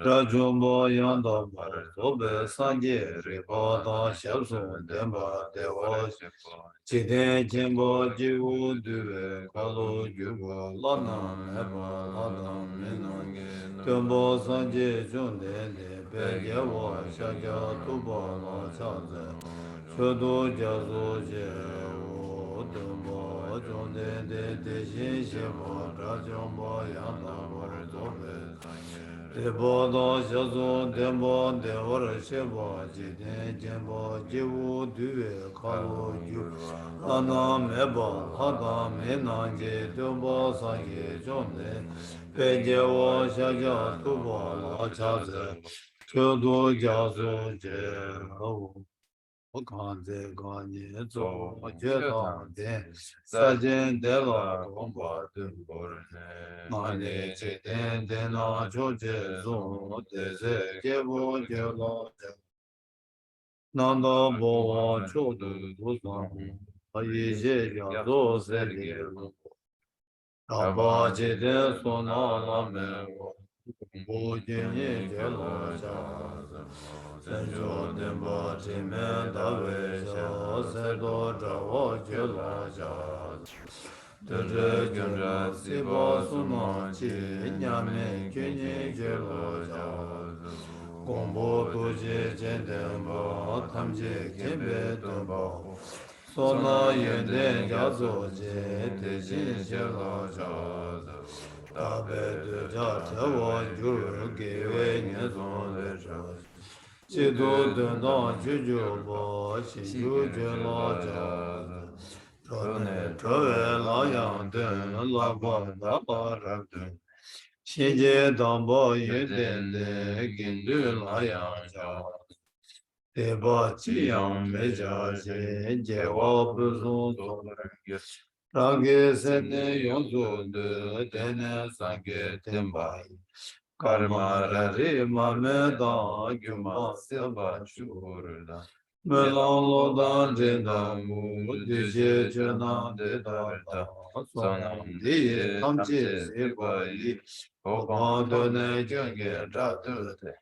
Rajumbo Yanda Sobe Sanje Ripada Shabsun Demba Dewa Chiden Jimbo Jivu Due Kalu Jugo Lana Meba Adam Minange Tumbo Sanje Junde De Bejewa Shaja Tuba La Chaze Shodo Jazo Je Tumbo Junde De Deshin Sheba Rajumbo Yanda Sobe Debo shazo dembo devora sheba jiden jembo jivu duve kalu ju lana meba hada menanje dembo sanje jonde peje wo shaja tuba la chaze chodo jazo je Kanze Ganye Zo Jetan Den Sajen Dela Gomba Dumborne Nane Cheten Dena Joje Zo Deze Jevo Jela Nanda Boa Chodu Duzan Ayeje Yazo Serge Rabba Jede Sona Lame Bojenye Jela Jaza Senjo Demba Jime Dave Sha Sedo Jawa Jela Jaza Tere Gyunra Siva Suna Chi Nyame Kenye Jela Jaza Gombo Doje Jendemba Tamje Kembe Demba Sona Yende Jazo Je Tejin Jela Jaza Tabe de Jawa Juru Gewe Nyezon Leja Chido Dunda Juju Bo Shinju Jela Jaza Trone Trove La Yang Den La Ba La Ba Rab Den Shinje Dambo Yuden De Gindu La Yang Jaza Deba Chi Yang Meja Je Jewa Buzun Solar Rangi Sene Yonzu De Dene Sange Tembai Karma Rari Mame Da Gyumba Silva Churda Melan Lodan Jenda Mu Dije Jena De Darda Sonam Diye Tamche Sibai Oban Done Jenge Ratute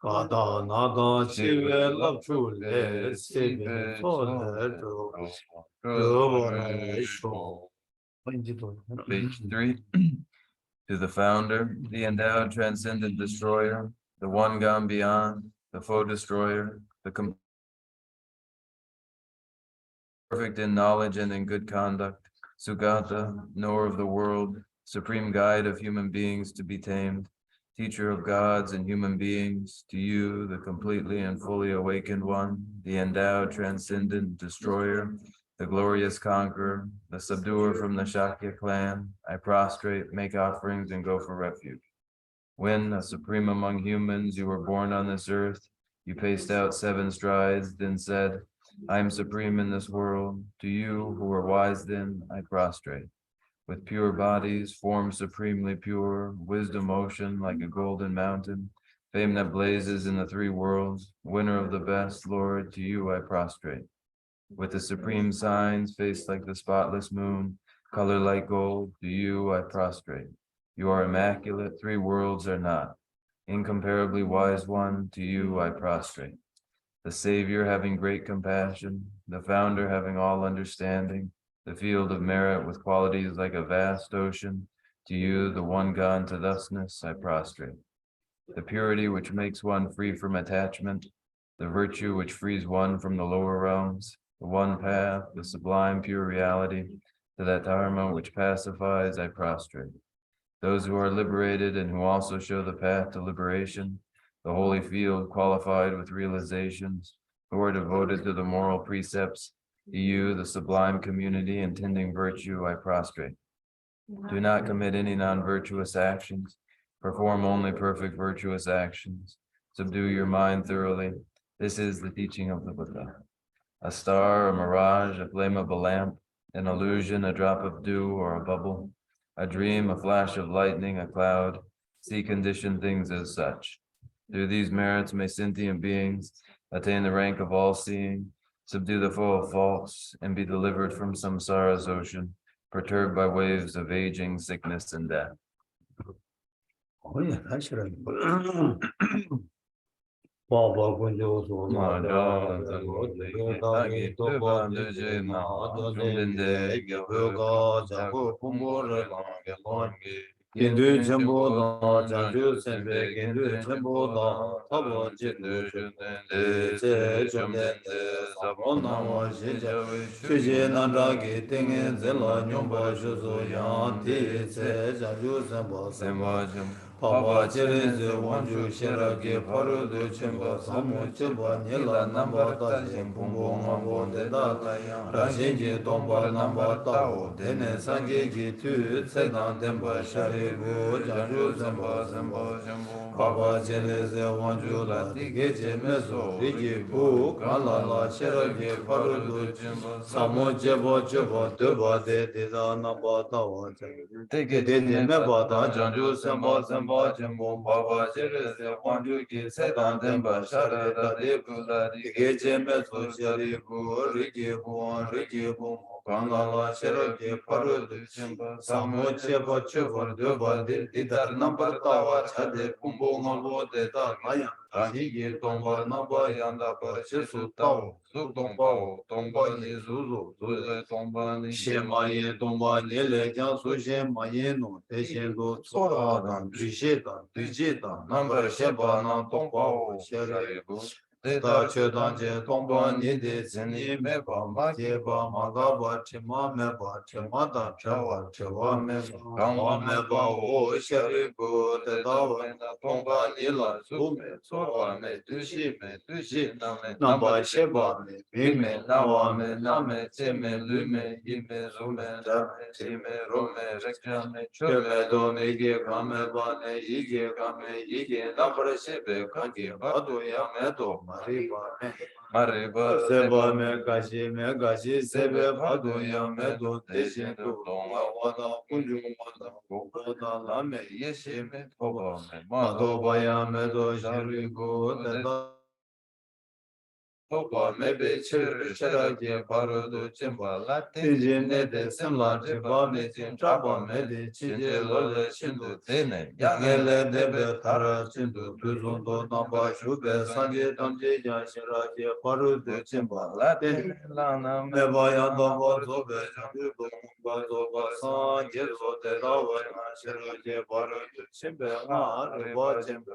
Kada Nada Chive Lapchule Sibe Tole Dovara Isho Page 3. To the founder, the endowed transcendent destroyer, the one gone beyond, the foe destroyer, the perfect in knowledge and in good conduct, Sugata, knower of the world, supreme guide of human beings to be tamed, teacher of gods and human beings, to you, the completely and fully awakened one, the endowed transcendent destroyer, the glorious conqueror, the subduer from the Shakya clan, I prostrate, make offerings, and go for refuge. When, a supreme among humans, you were born on this earth, you paced out 7 strides, then said, I am supreme in this world. To you, who are wise then, I prostrate. With pure bodies, form supremely pure, wisdom ocean like a golden mountain, fame that blazes in the 3 worlds, winner of the best, Lord, to you I prostrate. With the supreme signs, face like the spotless moon, color like gold, to you I prostrate. You are immaculate, 3 worlds are not. Incomparably wise one, to you I prostrate. The Savior having great compassion, the Founder having all understanding, the field of merit with qualities like a vast ocean, to you, the one gone to thusness, I prostrate. The purity which makes one free from attachment, the virtue which frees one from the lower realms, the one path, the sublime pure reality, to that dharma which pacifies, I prostrate. Those who are liberated and who also show the path to liberation, the holy field qualified with realizations, who are devoted to the moral precepts, to you, the sublime community intending virtue, I prostrate. Do not commit any non-virtuous actions, perform only perfect virtuous actions. Subdue your mind thoroughly. This is the teaching of the Buddha. A star, a mirage, a flame of a lamp, an illusion, a drop of dew or a bubble, a dream, a flash of lightning, a cloud. See conditioned things as such. Through these merits may sentient beings attain the rank of all-seeing, subdue the foe of faults, and be delivered from samsara's ocean, perturbed by waves of aging, sickness, and death. Oh yeah, that's right. Baba Kunjo Sola Dagi Toba Duje Na Dende Gyoga Jago Kumbore Lange Lange Kindu Jumbo Da Janju Sembe Kindu Jumbo Da Tabo Jindu Jumende Je Jumende Sabon Namo Shinja Shuje Nandagi Tingen Zela Nyumba Shuzo Yanti Se Janju Sembo Sembo Papa Chereze Wanju Sherake Parudu Chimba Samu Chilba Nila Namba Tajin Pumbo Mambo Deda Rashinji Tomba Namba Tao Dene Sange Gitu Tsedan Demba Sharibu Janju Zamba Zamba Papa Chereze Wanju La Tige Meso Riki Bu Kala La Sherake Parudu Chimba Samu Chebo Chebo Deba De Deda Namba Tao Tege Meba Da Janju Zamba Zamba Jimbo Baba Jereze Wanju Ki Sedan Demba Sharada De Bulari Geje Meso Shari Bu Riki Bu Riki Bu Kangala Sherake Paru Duchimba Samo Cheba Cheva Deba Didar Nambar Tawa Chade Kumbo Ngabo Deda Maya Rahi Gi Tomba Namba Yanda Parche Sutao Su Tomba Tomba Yezuzu Zuze Tomba Shema Ye Tomba Nile Jansu Shema Ye No Teshindo Tsora Dan Dujeta Dujeta Nambar Sheba Nan Tomba O Sheribu Teta Chedan Je Tomba Nide Zeni Meba Majeba Magaba Chima Meba Chima Dan Chawa Chawa Meba Kama Meba O Sheribu Teta Wena Tomba Nila Sume Tsora Me Dushi Me Dushi Name Namba Sheba Me Bime Nawa Me Name Teme Lume Ime Zume Rame Time Rome Rekame Chome Dome Ge Kame Bane Ige Kame Ige Nambar Shebe Kangi Badu Yame Do Mariba Me Mariba Seba Me Gashi Sebe Badu Yame Do Deshin Do Longa Wada Kunju Wada Gogoda Lame Yeshime Toba Me Mado Bayame Do Sharigo Teta Toba mebe chir sharage parudu chimba latin jine de simla chiba me jim chaba me de chije lole chindu tene yangele debe tara chindu tuzundo namba shube sanje tamje jan sharage parudu chimba latin lana meba yanda zobe jandu bomba zoba sanje zote dawa sharage parudu chimbe nga reba chimbe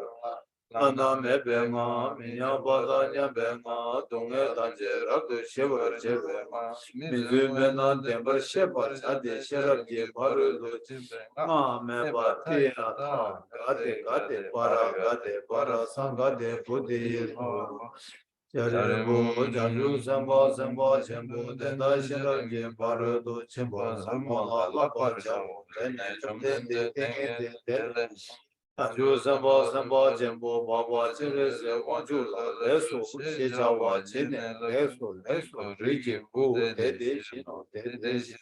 Nana mebe nga, minya bada nyambe nga, donge danje rakdu shevar chebe nga, mizu mena dembar shevar chade sherab ye baru do chimbe nga meba tiya ta, gade para san gade budi yesu. Charibu janju samba samba chembu denda sherab ye baru do chimba samala lapa chamu, rene chumde de tenge de tele. Anju samba samba jembo baba chirese wanju la lesu shejawa chine lesu riki bu dede shino dede shino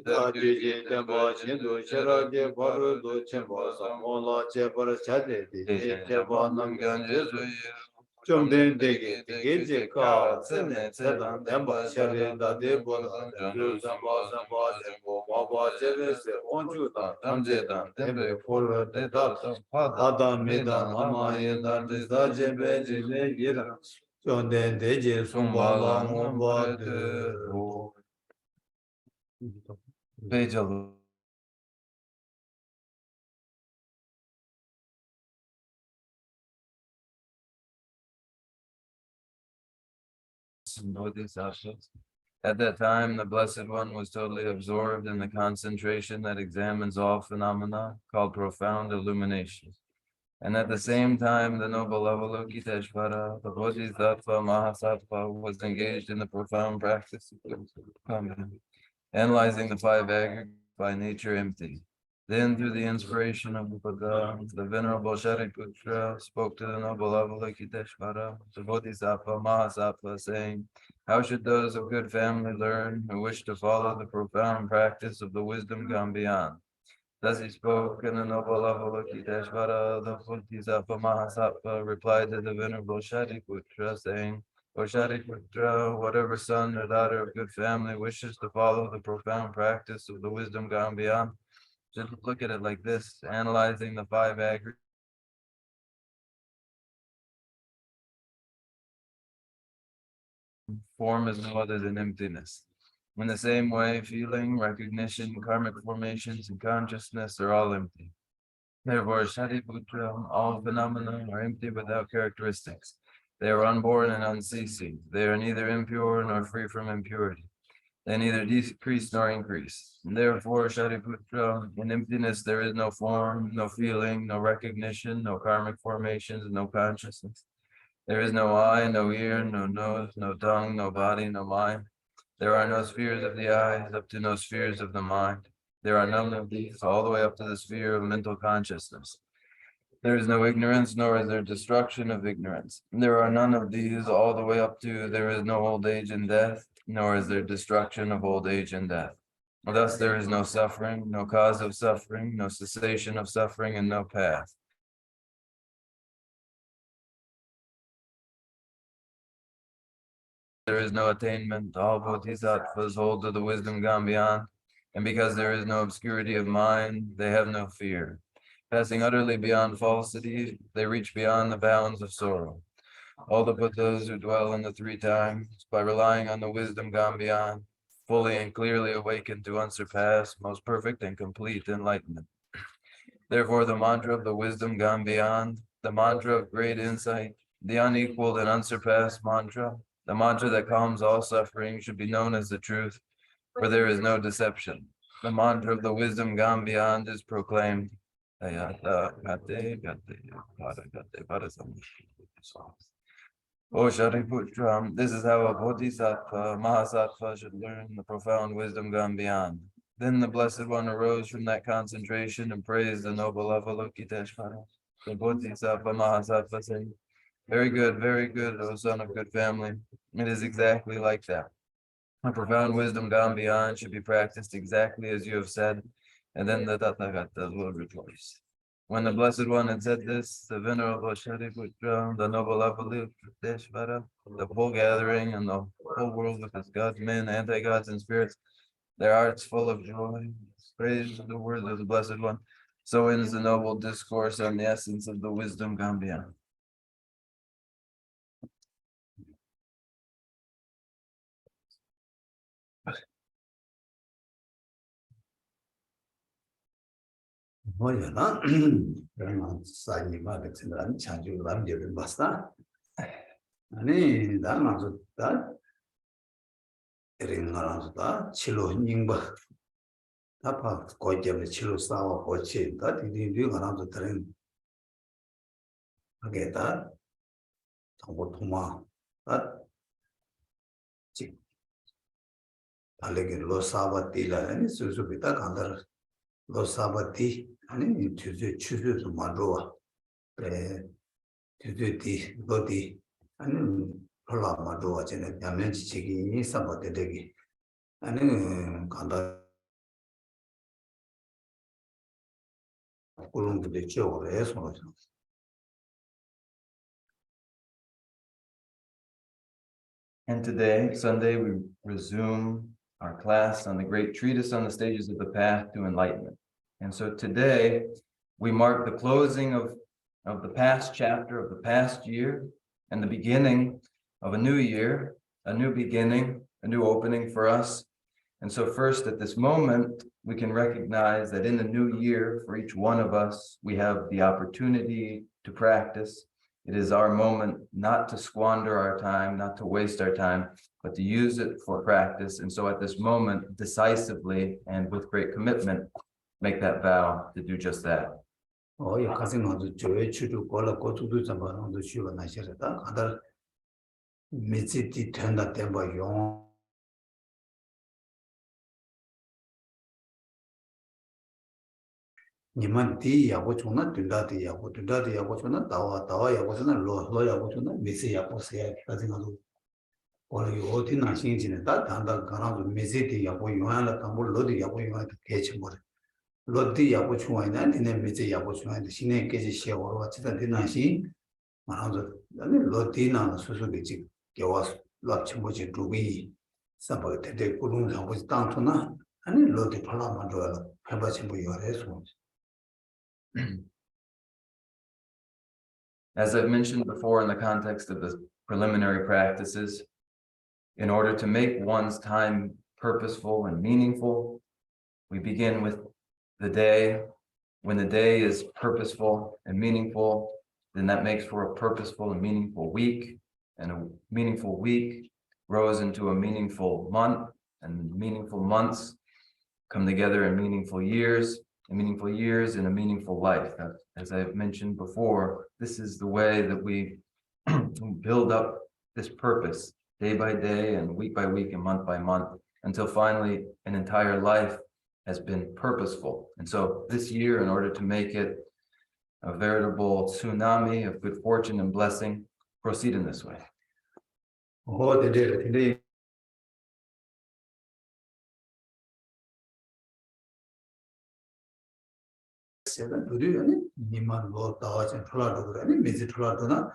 Adiji temba chindu shirage baru do chimba samola chebar chade dije cheba namgyan jesu Chumden degi degi jika tsene tsedan temba shari dade bola janju samba samba jembo baba chirese wanju dan tamze dan tembe kolo deda Adam medan lama yedan dizda cebe cebe gira Chumden deji sumba la ngomba de Page 11. Bodhisattvas. At that time, the Blessed One was totally absorbed in the concentration that examines all phenomena, called profound illumination. And at the same time, the noble Avalokiteshvara, the Bodhisattva Mahasattva, was engaged in the profound practice of analyzing the five aggregates by nature empty. Then, through the inspiration of the Buddha, the Venerable Shariputra spoke to the noble Avalokiteshvara, the Bodhisattva Mahasattva, saying, how should those of good family learn who wish to follow the profound practice of the wisdom gone beyond? Thus he spoke, and the noble Avalokiteshvara, the Bodhisattva Mahasattva, replied to the Venerable Shariputra, saying, O Shariputra, whatever son or daughter of good family wishes to follow the profound practice of the wisdom gone beyond, just look at it like this, analyzing the five aggregates. Form is no other than emptiness. In the same way, feeling, recognition, karmic formations, and consciousness are all empty. Therefore, Shariputra, all phenomena are empty without characteristics. They are unborn and unceasing. They are neither impure nor free from impurity. They neither decrease nor increase. And therefore, Shariputra, in emptiness there is no form, no feeling, no recognition, no karmic formations, no consciousness. There is no eye, no ear, no nose, no tongue, no body, no mind. There are no spheres of the eyes up to no spheres of the mind. There are none of these all the way up to the sphere of mental consciousness. There is no ignorance, nor is there destruction of ignorance. There are none of these all the way up to there is no old age and death, nor is there destruction of old age and death. Thus there is no suffering, no cause of suffering, no cessation of suffering, and no path. There is no attainment. All bodhisattvas hold to the wisdom gone beyond, and because there is no obscurity of mind, they have no fear. Passing utterly beyond falsity, they reach beyond the bounds of sorrow. All the Buddhas who dwell in the three times, by relying on the wisdom gone beyond, fully and clearly awaken to unsurpassed, most perfect and complete enlightenment. Therefore, the mantra of the wisdom gone beyond, the mantra of great insight, the unequaled and unsurpassed mantra, the mantra that calms all suffering, should be known as the truth, for there is no deception. The mantra of the wisdom gone beyond is proclaimed. O Shariputra, this is how a bodhisattva, mahasattva should learn the profound wisdom gone beyond. Then the Blessed One arose from that concentration and praised the noble Avalokiteshvara. The bodhisattva, mahasattva, saying, very good, O son of good family. It is exactly like that. A profound wisdom gone beyond should be practiced exactly as you have said, and then the Tathagatas will rejoice. When the Blessed One had said this, the Venerable Shariputra, the noble Avalokiteshvara, the whole gathering and the whole world with its gods, men, anti-gods, and spirits, their hearts full of joy, praise the words of the Blessed One. So ends the noble discourse on the essence of the wisdom gone beyond. 뭐야나 그러나 사이마 같은 건 자주 남겨를 봤다 아니 나는 다 이rin가라서다 치료 닝바 아파 고집에 치료 싸워 고치 다 디디 가라서 다른 하게다 정보 통마 지 알레게 로사바티라 아니 수수비다 간다 로사바티 아니 추주서 말로와 뒤뒤뒤 어디 아니 홀라 말로와 전에 야면 지책이 사바되기 아니 간다 꿀웅들이 지역으로 해서 And today, Sunday, we resume our class on the great treatise on the stages of the path to enlightenment. And so today, we mark the closing of the past chapter of the past year and the beginning of a new year, a new beginning, a new opening for us. And so first, at this moment, we can recognize that in the new year, for each one of us, we have the opportunity to practice. It is our moment not to squander our time, not to waste our time, but to use it for practice. And so at this moment, decisively and with great commitment, make that vow to do just that. 이 가슴도 저의 추주 걸어 고투도 잡아놓은 쉬워 나셔다 가다 미치티 된다 때봐 용 니만 디 야고 존나 든다디 야고 존나 다와 야고 존나 로 야고 존나 미세 야고 세야 가진 거도 원래 어디 나신지는 다 단다 가라도 미세디 야고 요한라 담볼 로디 야고 요한 개치 뭐 로디 야고 중앙에 니네 미세 야고 중앙에 신내 깨지 시야고 같이다 디나시 말하죠 아니 로디나 수수비지 겨와서 랍치 뭐지 두비 사바 대대 꾸룬 상고지 땅토나 아니 로디 팔라만 줘라 해봐지 뭐 요래서 As I've mentioned before in the context of the preliminary practices, in order to make one's time purposeful and meaningful, we begin with the day. When the day is purposeful and meaningful, then that makes for a purposeful and meaningful week, and a meaningful week grows into a meaningful month, and meaningful months come together in meaningful years, and meaningful years in a meaningful life. As I've mentioned before, this is the way that we build up this purpose day by day and week by week and month by month until finally an entire life has been purposeful. And so this year, in order to make it a veritable tsunami of good fortune and blessing, proceed in this way. Oh, they did. 니만 뭐 다와진 플라도 그러니 미지 플라도나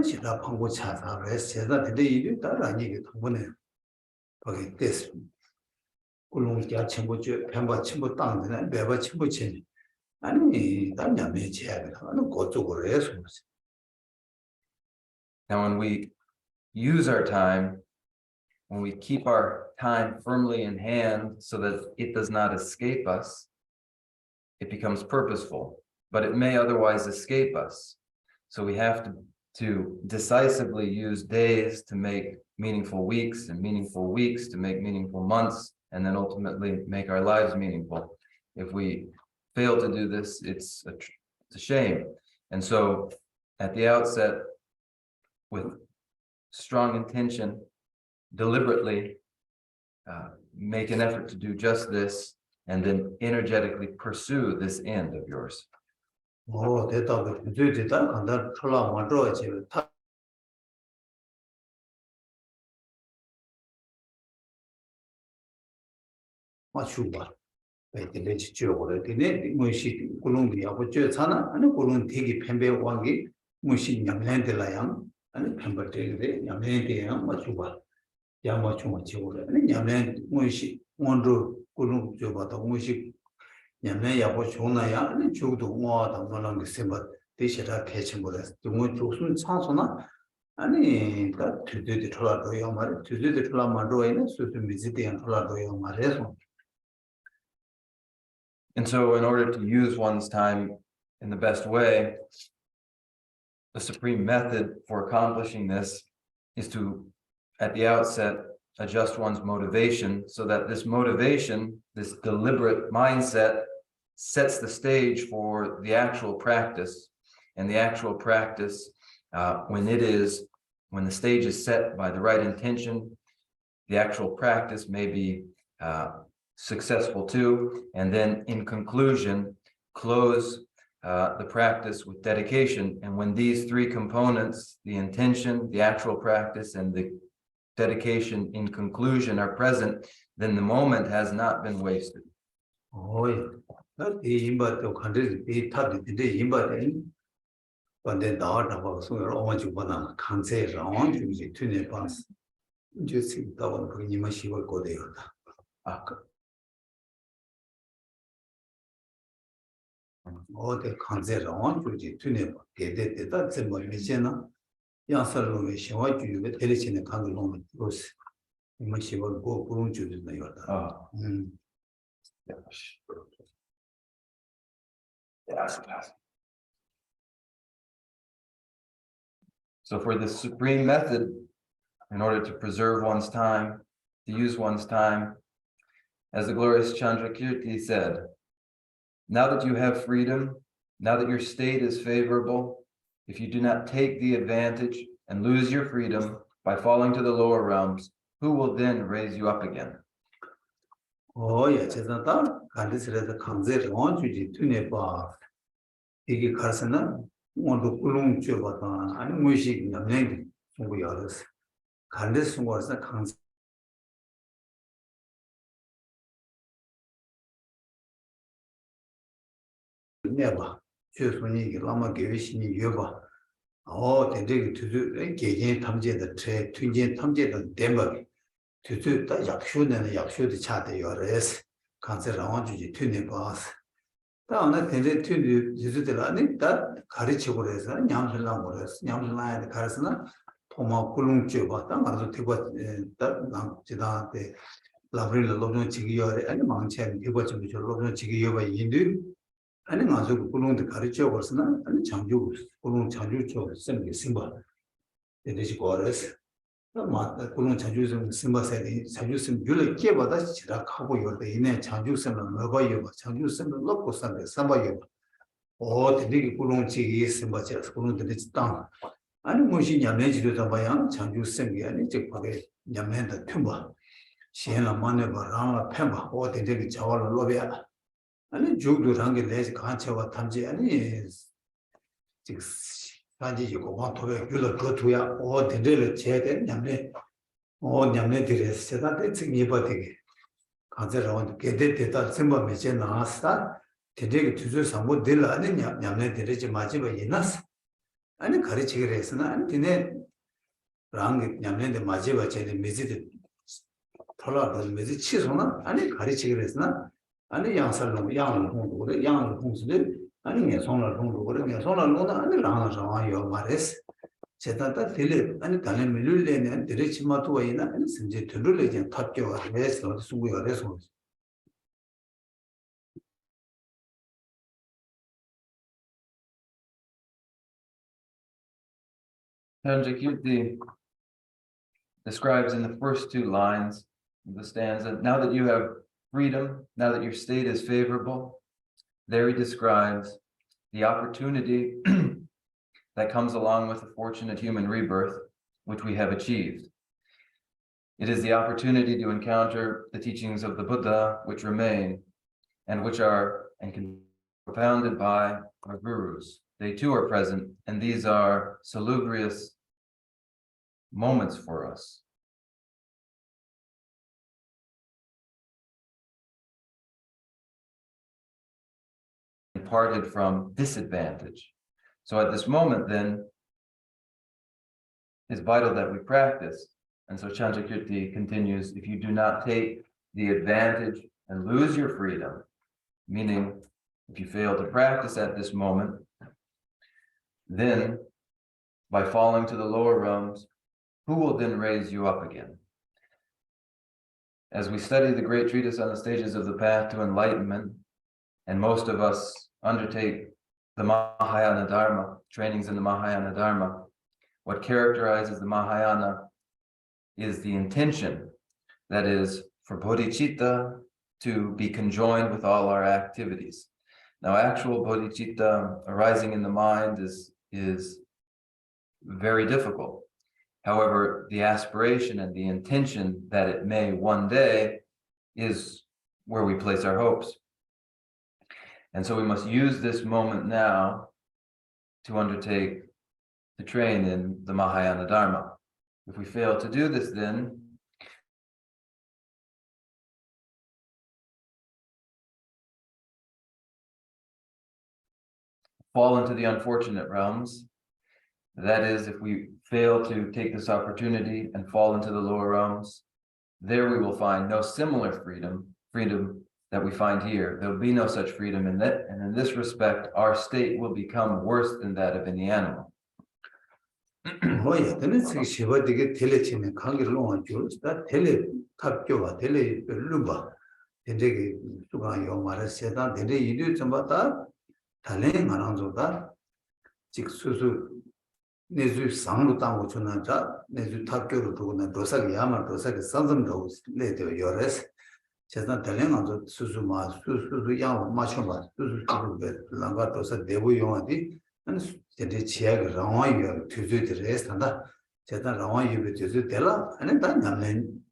시다 방고 차사를 세다 근데 이게 따라니 게 동분에 거기 됐어. 꿀롱자 친구죠. 뱀바 친구 땅드네. 매바 친구 친. 아니 남녀매 제약을 하는 그쪽으로 해서. Now, when we use our time, when we keep our time firmly in hand so that it does not escape us, it becomes purposeful, but it may otherwise escape us. So we have to decisively use days to make meaningful weeks, and meaningful weeks to make meaningful months, and then ultimately make our lives meaningful. If we fail to do this, it's a shame. And so at the outset, with strong intention, deliberately make an effort to do just this, and then energetically pursue this end of yours. Oh, 대답을 되다 간다 털라 만들어야지. 맞추봐. 이제 지적으로 되네. 무시 콜롬비아고 저잖아. 아니 콜롬 되게 펜베 왕기 무시 냠랜들라양. 아니 펜버데데 냠랜데양 맞추봐. 야 맞추면 지고래. 아니 냠랜 무시 원도 콜롬 저바다 무시 냠랜 야고 좋나야. 아니 저도 뭐다 뭐는 게 semba 대시라 개침보다 좀 조순 차소나 아니 다 되게 돌아도요 말 되게 돌아만도에는 수수 미지대한 돌아도요 말해서. And so in order to use one's time in the best way, the supreme method for accomplishing this is to, at the outset, adjust one's motivation so that this motivation, this deliberate mindset, sets the stage for the actual practice. And the actual practice, when the stage is set by the right intention, the actual practice may be successful too, and then in conclusion, close the practice with dedication. And when these three components, the intention, the actual practice, and the dedication in conclusion are present, then the moment has not been wasted. Oh, 이 임바도 간데 이 탑인데 임바데 근데 나와다가 소요 어머니보다 강세랑 중지 튜네 봤어. 이제 생각하고 그 님은 시월 거대요다. 아 어디 강세랑 중지 튜네 게데데다 쯤뭐 미제나 야설로 시와 주에 데리치는 강을 놓으면 그것이 님은 시월 고 그런 주는 요다. 아. So for the supreme method, in order to preserve one's time, to use one's time, as the glorious Chandrakirti said, now that you have freedom, now that your state is favorable, if you do not take the advantage and lose your freedom by falling to the lower realms, who will then raise you up again? Oh, yeah, Chesata, Kandis the Kanze, Onjuji, Tuneba, Igi Karsana, want to Kulung Chubata, and Mushi, Yamen, Muyaras. Kandis was the Kanze. Never. Choose when you Lama Gavish in Yuba. Oh, they dig to do Gain Tamje the trade, Twin Tamje the Denver. To do the Yakshu and Yakshu the chat your res. Kanze Rawanjuji, Tunebas. 다음에 대제 튜디 지수들아니 다 가르치고 그래서 냠슬랑 그래서 냠슬랑에 가르스나 토마 꿀웅쥐 봤다 말도 되고 다 지다한테 라브릴 로브는 지기요래 아니 망치에 되고 좀 로브는 지기요가 인도 아니 가서 꿀웅도 가르쳐 버스나 아니 장주 꿀웅 장주 쪽 생기 심바 대대시 거래서 마 꿀웅 장주 좀 심바세리 장주 심 줄을 깨받아 지락하고 요때 이내 장주 심을 먹어요 장주 심을 먹고 산데 삼바요 오 되게 꿀웅 지기 심바지 꿀웅 되게 땅 아니 무슨 냠내지도 잡아야 장주 심이 아니 즉 거기 냠내다 틈바 시행을 만내 봐라 팸바 오 되게 자월을 로비야 아니 죽도 단계 내지 간체와 탐지 아니 즉 단지 이거 원토에 줄을 거두야 오 된데를 제대 냠내 오 냠내 들에서 제가 대책 예버되게 간제라고 게데데다 semba 메제 나왔다 되게 주주 상고 될 아니 냠내 들지 마지막 이나스 아니 가르치기를 했으나 아니 근데 랑 냠내데 마지막 제대 메지데 털어도 메지 치소나 아니 가르치기를 했으나 아니 양살로 양을 공부를 양을 공부를 아니 내 손을 공부를 내 손을 놓나 아니 랑아요 말했어 제단다 딜레 아니 단에 밀을래는 데레치마도 와이나 아니 심지 들을래지 탑교가 해서 수고가 해서 Kirti describes in the first two lines of the stanza, now that you have freedom, now that your state is favorable, there he describes the opportunity that comes along with a fortunate human rebirth, which we have achieved. It is the opportunity to encounter the teachings of the Buddha, which remain, and which are and can be propounded by our gurus. They too are present, and these are salubrious moments for us. Parted from disadvantage. So at this moment, then, it's vital that we practice. And so Chandrakirti continues, if you do not take the advantage and lose your freedom, meaning if you fail to practice at this moment, then by falling to the lower realms, who will then raise you up again? As we study the great treatise on the stages of the path to enlightenment, and most of us undertake the Mahayana Dharma, trainings in the Mahayana Dharma, what characterizes the Mahayana is the intention, that is, for bodhicitta to be conjoined with all our activities. Now, actual bodhicitta arising in the mind is very difficult. However, the aspiration and the intention that it may one day is where we place our hopes. And so we must use this moment now to undertake to train in the Mahayana Dharma. If we fail to do this, then fall into the unfortunate realms. That is, if we fail to take this opportunity and fall into the lower realms, there we will find no similar freedom that we find here. There will be no such freedom in that, and in this respect, our state will become worse than that of any animal. 뭐야, 되는 책 시바 되게 텔레치네 관계를 놓은 줄, 다 텔레 탑교와 텔레 별로바, 되게 수가 요 말했다. 되게 이들 좀 봤다. 달래 말한조다. 즉 수수 내주 상로 땅고 주나자 내주 탑교로 두고는 도사기 야마 도사기 선점도 내도 요레스. 제가 달래가서 수수마 수수 양 맞춰봐. 수수 랑가 도사 대부 용하디 제대 지역을 라와이어 투즈들 했다. 제가 라와이어 투즈 될라 아니 다 남는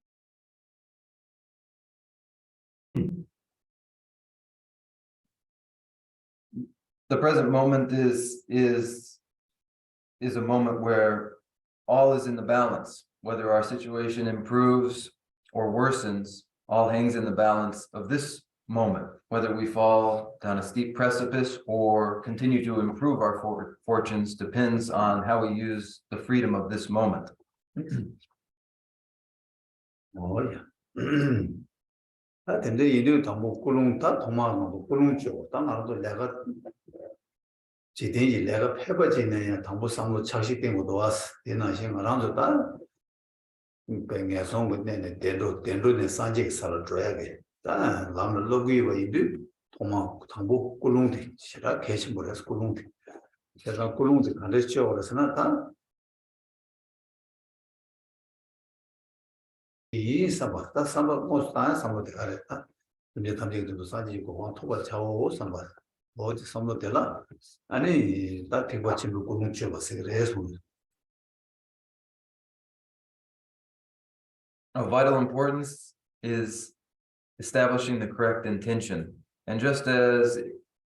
The present moment is a moment where all is in the balance. Whether our situation improves or worsens, all hangs in the balance of this moment. Whether we fall down a steep precipice or continue to improve our fortunes depends on how we use the freedom of this moment. Oh yeah. 근데 이들 당고 꿀ung 다 도마노도 꿀ung 줘. 당나도 내가 지대이 내가 패버지네 당부 상무 착식된 것도 왔어. 대나신 거랑도 다 뱅에 송고 내내 대로네 산지 살을 줘야게. 다 남을 로기와 이들 도마 당부 꿀ung대 싫어 계신 거라서 꿀ung대. 제가 꿀ung대 가르쳐 그래서는 다 이 삼바다 삼바 모스타 삼바데 가랬다. 근데 담대도 사지고 와 토가 자오 삼바 어디 삼바데라 아니 다 대바침을 고문쳐 봤어 그래서 Of vital importance is establishing the correct intention. And just as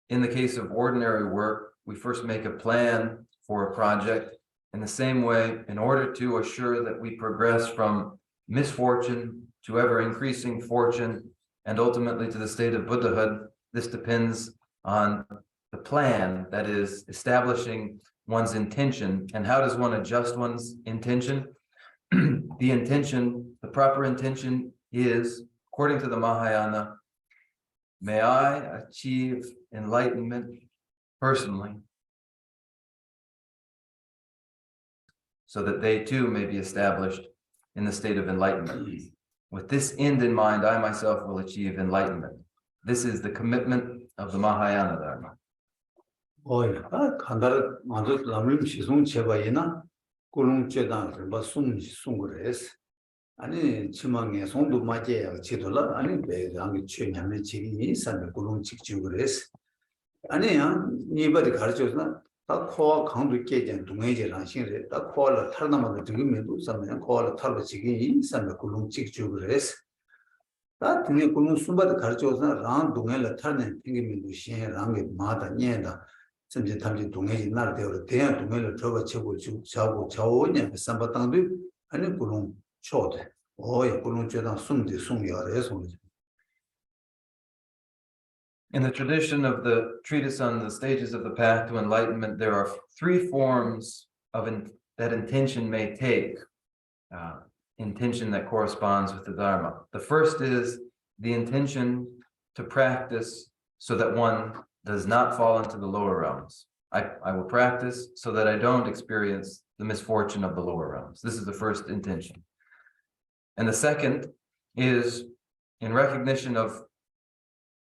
in the case of ordinary work, we first make a plan for a project. In the same way, in order to assure that we progress from misfortune to ever increasing fortune and ultimately to the state of Buddhahood, this depends on the plan, that is establishing one's intention. And how does one adjust one's intention? The proper intention is, according to the Mahayana, may I achieve enlightenment personally, so that they too may be established in the state of enlightenment. With this end in mind, I myself will achieve enlightenment. This is the commitment of the Mahayana Dharma. 간다를 먼저 람림 시송 제바이나 꿀ung 쬐다 뭐 숨그레스 아니 치망에 송도 맞게 지도라 아니 배랑이 최냐면 지기 산을 꿀ung 직주 그레스 아니야 니버디 가르쳐서나 다 코와 강도 깨진 동해제랑 신세 다 코를 탈나마도 지금에도 사면 코를 탈로 지기 산을 꿀ung 직주 그레스 다 등에 꿀ung 숨바도 가르쳐서나 랑 동해를 탈는 ting이면도 신랑게 마다 녀다甚至 탐지 동해지 날 되어 대한 동해를 저거 치고 자고 자오냐 삼바당도 아니 꿀ung 초대 오예 꿀ung 쬐다 숨디 숨이야래 숨이 In the tradition of the treatise on the stages of the path to enlightenment, there are three forms of that intention may take, intention that corresponds with the Dharma. The first is the intention to practice so that one does not fall into the lower realms. I will practice so that I don't experience the misfortune of the lower realms. This is the first intention. And the second is in recognition of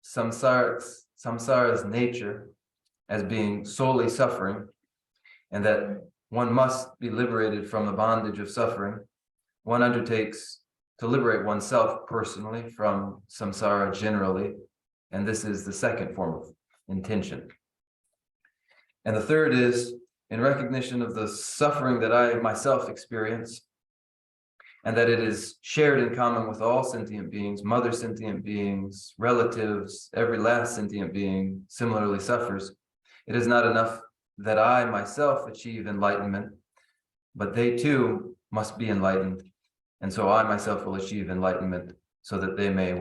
samsara's nature as being solely suffering, and that one must be liberated from the bondage of suffering. One undertakes to liberate oneself personally from samsara generally, and this is the second form of intention. And the third is in recognition of the suffering that I myself experience, and that it is shared in common with all sentient beings, mother sentient beings, relatives, every last sentient being similarly suffers. It is not enough that I myself achieve enlightenment, but they too must be enlightened. And so I myself will achieve enlightenment so that they may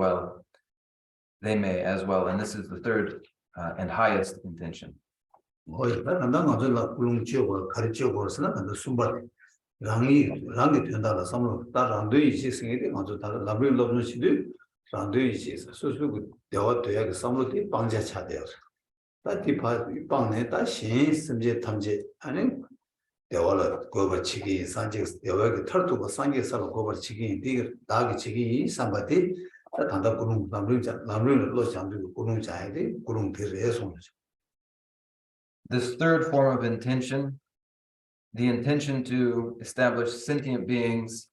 as well. And this is the third and highest intention. 랑이 된다라 삼로 다 랑도이 지승이 먼저 다 람림 lov노시도 랑도이 지서 소소고 대화 돼야 그 삼로디 방제 차대요. 다 디파 방내 다 신심제 탐제 아니 대화를 고버치기 산지 대화가 털두고 산지에서 고버치기 디 다기 치기 삼바디 다 단다 구름 람림을 로장도 구름 자야디 구름 비례 손이죠. This third form of intention, the intention to establish sentient beings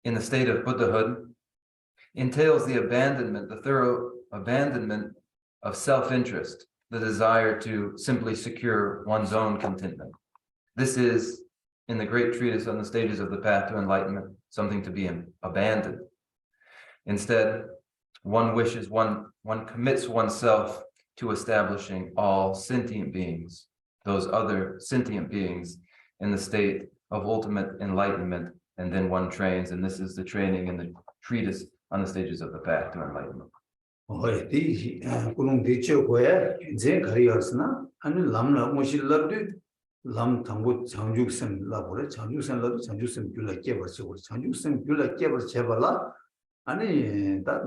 in the state of Buddhahood, entails the abandonment, the thorough abandonment of self-interest, the desire to simply secure one's own contentment. This is, in the great treatise on the stages of the path to enlightenment, something to be abandoned. Instead, one commits oneself to establishing all sentient beings, those other sentient beings, in the state of ultimate enlightenment. And then one trains, and this is the training in the treatise on the stages of the path to enlightenment. lam tangu chanjuk sem la bore chanjuk sem gyula kebar che bore chanjuk sem gyula kebar che bala ani da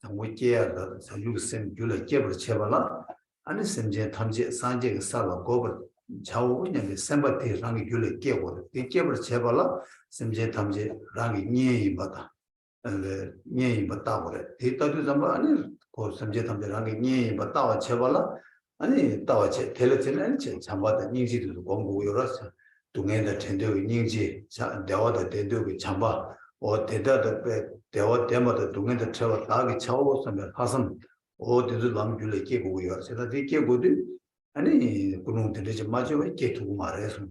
tangu ke da chanjuk sem gyula kebar che bala ani semje thamje sanje ge sala gobar chawo nya ge semba te rang gyula ke bore te kebar che bala semje thamje rang nye bata nye bata bore te ta du zamba ani ko semje thamje rang nye bata wa che bala 아니 따와체 텔레체는 참바다 닝지도 공부 요라서 동에다 텐데고 닝지 대화도 텐데고 참바 어 대다도 대화 때마다 동에다 채워 다기 차오서면 가슴 어디도 남줄에 깨고 요라서 다 깨고도 아니 그놈들이 좀 맞아 왜 깨두고 말해서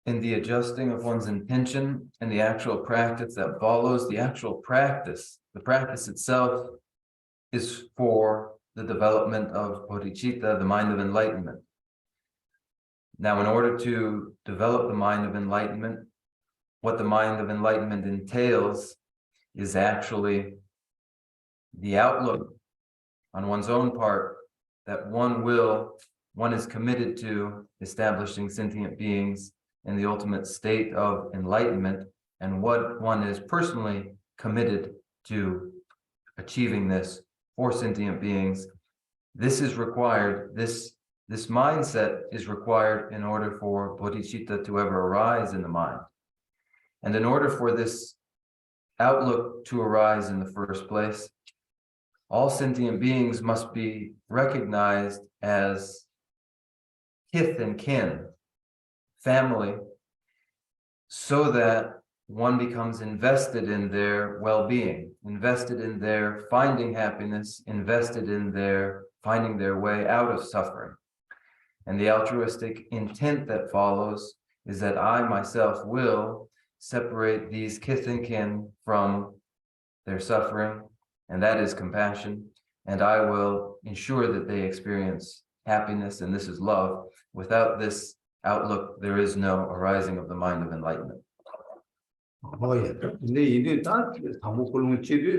In the adjusting of one's intention and the actual practice that follows, the actual practice, the practice itself is for the development of bodhicitta, the mind of enlightenment. Now, in order to develop the mind of enlightenment, what the mind of enlightenment entails is actually the outlook on one's own part that one is committed to establishing sentient beings in the ultimate state of enlightenment, and what one is personally committed to achieving this for sentient beings. This is required, this mindset is required in order for bodhicitta to ever arise in the mind. And in order for this outlook to arise in the first place, all sentient beings must be recognized as kith and kin, family, so that one becomes invested in their well-being, invested in their finding happiness, invested in their finding their way out of suffering. And the altruistic intent that follows is that I myself will separate these kith and kin from their suffering, and that is compassion, and I will ensure that they experience happiness, and this is love. Without this outlook, there is no arising of the mind of enlightenment. Oh yeah, 근데 이게 다 당목골롱 치료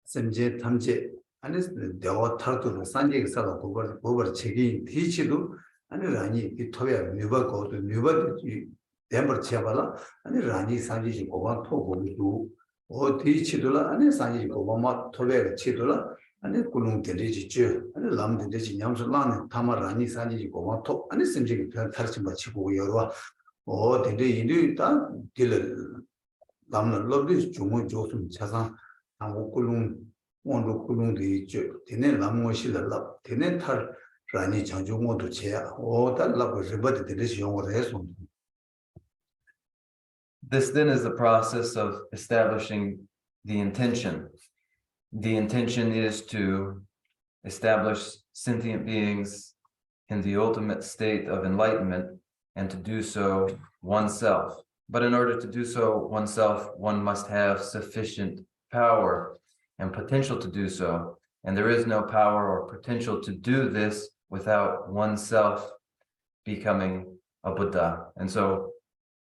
semje 탐제 아니 대화 타르도 산지에 살아 고버 책이 뒤치도 아니 라니 이 토야 뉴바고도 뉴바 덴버 쳐발라 아니 라니 산지 고바 토고도 어 뒤치도라 아니 산지 고바마 토베 치도라 아니 꿀롱 데리지죠 아니 람 데리지 냠슬라네 타마 라니 산지 고바 토 아니 semje 타르치 마치고 여러 어 데리 이리 다 딜 남는 러브리 중문 조금 차상 당고꿀롱 원로 꿀롱도 있죠. 되네 남모실라 되네 탈 라니 장중모도 제야 오 달라고 리버드 되듯이 용어를 해서. This then is the process of establishing the intention. The intention is to establish sentient beings in the ultimate state of enlightenment, and to do so oneself. But in order to do so oneself, one must have sufficient power and potential to do so. And there is no power or potential to do this without oneself becoming a Buddha. And so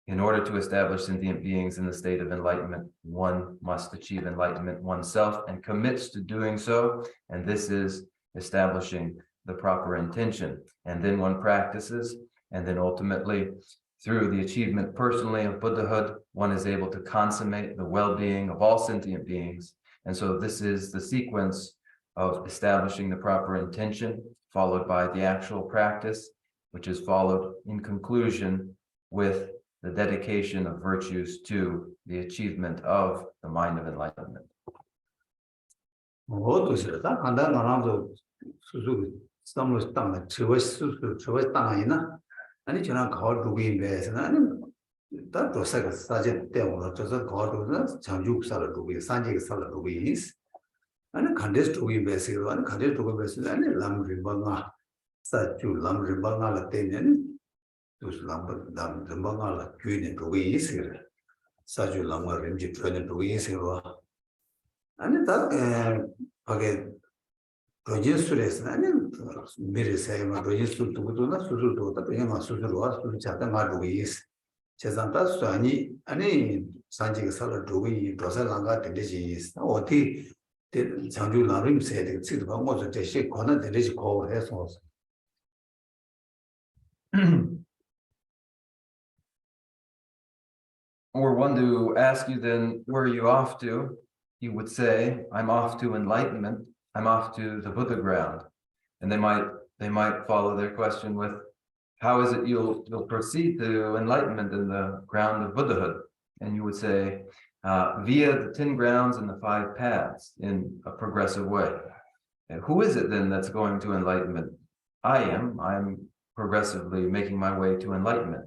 in order to establish sentient beings in the state of enlightenment, one must achieve enlightenment oneself and commits to doing so. And this is establishing the proper intention. And then one practices, and then ultimately, through the achievement personally of Buddhahood, one is able to consummate the well-being of all sentient beings. And so this is the sequence of establishing the proper intention, followed by the actual practice, which is followed in conclusion with the dedication of virtues to the achievement of the mind of enlightenment. 아니 저는 거울 두고 임배에서 나는 다 도사가 사제 때문에 저서 거울 두고 장죽사를 두고 산지가 살을 두고 있어. 아니 간데스 두고 임배에서 아니 간데스 두고 임배에서 아니 람림방아 사주 람림방아를 때는 또 람림방아를 교인에 두고 있어. Saju Lamrim Jipuan Louis. And that Rogestures, and Mirisema, Rogestur to Guduna, Susu to the Prima Susurua, Chatama Louis. Chesanta Sani, any Sanjik Sala Dui, Rosalanga, the disease, or tea. Sanju Lamrim said it's almost a shake corner, the rich call has was. Or one to ask you then, where are you off to? You would say, I'm off to enlightenment. I'm off to the Buddha ground. And they might follow their question with, how is it you'll proceed to enlightenment in the ground of Buddhahood? And you would say, via the 10 grounds and the 5 paths in a progressive way. And who is it then that's going to enlightenment? I'm progressively making my way to enlightenment.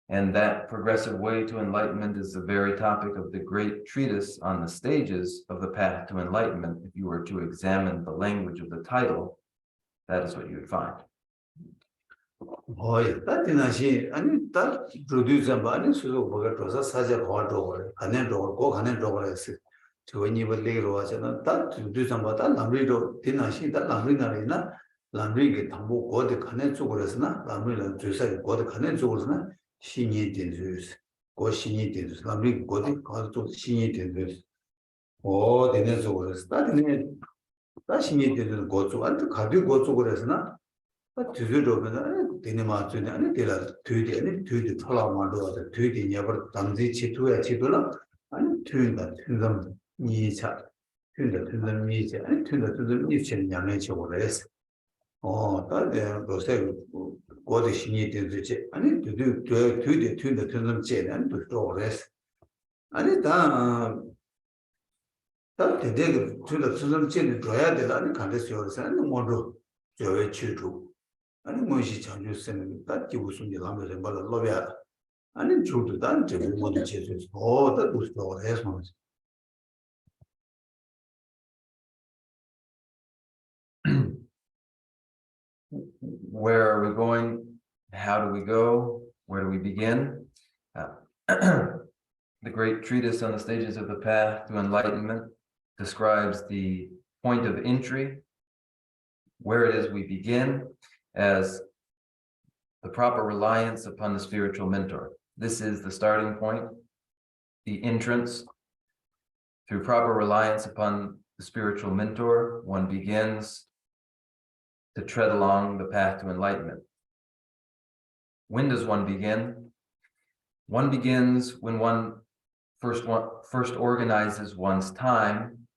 And that progressive way to enlightenment is the very topic of the great treatise on the stages of the path to enlightenment. If you were to examine the language of the title, that is what you would find. Oh, yeah, that in a she, and that produce a balance to look at such a hot over, and then go and over to any later was that to do some battle, Lamrido, Tinashi, that Lamrina, Lamri, Tambo, got the Canet Zuresna, Lamrina, to say, got the Canet Zuresna. She needed this. Go she needed this. Lamri got it, called to she needed this. Oh, the Nezores. That she needed to go to, and the Kadu go to Goresna. But to do it, Dinima to the Tolamado, the Tudy never done the Chitu at Chitula, and tune that to them needs her. Tune that to them needs and tune that to the niche and your nature or less. Oh, that was what is needed to check. I need to do to the them chain and to store rest. I need that the day to the them chain, dry the land can't yours and more joy to. And Moshi Chanju send that you was in the Lama and Balavia. And in true to that, to want to chase. Oh, that was store rest. Where are we going? How do we go? Where do we begin? The great treatise on the stages of the path to enlightenment describes the point of entry, where it is we begin, as the proper reliance upon the spiritual mentor. This is the starting point, the entrance. Through proper reliance upon the spiritual mentor, one begins to tread along the path to enlightenment. When does one begin? One begins when one first organizes one's time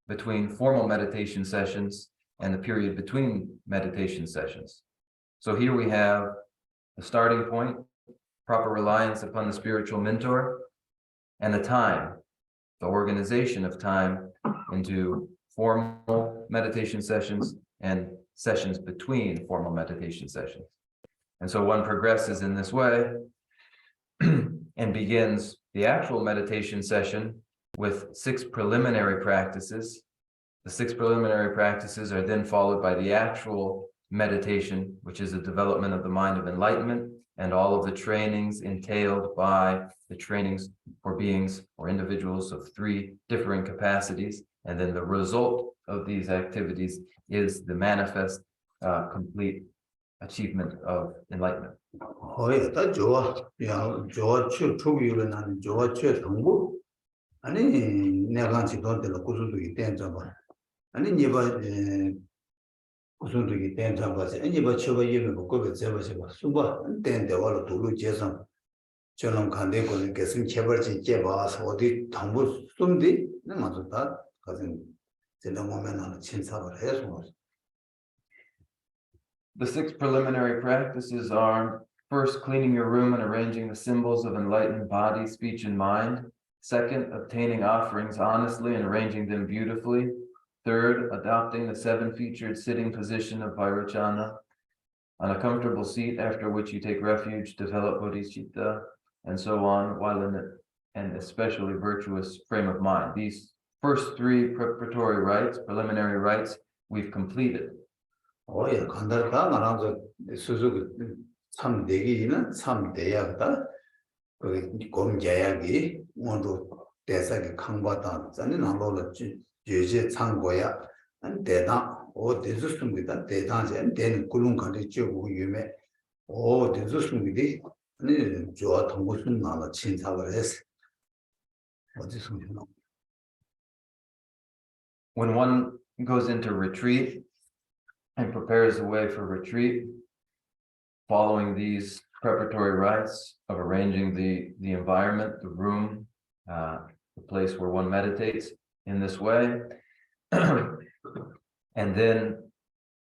between formal meditation sessions and the period between meditation sessions. So here we have the starting point, proper reliance upon the spiritual mentor, and the time, the organization of time into formal meditation sessions and sessions between formal meditation sessions. And so one progresses in this way and begins the actual meditation session with 6 preliminary practices. The 6 preliminary practices are then followed by the actual meditation, which is the development of the mind of enlightenment and all of the trainings entailed by the trainings for beings or individuals of 3 differing capacities. And then the result of these activities is the manifest complete achievement of enlightenment. Oh, yeah, that's Joa, Chu, and Joa, Chu, and never don't the Kusu to get and in Yaba Kusu to get 10 times, and Yaba Chova even go with Zeva Suba, and then the water to look Jason. Cholom Kandeko guessing Cheverchi Jebas or the Tambus Sumdi, no matter that, cousin, the moment on the chins of her was. The 6 preliminary practices are: first, cleaning your room and arranging the symbols of enlightened body, speech, and mind. Second, obtaining offerings honestly and arranging them beautifully. Third, adopting the 7-featured sitting position of Vairocana on a comfortable seat, after which you take refuge, develop bodhicitta, and so on, while in an especially virtuous frame of mind. These first 3 preparatory rites, preliminary rites, we've completed. Oh, yeah, Kandaka, Suzuki, some Degi, some Deyata, 공자야기 모두 대사기 강바다 저는 나로를 주제 창고야 대단 오 대수습니다 대단제 대는 굴lun간에 쥐고 유매 오 대수습니다 아니 저 통고순 나라 친사를 했어 어디서 나 When one goes into retreat and prepares the way for retreat, following these preparatory rites of arranging the environment, the room, the place where one meditates in this way, and then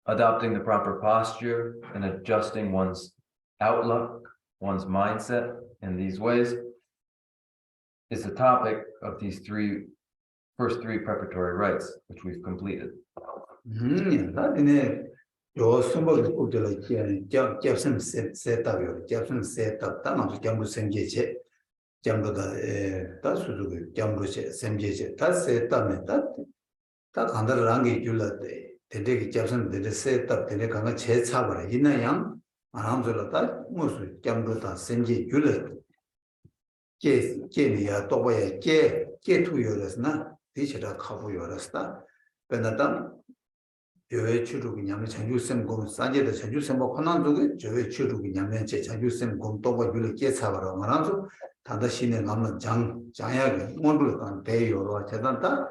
adopting the proper posture and adjusting one's outlook, one's mindset in these ways, is the topic of these first three preparatory rites, which we've completed. 나네 요 선박을 꼭들어 겹선 셋업이요 겹선 셋업 다만 겸부 생계체 겸부다 다수도 겸부체 생계체 다 셋업에 다 간다를 한게 줄라데 대대기 겹선 대대 셋업 대대 강가 제차버려 있는 양 안함들다 무슨 겸부다 생계 줄라 깨니야 또 뭐야 깨투요랬나 디시라 카부요랬다 변하다 저의 추루기 냠의 전주샘 공 산제의 전주샘 권한 쪽에 저의 추루기 냠의 제 전주샘 공 또가 줄을 깨차버려 말아서 다다시네 남는 장야게 모두를 간 대요로 제단다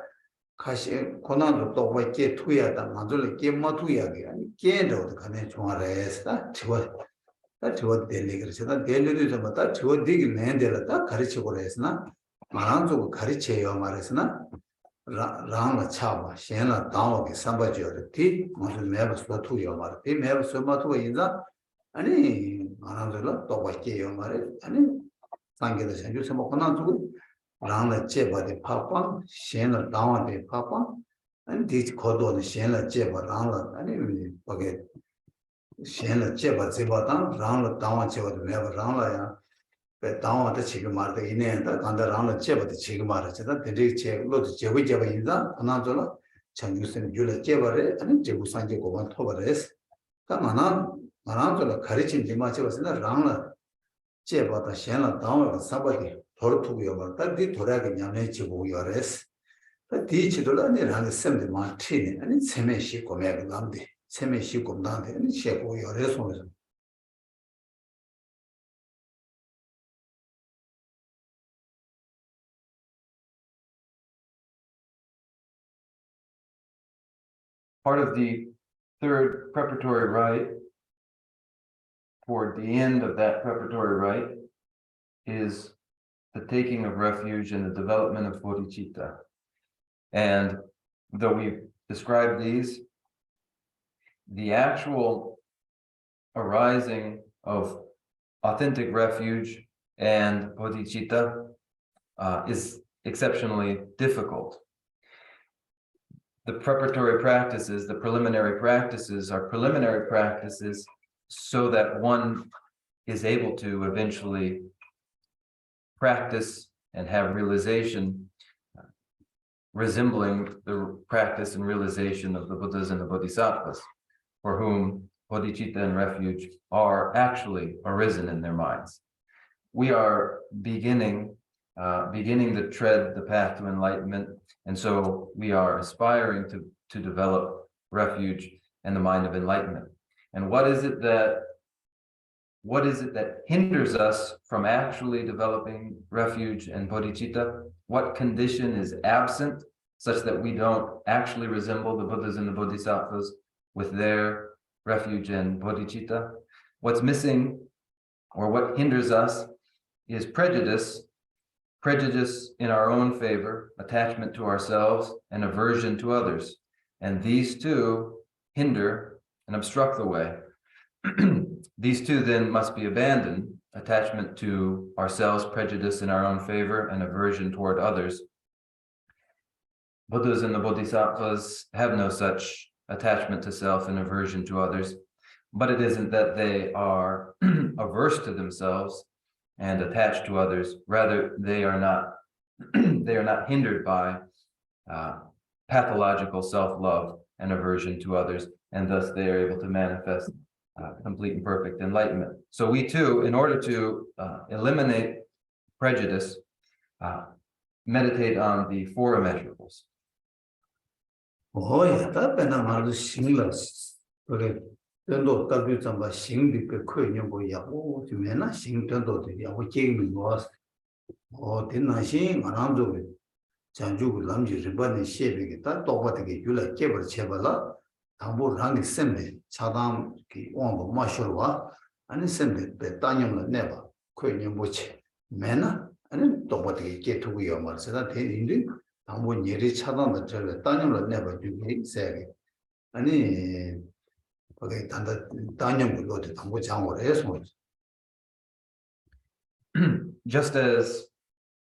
가시 권한도 또가 깨 투야다 만들을 깨 마투야게 아니 깨도 간에 종아래스다 저 델리 그래서 델리도 좀 왔다 저 되게 내는데다 가르치고 그랬으나 말한다고 가르쳐요 말했으나 라마 차와 셴라 다오게 삼바지어티 무슨 매버 소투요 말티 매버 소마투가 인자 아니 말한다고 또 밖에요 말에 아니 상계도 생겨서 먹고난 두고 라마 제바데 파파 셴라 다오데 파파 아니 디치 코도는 셴라 제바 라마 아니 거기 셴라 제바 제바단 라마 다오 제바도 매버 라마야 다음부터 지금 말도 이내다 간다라는 제부터 지금 말하잖아. 대리 제로도 제부 인자 하나절로 전주선 줄을 제버래 아니 제부 산제 고만 토버레스. 그러나 하나절로 가르친 디마치 왔으나 랑라 제바다 셴라 다음에 사바디 돌투고요 말다 디 돌아게 냐네 지고 요레스. 디 지돌아니 랑 셈데 마티네 아니 세메시 고메가 남데 세메시 고난데 아니 셰고 요레스. Part of the third preparatory rite, toward the end of that preparatory rite, is the taking of refuge and the development of bodhicitta. And though we've described these, the actual arising of authentic refuge and bodhicitta is exceptionally difficult. The preparatory practices, the preliminary practices are preliminary practices so that one is able to eventually practice and have realization resembling the practice and realization of the Buddhas and the Bodhisattvas, for whom bodhicitta and refuge are actually arisen in their minds. We are beginning to tread the path to enlightenment, and so we are aspiring to develop refuge and the mind of enlightenment. And what is it that hinders us from actually developing refuge and bodhicitta? What condition is absent such that we don't actually resemble the Buddhas and the Bodhisattvas with their refuge and bodhicitta? What's missing, or what hinders us, is prejudice in our own favor, attachment to ourselves, and aversion to others. And these two hinder and obstruct the way. These two then must be abandoned: attachment to ourselves, prejudice in our own favor, and aversion toward others. Buddhas and the Bodhisattvas have no such attachment to self and aversion to others, but it isn't that they are averse to themselves and attached to others. Rather, they are not hindered by pathological self-love and aversion to others, and thus they are able to manifest complete and perfect enlightenment. So we too, in order to eliminate prejudice, meditate on the four immeasurables. Oh, yeah, that been another seamless. Okay, then do W some by sing the queen you go, yeah, oh, to me, not sing to the Yahoo King was. Oh, didn't I sing around to it? Janju Lamji ribbon shaving it, that dog what to get you like Keber Chevala, Tambo Rangi Sembe, Chadam, Wong, Mashurwa, and Sembe, the Daniel never, Queen Yambuch, Mena, and then dog what to get to your mother, that Indian. Tambo Yeri Chadam the Trevor, Daniel never do me, say. Any okay, and the Daniel will go to Tambo Chang or Esmond. Just as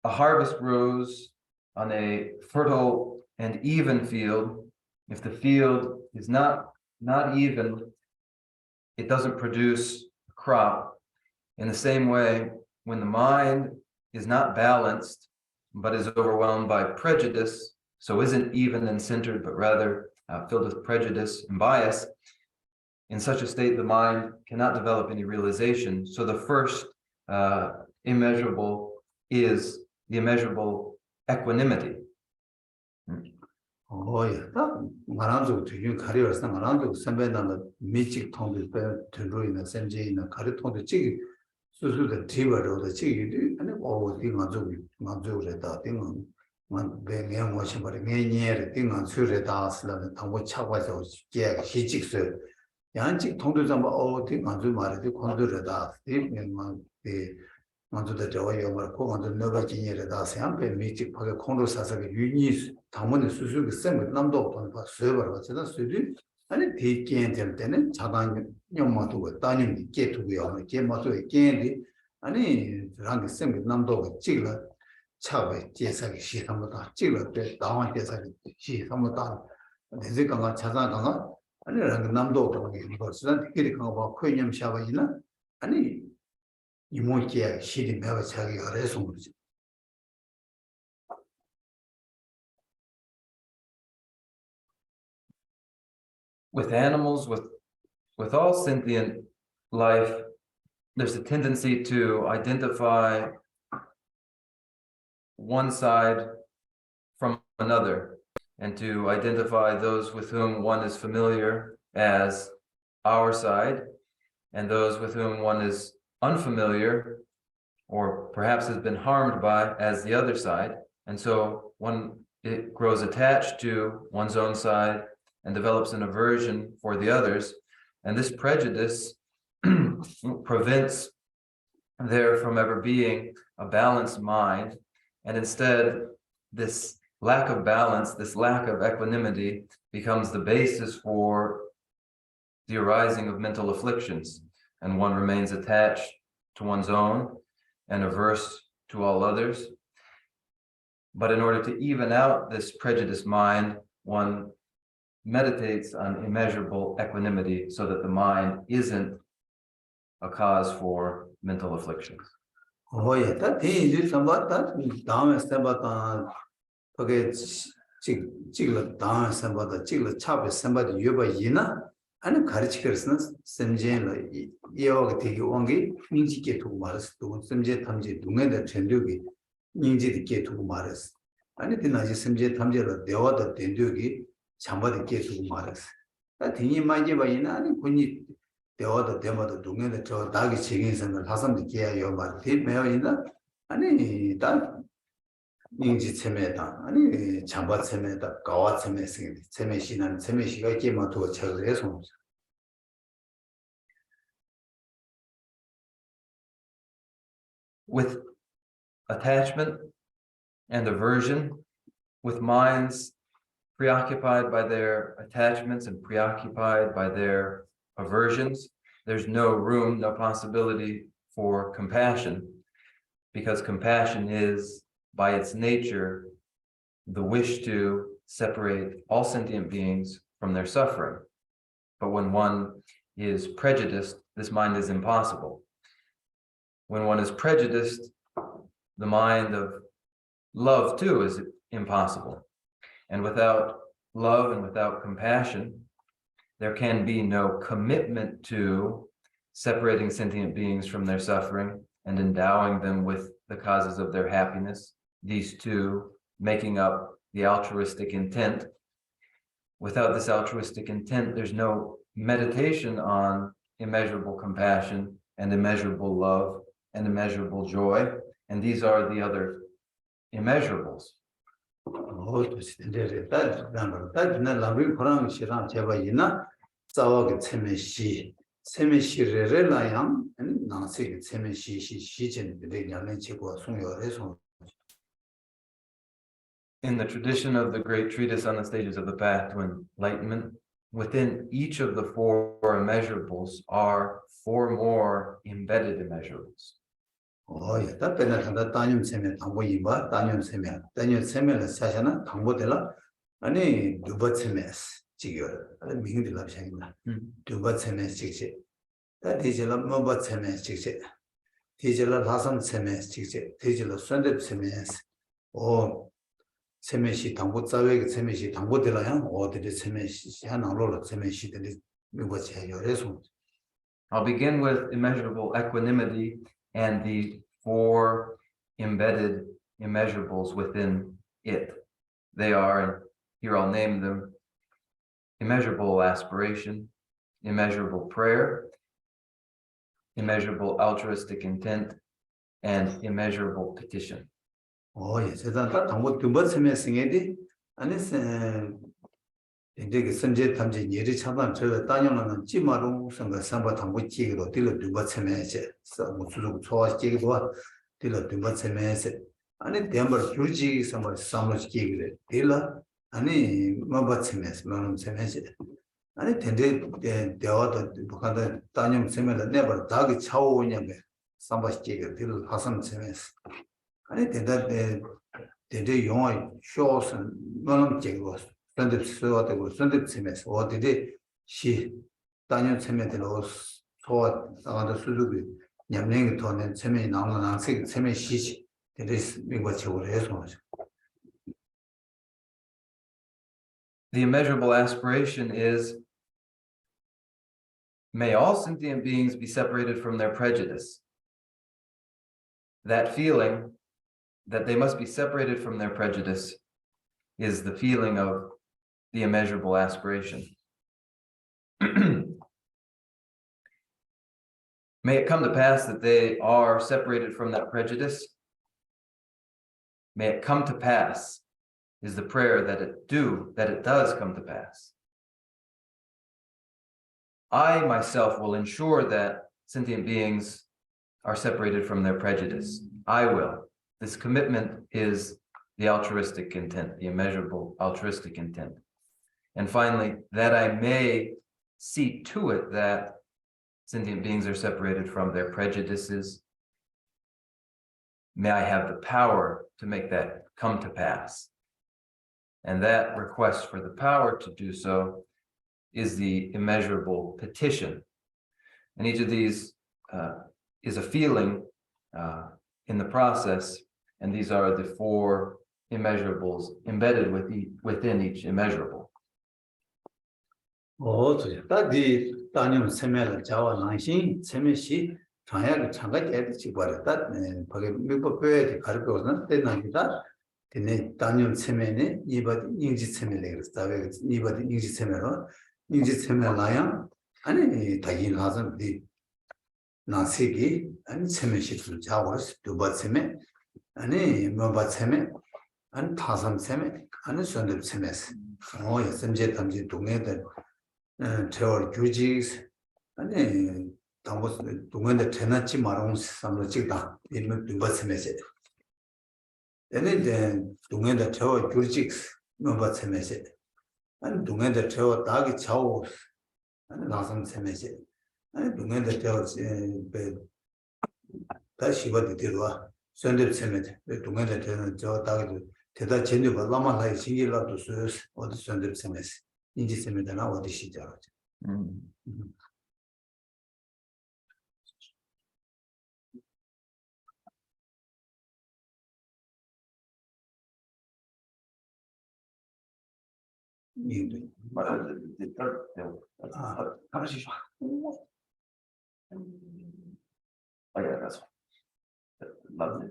a harvest grows on a fertile and even field, if the field is not even, it doesn't produce a crop. In the same way, when the mind is not balanced, but is overwhelmed by prejudice, so isn't even and centered, but rather filled with prejudice and bias, in such a state, the mind cannot develop any realization. So the first immeasurable is the immeasurable equanimity. Oh, yeah, that Maranzo to you career, some Maranzo, some bed on the magic tongue to ruin the same J in a cariton the chicken. So the tiber of the chicken, and all thing on Mazu, thing on one being watching, but again, near the thing on Suritas, and what Chawas, Jack, Hitchik, sir. Yanchik tongue to some old thing on Zumar, the Condura, the 먼저 저와요 말고 먼저 너가 진행을 다시 한번 미직 파게 콘로사서 유니 담원의 수수가 쌤을 남도 봐 서버로 같이다 수리 아니 대기엔 될 때는 자단 영마도 따님 깨두고요 깨마도 깨인데 아니 그런 쌤을 남도 찍을 차에 제사기 시험보다 찍을 때 나와 제사기 시험보다 내가 강가 자산 강가 아니 남도 그런 이거 수단 특별히 강가 봐 코이념 샤바이나 아니 이모티야 시리 매가 자기가 그래서 그러지. With animals, with all sentient life, there's a tendency to identify one side from another and to identify those with whom one is familiar as our side and those with whom one is unfamiliar or perhaps has been harmed by as the other side. And so it grows attached to one's own side and develops an aversion for the others. And this prejudice prevents there from ever being a balanced mind. And instead, this lack of balance, this lack of equanimity becomes the basis for the arising of mental afflictions. And one remains attached to one's own and averse to all others. But in order to even out this prejudiced mind, one meditates on immeasurable equanimity so that the mind isn't a cause for mental afflictions. Oh, yeah, that thing is somewhat that down about okay, chigla down somebody, the chigla chop is somebody you by Yina. 아니 가르치거스는 샘제는 이어가 되게 원기 민지께 두고 말았어. 또 샘제 탐지 동네의 전력이 민지께 두고 말았어. 아니 되나지 샘제 탐지로 대화도 된적이 잠바들께 두고 말았어. 나 등이 많이 봐이나 아니 군이 대화도 대마도 동네의 저 나기 책임선을 하선도 계야요 말 대매어이나 아니 다 민지 체매다 아니 잠바 체매다 가와 체매스 체매시는 체매시가 이게 뭐도 저래서 with attachment and aversion, with minds preoccupied by their attachments and preoccupied by their aversions, there's no room, no possibility for compassion, because compassion is, by its nature, the wish to separate all sentient beings from their suffering. But when one is prejudiced, this mind is impossible. When one is prejudiced, the mind of love too is impossible. And without love and without compassion, there can be no commitment to separating sentient beings from their suffering and endowing them with the causes of their happiness, these two making up the altruistic intent. Without this altruistic intent, there's no meditation on immeasurable compassion and immeasurable love and immeasurable joy. And these are the other immeasurables. In the tradition of the great treatise on the stages of the path to enlightenment, within each of the four immeasurables are four more embedded immeasurables. Oh, yeah, that benefit Daniel Semi, Tangoyimba, Daniel Semi, Sashana, Tangotella, and a Dubatsemes, Jigger, and being the Lapshana, Dubatsemes, Jigsit. That is a Mobatsemes, Jigsit. Tijala Lasan Semes, Jigsit, Tijala Sunday Semes, or Semeshi Tangotsawe, Semeshi Tangotella, or the Semeshi, Hanarola, Semeshi, the what's your response. I'll begin with immeasurable equanimity and the four embedded immeasurables within it. They are, and here I'll name them, immeasurable aspiration, immeasurable prayer, immeasurable altruistic intent, and immeasurable petition. Oh, yes, that's what the what's missing it. And it's Sanjay Tamji, Yeri Chaban, Daniel, Jimaru, Sanga Samba Tango Chigo, Dilla Dubatsemes, Musu Toa Chigo, Dilla Dubatsemes, and it Dember Fuji, somebody Samus Chigo, Dilla, and a Mabatsemes, Manum Semes. And it tended the other Daniel Semes, never Dagi Chow Yame, Samba Chigo, Dilla Hassan Semes. And it did that the young shows and Manum Chigos. Sunday Semes, or did it? She Daniel Semetelos taught the Suzuki, Yamling Ton and Semi Naman, Semi Shish, it is what you were. The immeasurable aspiration is, may all sentient beings be separated from their prejudice. That feeling that they must be separated from their prejudice is the feeling of the immeasurable aspiration. May it come to pass that they are separated from that prejudice. May it come to pass is the prayer that it does come to pass. I myself will ensure that sentient beings are separated from their prejudice. I will. This commitment is the altruistic intent, the immeasurable altruistic intent. And finally, that I may see to it that sentient beings are separated from their prejudices. May I have the power to make that come to pass. And that request for the power to do so is the immeasurable petition. And each of these is a feeling in the process, and these are the four immeasurables embedded within each immeasurable. Oh, that the Daniel Semel Java Lanshin, Semeshi, Tanya Changa Chibara, that Pagamipo Cargos, then I did that. The name Daniel Semene, Nibat Inji Semeler, Nibat Inji Semero, Inji Semelaya, and Tajin Hazan, the Nasigi, and Semeshi to Jawas, Dubat Seme, and Mobat Seme, and Tazam Seme, and Sundab Semes. Oh, yes, and Jet and Jit Terror Jujis, and then was doing the Tenachi Marons, some Chita, in Dubat then doing the Terror Jujix, Mobat Semes, and doing the Terror Dagi Chows, and Lasam Semes, and doing the Terror Tashiva the Tirua, Sunday Semet, doing the Terror Dagi, Teda Chenova, Lama like Singila to Sus, or the Sunday Semes. In this Semedana or the Shija. Oh yeah, that's lovely.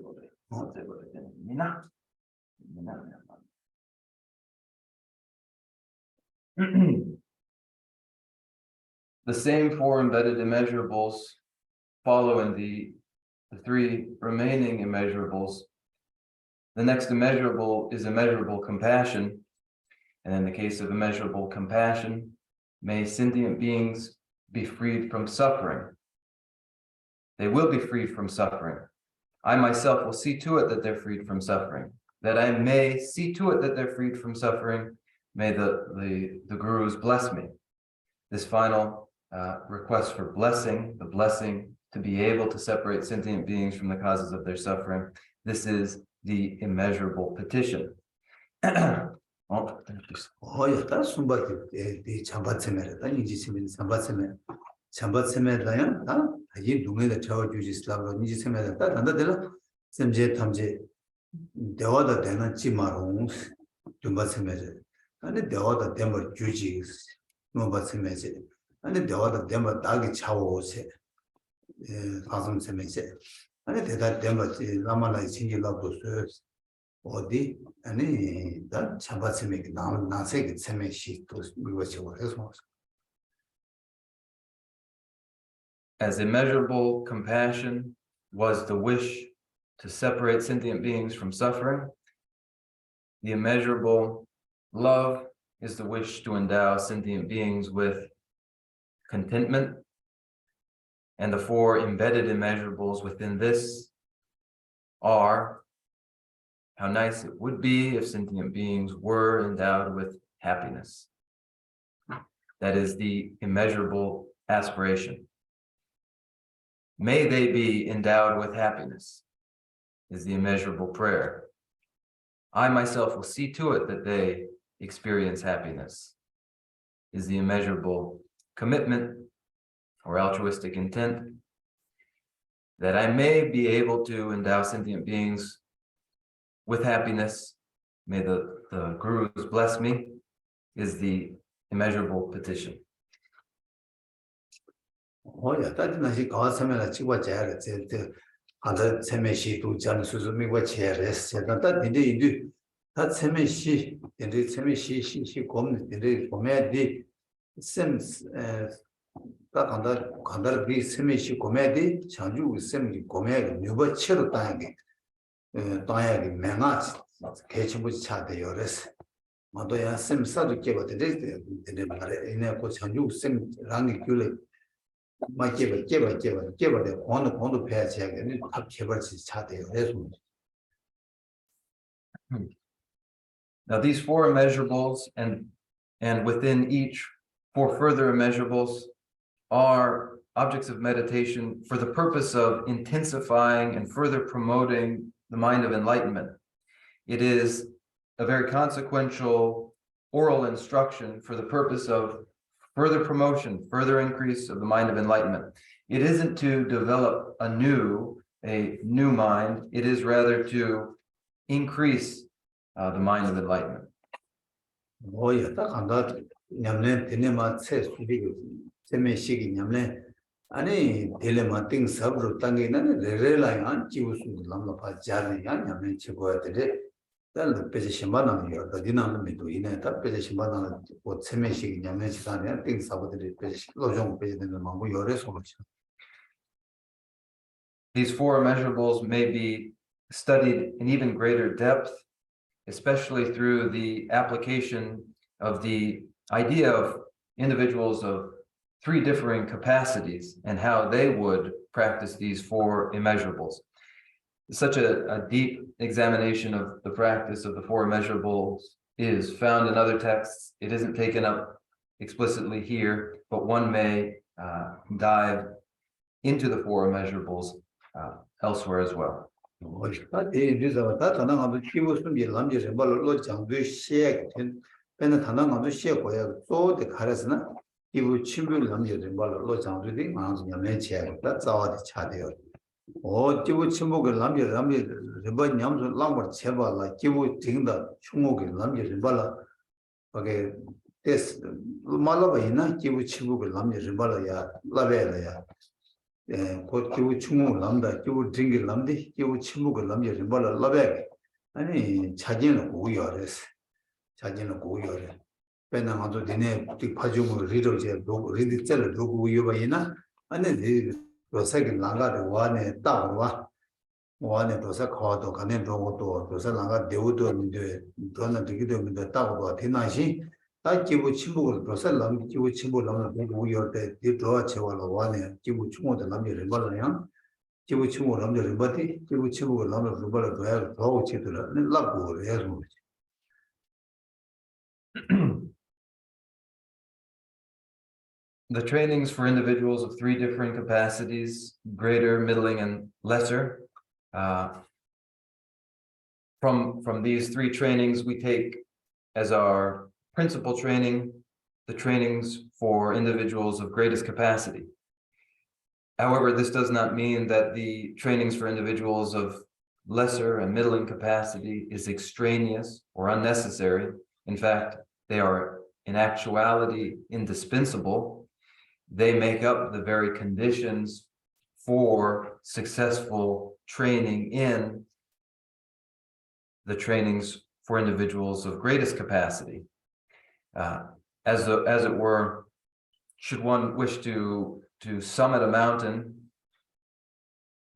The same four embedded immeasurables follow in the three remaining immeasurables. The next immeasurable is immeasurable compassion. And in the case of immeasurable compassion, may sentient beings be freed from suffering. They will be freed from suffering. I myself will see to it that they're freed from suffering. That I may see to it that they're freed from suffering, may the gurus bless me. This final request for blessing, the blessing to be able to separate sentient beings from the causes of their suffering, this is the immeasurable petition. 다 숨바기 이 잠바체메라 다 니지세메 잠바체메 잠바체메라야 다 이 동네에 저어 주지 슬라브 니지세메라 다 단다들 셈제 탐제 대화다 되는 지마롱 좀바체메제 아니 대화다 되면 주지 뭐바체메제 아니 대화다 되면 딱이 차오세 가슴세메제 아니 대다 되면 라마라이 신기라도 어디 아니 다 잡았으면 나세게 세메시 또 이거죠. 해서 As immeasurable compassion was the wish to separate sentient beings from suffering, the immeasurable love is the wish to endow sentient beings with contentment, and the four embedded immeasurables within this are how nice it would be if sentient beings were endowed with happiness. That is the immeasurable aspiration. May they be endowed with happiness, is the immeasurable prayer. I myself will see to it that they experience happiness, is the immeasurable commitment or altruistic intent. That I may be able to endow sentient beings with happiness, may the gurus bless me, is the immeasurable petition. 따뜻하시 가서면 찍어 자야 돼. 아들 세메시 두잔 수수미 와치에레스. 다 근데 이제 다 세메시 근데 세메시 시시 곰 근데 곰에디 셈 다 간다 비 세메시 곰에디 장주 셈 곰에 뉴버치로 따게 따야게 맹아 개침부지 차대요레스. 마도야 셈 사도 깨거든. 근데 말에 이내 고 장주 셈 랑이 귤레 Now these four immeasurables and within each four further immeasurables are objects of meditation for the purpose of intensifying and further promoting the mind of enlightenment. It is a very consequential oral instruction for the purpose of further promotion, further increase of the mind of enlightenment. It isn't to develop a new mind, it is rather to increase the mind of enlightenment. These four immeasurables may be studied in even greater depth, especially through the application of the idea of individuals of three differing capacities and how they would practice these four immeasurables. Such a deep examination of the practice of the four immeasurables is found in other texts. It isn't taken up explicitly here, but one may dive into the four immeasurables elsewhere as well. 지부 침묵을 남겨 리버 냠서 람버 제발라 지부 딩다 충목을 남겨 리발라 거기 데스 말로바이나 지부 침묵을 남겨 리발라야 라벨라야 곧 기부 충무 남다 기부 딩기 남디 기부 침묵을 남지 림발라 라베 아니 자진은 고요레스 자진은 고요레 배나가도 되네 그 파주무 리더제 리드 짤을 두고 요바이나 아니 이 로사기 나가를 와네 따와 와네 로사 커도 가네 도고도 로사 나가 되우도 민데 도나 되기도 민데 따고 되나시 다 기부 침묵을 로사 남 기부 침묵을 남는 고요때 뒤도와 제와로 와네 기부 충무도 남지 림발라야 기부 침묵을 남지 림바티 기부 침묵을 남는 림발라 도야 더 치더라 라고 해서 The trainings for individuals of three different capacities, greater, middling, and lesser. From these three trainings, we take as our principal training, the trainings for individuals of greatest capacity. However, this does not mean that the trainings for individuals of lesser and middling capacity is extraneous or unnecessary. In fact, they are in actuality indispensable. They make up the very conditions for successful training in the trainings for individuals of greatest capacity. As it were, should one wish to summit a mountain,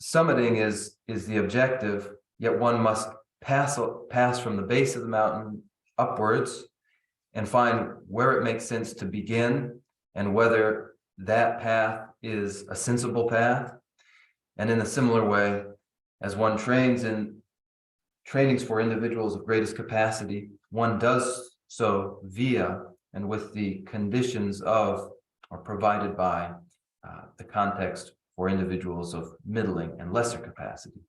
summiting is the objective, yet one must pass from the base of the mountain upwards and find where it makes sense to begin and whether that path is a sensible path. And in a similar way, as one trains in trainings for individuals of greatest capacity, one does so via and with the conditions of or provided by the context for individuals of middling and lesser capacity.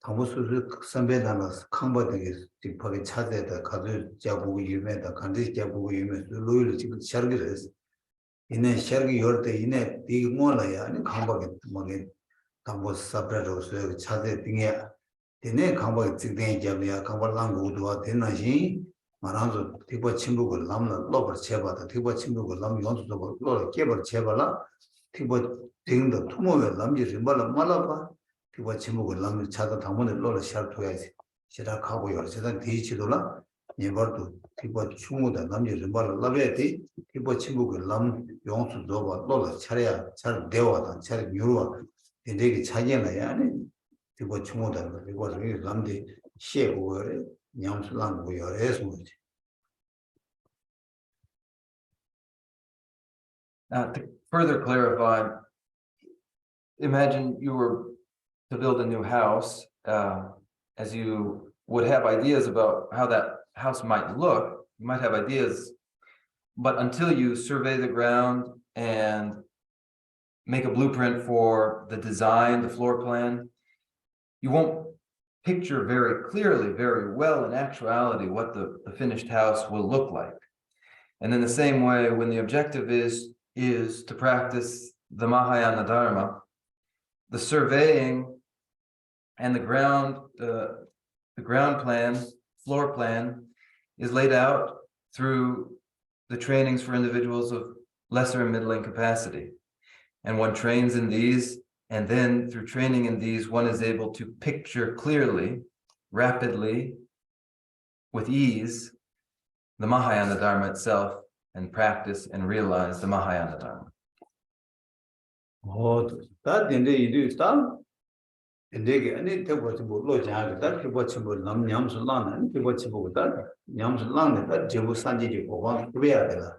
당부수를 선배단으로서 강바되게 뒷파게 차대다 가도 자보고 유매다 간지 자보고 유매 로이를 지금 샤르기를 했어. 이내 샤르기 열때 이내 디고라야 아니 강바게 뭐게 당부 사브라로서 차대 등에 이내 강바게 찍된 잡이야 강바랑고도 되나시 말아서 디바 친구를 남나 로버 제바다 디바 친구를 남 연수도 로를 깨버 제발라 디바 등도 투모에 남지 림발라 말아봐 피부 침묵을 남을 차다 당문을 넣어 샤르토야지 시작하고 열세단 뒤치도라 예버도 피부 충무다 남지 림발라 라베티 피부 침묵을 남 용수 넣어 넣어 차려야 잘 되어다 잘 유로 되게 차이나야 아니 피부 충무다 이거 남지 시에고 냠슬랑고 열에서 뭐지. To further clarify, imagine you were to build a new house, as you would have ideas about how that house might look. You might have ideas, but until you survey the ground and make a blueprint for the design, the floor plan, you won't picture very clearly, very well in actuality what the finished house will look like. And in the same way, when the objective is to practice the Mahayana Dharma, the surveying and the ground plan, floor plan, is laid out through the trainings for individuals of lesser and middling capacity. And one trains in these, and then through training in these, one is able to picture clearly, rapidly, with ease, the Mahayana Dharma itself, and practice and realize the Mahayana Dharma. 인데게 아니 대보지 뭐로 자르다 대보지 뭐 남냠슬랑은 대보지 뭐다 냠슬랑네 제부 산지지 고방 그래야 되나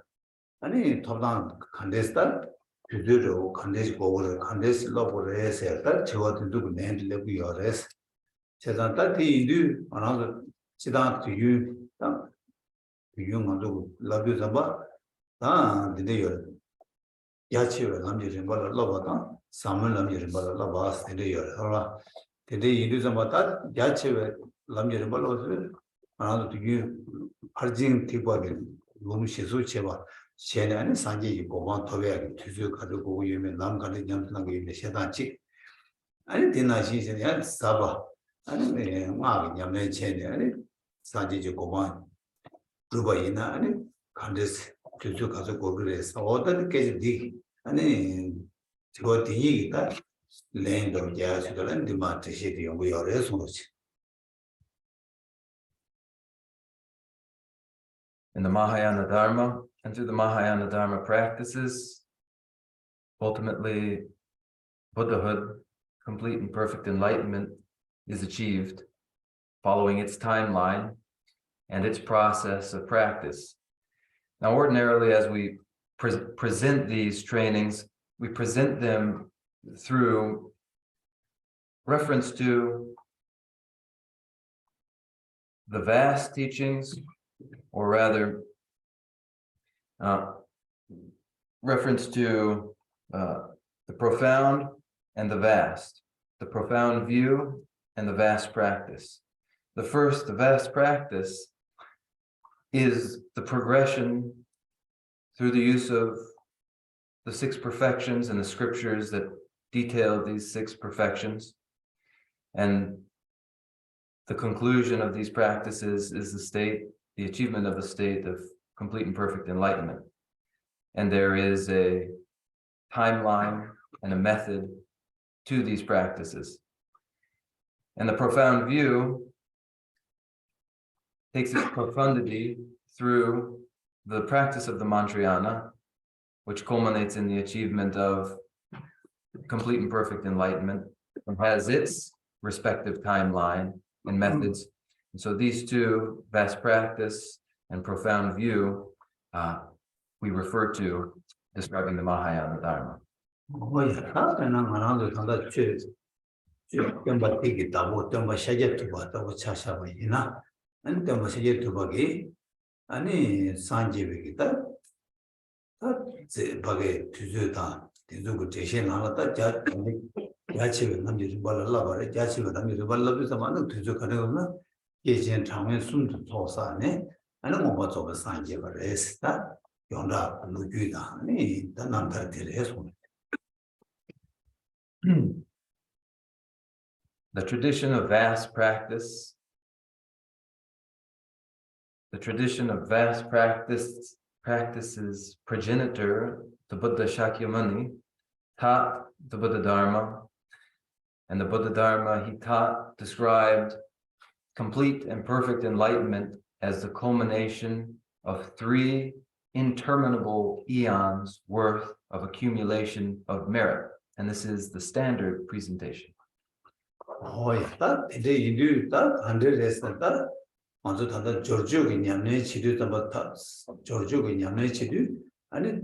아니 토당 간데스다 규제로 간데지 고를 간데스 러버레스다 저와도 내들고 요레스 제단다 디인도 안아서 지단 뒤유 딱 유용하고 라비자바 다 디데요 야치로 남지는 걸 러버다 사물 남지는 걸 러버스 디데요 알아 디데 인도자마다 야치로 남지는 걸 러버스 안아서 뒤유 파징 티바게 너무 시소 제바 세년에 산지 고반 토베 투주 가지고 유면 남간에 냠는 게 있는데 세단치 아니 디나시세야 사바 아니 막 냠내 체네 아니 산지지 고만 두바이나 아니 간데스 주주 가서 고그레스 어떤 게지 아니 저거 뒤이다 랜더 야스들은 디마트시디 연구 여러 소로지. In the Mahayana Dharma and through the Mahayana Dharma practices, ultimately Buddhahood, complete and perfect enlightenment, is achieved following its timeline and its process of practice. Now, ordinarily, as we present these trainings, we present them through reference to the vast teachings, or rather, reference to the profound and the vast, the profound view and the vast practice. The first, the vast practice, is the progression through the use of the six perfections and the scriptures that detail these six perfections. And the conclusion of these practices is the achievement of the state of complete and perfect enlightenment. And there is a timeline and a method to these practices. And the profound view takes its profundity through the practice of the Mantrayana, which culminates in the achievement of complete and perfect enlightenment, and has its respective timeline and methods. And so these two, vast practice and profound view, we refer to describing the Mahayana Dharma. 아니 산지베기다 바게 투즈다 대주고 제시 나왔다 자 야치가 남지 발라 바래 야치가 남지 발라도 많은 투즈 가능하나 예전 장면 숨도 도사네 아니 뭐가 좀 산지 바래스다 용라 누규다 아니 단남들 들에서 The tradition of vast practice, the tradition of vast practices progenitor, the Buddha Shakyamuni, taught the Buddha Dharma, and the Buddha Dharma he taught described complete and perfect enlightenment as the culmination of 3 interminable eons worth of accumulation of merit. And this is the standard presentation. Oh, yeah, today you do that, 100 days that. 먼저 단다 조르주기 냠네 치료다 봤다 조르주기 냠네 치료 아니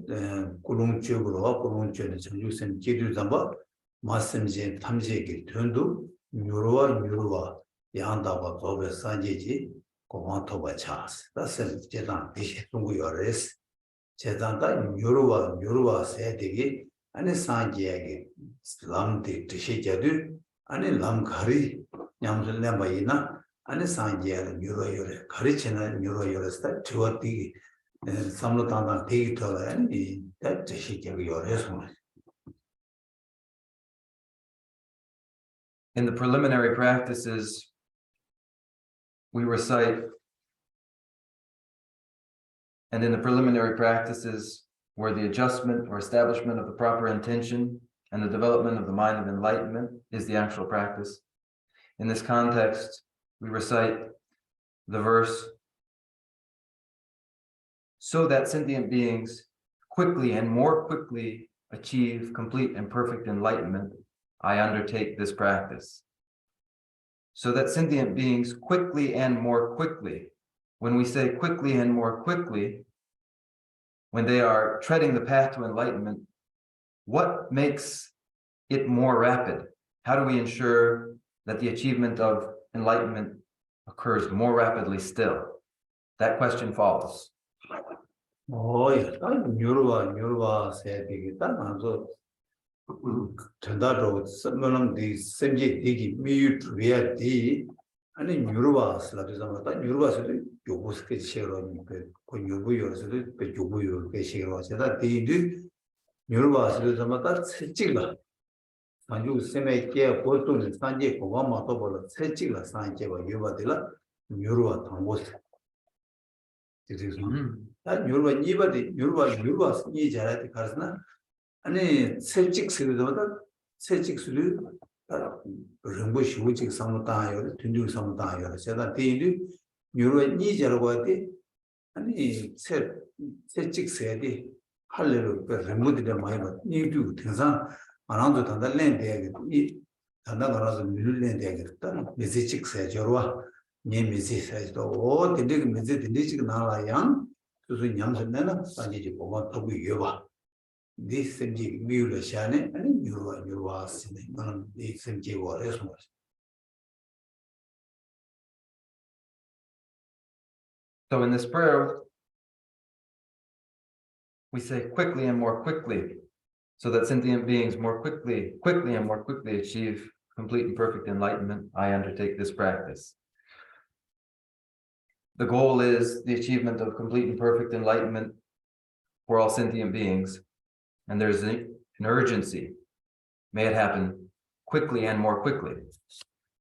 구롱쪽으로 구롱쪽에 정주선 기류다 봐 말씀제 탐제기 돈도 유로와 양다가 도베 산지지 고마토바 차스 다스 제단 비시 동구 요레스 제단다 유로와 세되기 아니 산지에게 람데 드시자들 아니 람가리 냠슬렘바이나 아니 산지에 뉴로요레 가르치는 뉴로요레스다 저어디 삼로탄다 데이터에 다 제시적이 요레서. In the preliminary practices, we recite, and in the preliminary practices where the adjustment or establishment of the proper intention and the development of the mind of enlightenment is the actual practice. In this context, we recite the verse, so that sentient beings quickly and more quickly achieve complete and perfect enlightenment, I undertake this practice. So that sentient beings quickly and more quickly, when we say quickly and more quickly, when they are treading the path to enlightenment, what makes it more rapid? How do we ensure that the achievement of enlightenment occurs more rapidly still? That question follows. Oh, yeah, 뉴로와 세비기다 먼저 전달로 선명한 디 semji 디기 미유트리아디 아니 뉴로와스라도서마다 뉴로와스도 요구스케 시로니 그 요구요스도 그 요구요게 시로와스다 디디 뉴로와스도서마다 세직라 아주 세메게 보통 산지 고마마도 벌 세직라 산지와 요바들라 유로와 당고스. 그래서 다 유로와 이바디 유로와 이 자라티 가르스나 아니 세직 수리도다 세직 수리 르고 쉬우직 상무다요 든두 상무다요 제가 대리 유로와 이 자라고 하디 아니 세직 세디 할래로 그 르무디를 많이 봐 니도 등산 안한도 단달랜데 이 단다가라서 밀랜데 메시직 세저와 니 메시지도 오 근데 그 메시지 나와야 그래서 냠선내는 산지지 보고 더고 이어봐 네 생기 미울을 샤네 아니 유로와 쓰네 나는 이 생기 와래서 So in this prayer, we say quickly and more quickly, so that sentient beings more quickly and more quickly achieve complete and perfect enlightenment. I undertake this practice. The goal is the achievement of complete and perfect enlightenment for all sentient beings, and there's an urgency. May it happen quickly and more quickly.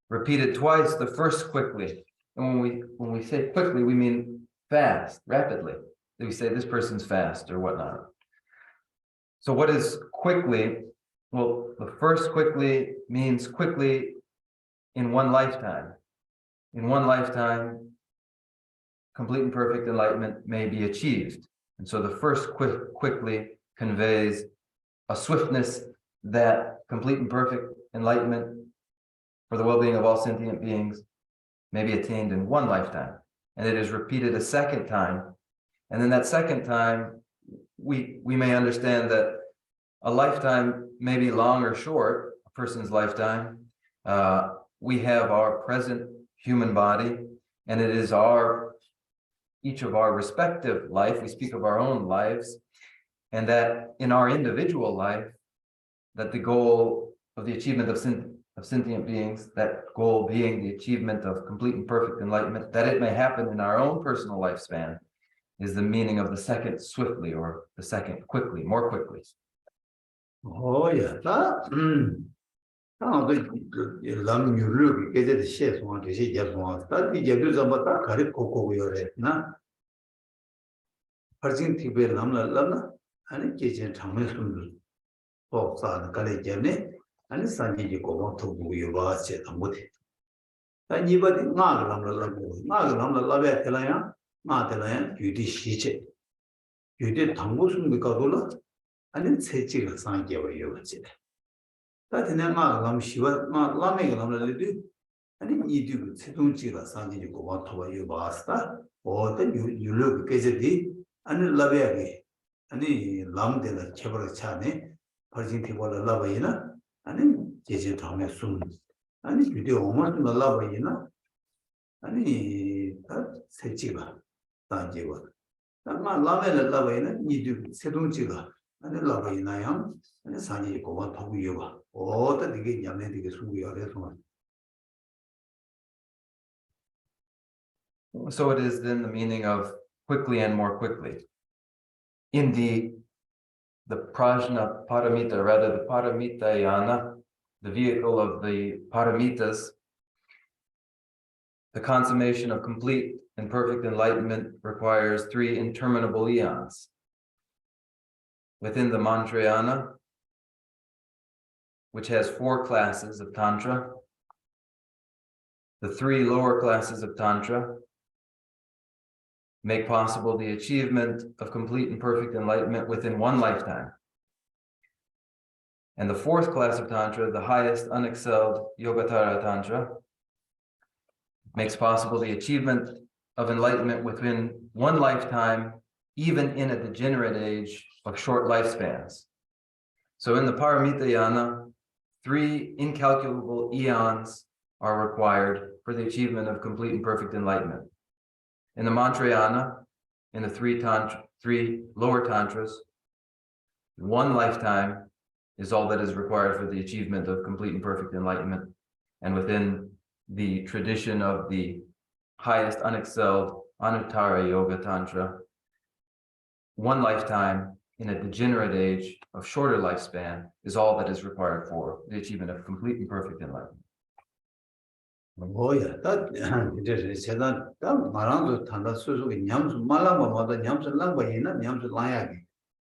Repeat it twice, the first quickly. And when we say quickly, we mean fast, rapidly. We say this person's fast or whatnot. So what is quickly? Well, the first quickly means quickly in one lifetime. In one lifetime, complete and perfect enlightenment may be achieved. And so the first quickly conveys a swiftness that complete and perfect enlightenment for the well-being of all sentient beings may be attained in one lifetime. And it is repeated a second time. And then that second time, we may understand that a lifetime may be long or short, a person's lifetime. We have our present human body, and it is each of our respective life. We speak of our own lives, and that in our individual life, that the goal of the achievement of sentient beings, that goal being the achievement of complete and perfect enlightenment, that it may happen in our own personal lifespan, is the meaning of the second swiftly, or the second quickly, more quickly. Oh yeah, lam yulu ke de she so de she ya so ta di je du zamba ta gari ko ko yo re na parjin ti be lam la ani ke je thame sun so sa ka le je ne ani san ji ko mo to bu yo ba che ta mo de ta ni ba di nga lam la be te la ya ma te la ya yu di shi che yu de thang bu sun bi ka do la ani che chi la san ge ba yo che 다들 막 남시와 막 라메가 남는데 아니 이두 세동지가 상지고 와토와 유바스다 어떤 유럽 계제디 아니 라베야게 아니 람데라 쳐버려 차네 버진티고라 라바이나 아니 제제 다음에 숨 아니 비디오 오만 라바이나 아니 세지가 상지고 막 라메라 라바이나 이두 세동지가 아니 라바이나야 아니 상지고 와토고 유바 So it is then the meaning of quickly and more quickly. In the prajna paramita, rather the paramita yana, the vehicle of the paramitas, the consummation of complete and perfect enlightenment requires 3 interminable eons. Within the mantrayana, which has 4 classes of Tantra, the 3 lower classes of Tantra make possible the achievement of complete and perfect enlightenment within one lifetime. And the 4th class of Tantra, the highest unexcelled Yogatara Tantra, makes possible the achievement of enlightenment within one lifetime, even in a degenerate age of short lifespans. So in the Paramitayana, 3 incalculable eons are required for the achievement of complete and perfect enlightenment. In the Mantrayana, in the 3 lower tantras, 1 lifetime is all that is required for the achievement of complete and perfect enlightenment. And within the tradition of the highest unexcelled Anuttara Yoga Tantra, 1 lifetime in a degenerate age of shorter lifespan is all that is required for the achievement of complete and perfect enlightenment. 뭐야, 이제 세단 마랑도 탄다 수수기 냠수 말랑바 마다 냠수 랑바이나 냠수 라야기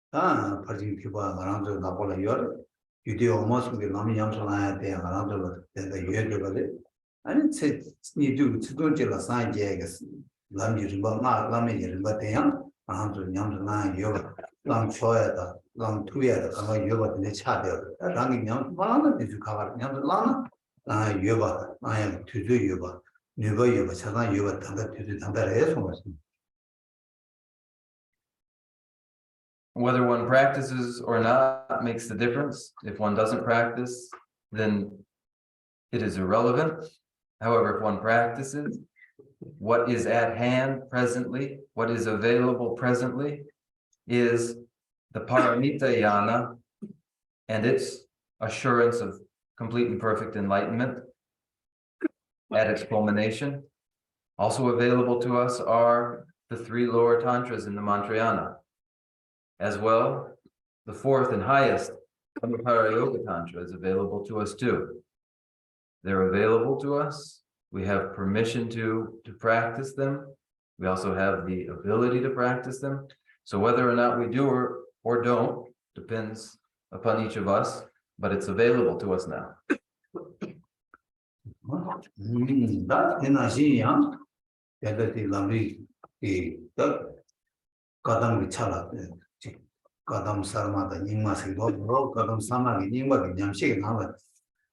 파진 피바 마랑도 나볼라 요 유디오 모습이 남이 냠수 라야 돼 마랑도 내가 유해되거든 아니 제 니도 지도지라 사이제겠어 남이 림바 남이 림바 대양 마랑도 냠수 라야 요 랑 초야다 랑 투야다 아마 요가 내 차대요 랑이 냠수 마랑도 뒤주 가봐 냠수 라나 유바, 아야 투두 유바, 유바 유바, 차단 유바 단다 투두 단다래 소마스. Whether one practices or not makes the difference. If one doesn't practice, then it is irrelevant. However, if one practices, what is at hand presently, what is available presently, is the paramita yana and its assurance of complete and perfect enlightenment at its culmination. Also available to us are the 3 lower tantras in the Mantrayana. As well, the 4th and highest Kamapara Yoga Tantra is available to us too. They're available to us. We have permission to practice them. We also have the ability to practice them. So whether or not we do or don't depends upon each of us, but it's available to us now. That energy, the Lamrim, the Kadam Vichala, Kadam Sarmata, Nimas, Kadam Sama, Nima, Yamshik, Hava,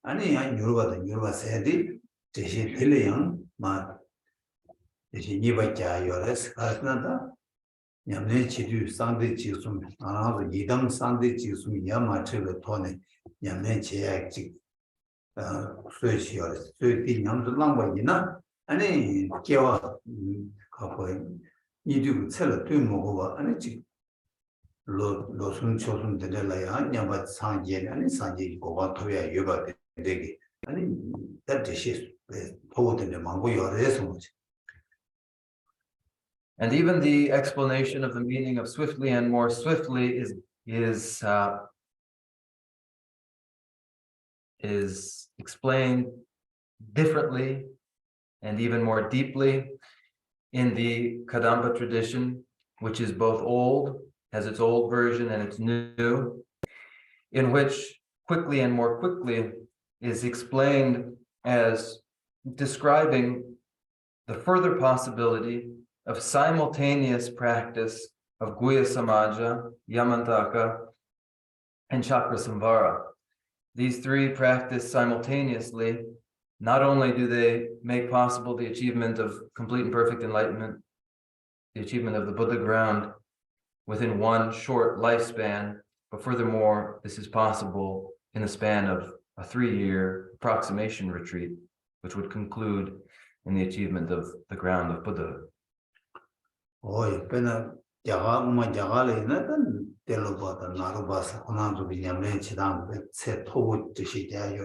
and Yuba said it, Tishi Pilian, Ma, Yibaja, Yores, Asnata, Yamnechi do Sunday Chisum, another Yidam Sunday Chisum, Yama Tone, Yamnechi. 수시열 수익이 양도 랑바이나 아니 개와 Khapa 이두 첼 tuymogo 아니 지 로순 초순 되려야 냐바 상제 아니 상제 고가 토야 유바 되게 아니 that시 보고되는 망고 열에서 And even the explanation of the meaning of swiftly and more swiftly is explained differently and even more deeply in the Kadampa tradition, which is both old, has its old version and its new, in which quickly and more quickly is explained as describing the further possibility of simultaneous practice of Guhya Samaja, Yamantaka, and Chakra Samvara. These 3 practiced simultaneously, not only do they make possible the achievement of complete and perfect enlightenment, the achievement of the Buddha ground within one short lifespan, but furthermore, this is possible in the span of a 3-year approximation retreat, which would conclude in the achievement of the ground of Buddha. 델로바다 나로바사 호난도 비냐면 지당 세 토부 뜻이 돼요.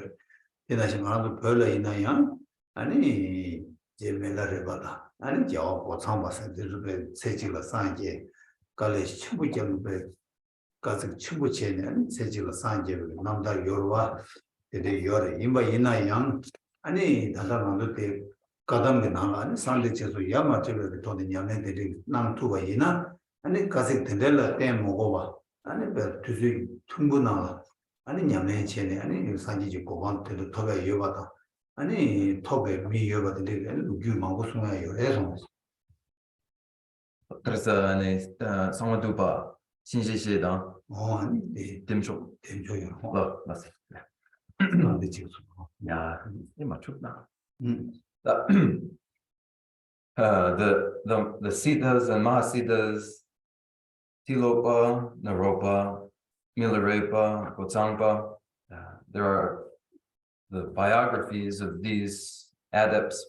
이나시 말도 별로 있나요? 아니 제멜라레바다. 아니 저 고창바사 들베 세지가 산제 갈레 친구점베 가서 친구체는 세지가 산제 남다 요르와 되게 요르 임바 있나요? 아니 다다만도 때 가담게 나가는 산대체서 야마체베 돈이 냐면들이 남투가 있나? 아니 가색 된del라 때 먹어봐. 아니 그 두수 충분하다. 아니 냠내 체네 아니 산지지 고반테도 톱에 여바다. 아니 톱에 미 여바데 누규 망고송아 요래서. 그래서 성원두바 신시시다. 아니 네 댐초요. 맞습니다. 근데 지금 야, 이 맞췄나? The Siddhas and Mahasiddhas, Tilopa, Naropa, Milarepa, Gotsangpa. There are the biographies of these adepts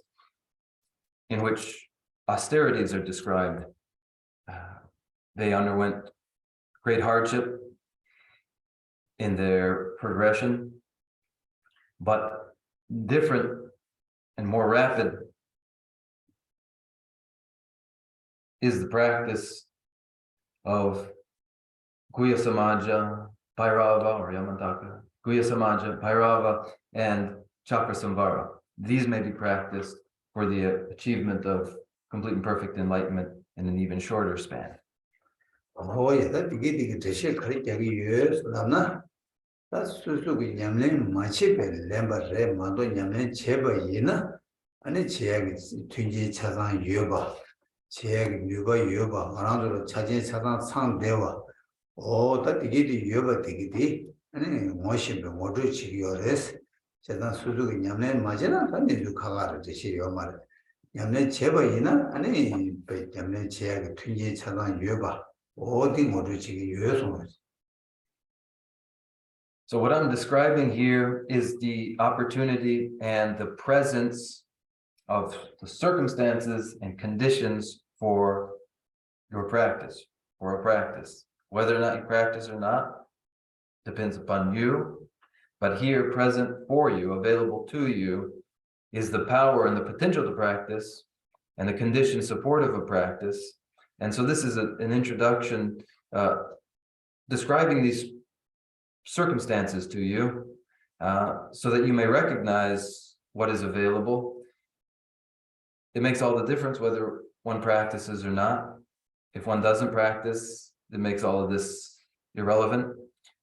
in which austerities are described. They underwent great hardship in their progression, but different and more rapid is the practice of Guhya Samaja, Bhairava or Yamantaka, Guhya Samaja, Bhairava, and Chakra Samvara. these may be practiced for the achievement of complete and perfect enlightenment in an even shorter span. Oh, yeah, that beginning to shake years, Lama. That's so good. Yamlin, Machipe, Lamba, Mado, Yamlin, Cheba, Yina, and a check Tunji Chazan Yuba, check Yuba, around the Chajin Chazan Sang Deva. Oh, that beginning Yuba diggity, and motion the water chigiores, Chazan Suzu, Yamlin, Majana, and you cover the Shiyomar. Yamlin Cheba Yina, and a Yamlin check Tunji Chazan Yuba. So what I'm describing here is the opportunity and the presence of the circumstances and conditions for your practice, for a practice. Whether or not you practice or not depends upon you, but here present for you, available to you, is the power and the potential to practice and the conditions supportive of practice. And so this is an introduction describing these circumstances to you so that you may recognize what is available. It makes all the difference whether one practices or not. If one doesn't practice, it makes all of this irrelevant.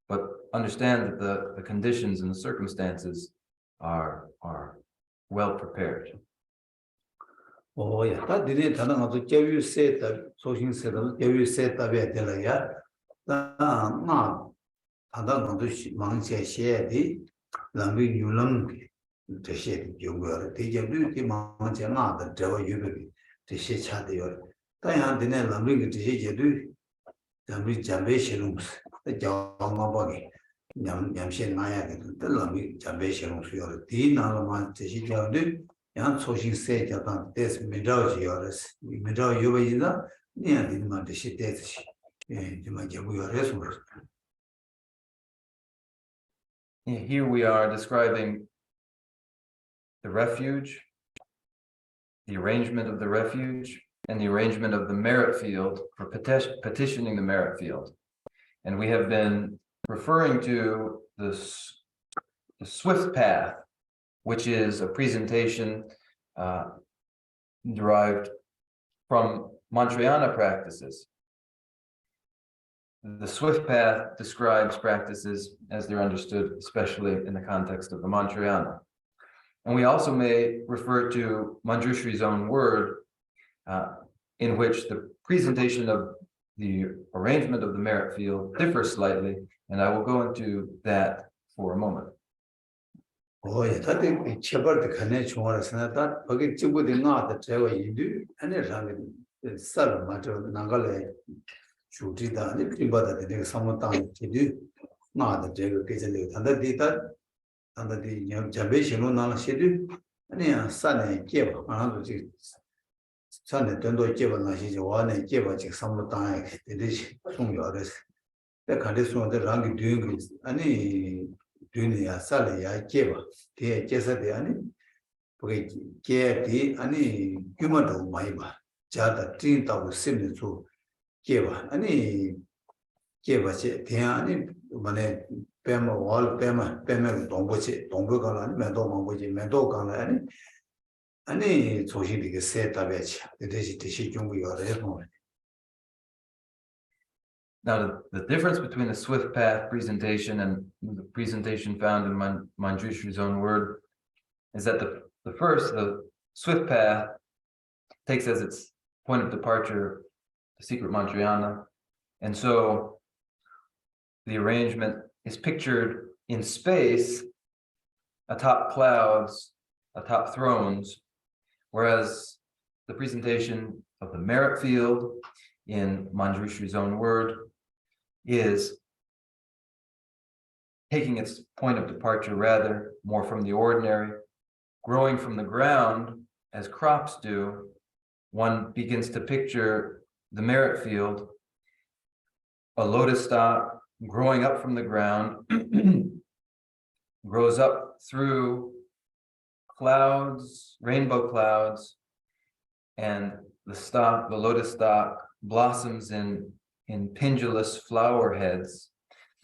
But understand that the conditions and the circumstances are well prepared. Oh, yeah, that didn't tell them to give you said that social settle, give you said that we are ya. Not another Mangsia share the Lamrim Yulam, the shade you were, the Yabuki Mangsia, the devil you the shade chat the other. Diane didn't Lamrim to shade you do. Lamrim Jambation, the Jama body. Yamshin Maya, the Lamrim Jambation, your tea, Nalaman, the shade do. Yan social say Japan, this Midao yours, Midao Yuba, near the man the shit death. Here we are describing the refuge, the arrangement of the refuge, and the arrangement of the merit field for petitioning the merit field. And we have been referring to the swift path, which is a presentation derived from Mantrayana practices. The swift path describes practices as they're understood, especially in the context of the Mantrayana. And we also may refer to Manjushri's own word, in which the presentation of the arrangement of the merit field differs slightly, and I will go into that for a moment. Oh, yeah, that is Cheber the connection was not that, but it's good not the travel you do, and it's sudden matter Nangale. Shutida, the people that they sometime to do, not the Jago Kitchen, and the data, and the young Jabation on Shadu, and then Sunday gave another Sunday, don't give a nice one and give a sometime, it is from yours. The condition of the rank doing is any doing a Sally, I gave the Jessa any, get the any human of my Jada 10,000 similar to. Kiva, any Kiva, Tiani, Mane, Pema, Wall, Pema, Dombochi, Dombogan, Mendomoji, Mendogan, any Soshi said Tabech, the decision we are. Now, the difference between the swift path presentation and the presentation found in Manjushri's own word is that the swift path takes as its point of departure the secret Mantrayana, and so the arrangement is pictured in space, atop clouds, atop thrones, whereas the presentation of the merit field in Manjushri's own word is taking its point of departure rather more from the ordinary, growing from the ground as crops do. One begins to picture the merit field, a lotus stalk growing up from the ground, grows up through clouds, rainbow clouds, and the lotus stalk blossoms in pendulous flower heads.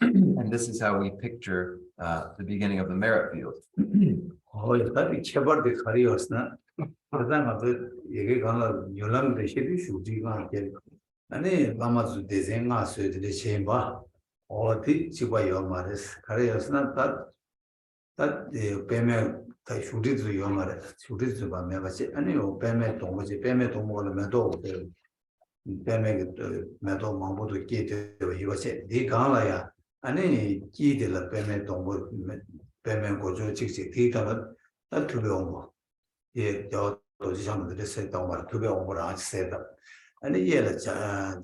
And this is how we picture the beginning of the merit field. 일단 개발대 가리였으나 그다음에 그 얘기 가나 요람 대시도 슈지가 게 아니 라마즈 데생아 스웨드의 쳔바 어디 집어요 말스 가리였으나 다 배매 다 슈디즈 요 말에 슈디즈 밤에 같이 아니 배매 동무지 배매 동무를 매도 배매 매도 망보도 끼되어 이것이 네 강라야 아니 끼들 배매 동무 배매 고조 직직 뒤다는 다 두배 온 예, 저 도지사람들이 세다고 말 두배 온 거라 아직 세다. 아니 얘를 자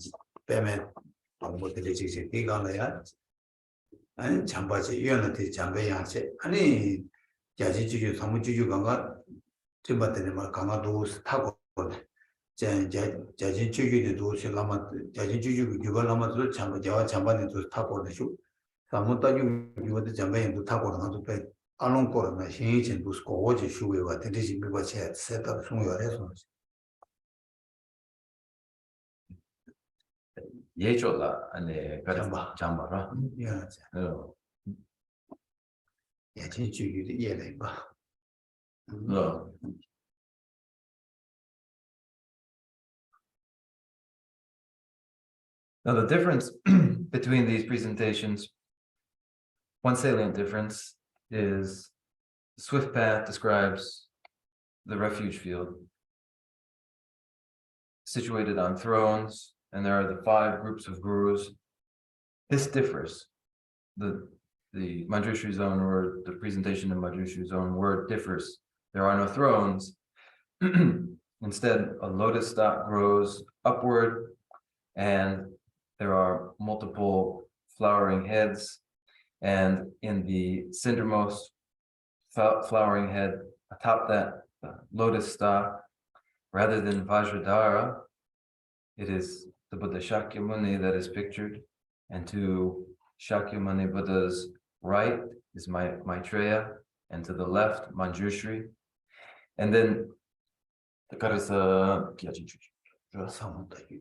빼면 동물들이 지금 이거는 아니 잠바지 위원한테 잠배야지 아니 야지주주 사무주주 강가 좀받더니 말 강가도 타고 자진주주도 도시 라마 자진주주 유발 라마도 잠바도 타고 그러죠. 사무다주 유발도 잠배도 타고 그러는 거 알롱코르나 신이진 부스코 오지 슈웨와 데리지 비바체 세탑 송요해서 예조라 아니 잠바. 잠바라. 미안하지. 어. 예, 진주유도 이해돼 봐. 어. Now the difference between these presentations, one salient difference is Swift Path describes the refuge field situated on thrones, and there are the 5 groups of gurus. This differs. The Manjushri's own word, the presentation in Manjushri's own word differs. There are no thrones. Instead, a lotus stalk grows upward, and there are multiple flowering heads. And in the centermost flowering head, atop that lotus stalk, rather than Vajradhara, it is the Buddha Shakyamuni that is pictured. And to Shakyamuni Buddha's right is Maitreya, and to the left, Manjushri. And then the Karasa Samutagu.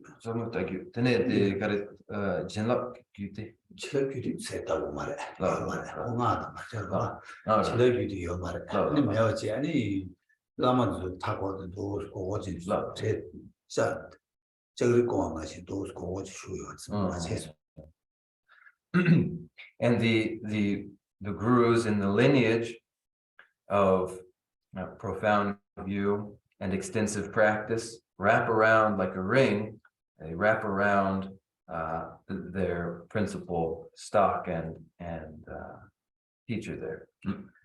The Karat Jinlap Gyute. 칠레규도 세다고 말해. 홍하다 맞잖아. 칠레규도 요 말해. 근데 매워지 아니 라마도 타고도 오지 자 저기 고한 것이 오지 쉬어요. 맞아서. And the gurus in the lineage of profound view and extensive practice wrap around like a ring. They wrap around their principal stock and teacher there.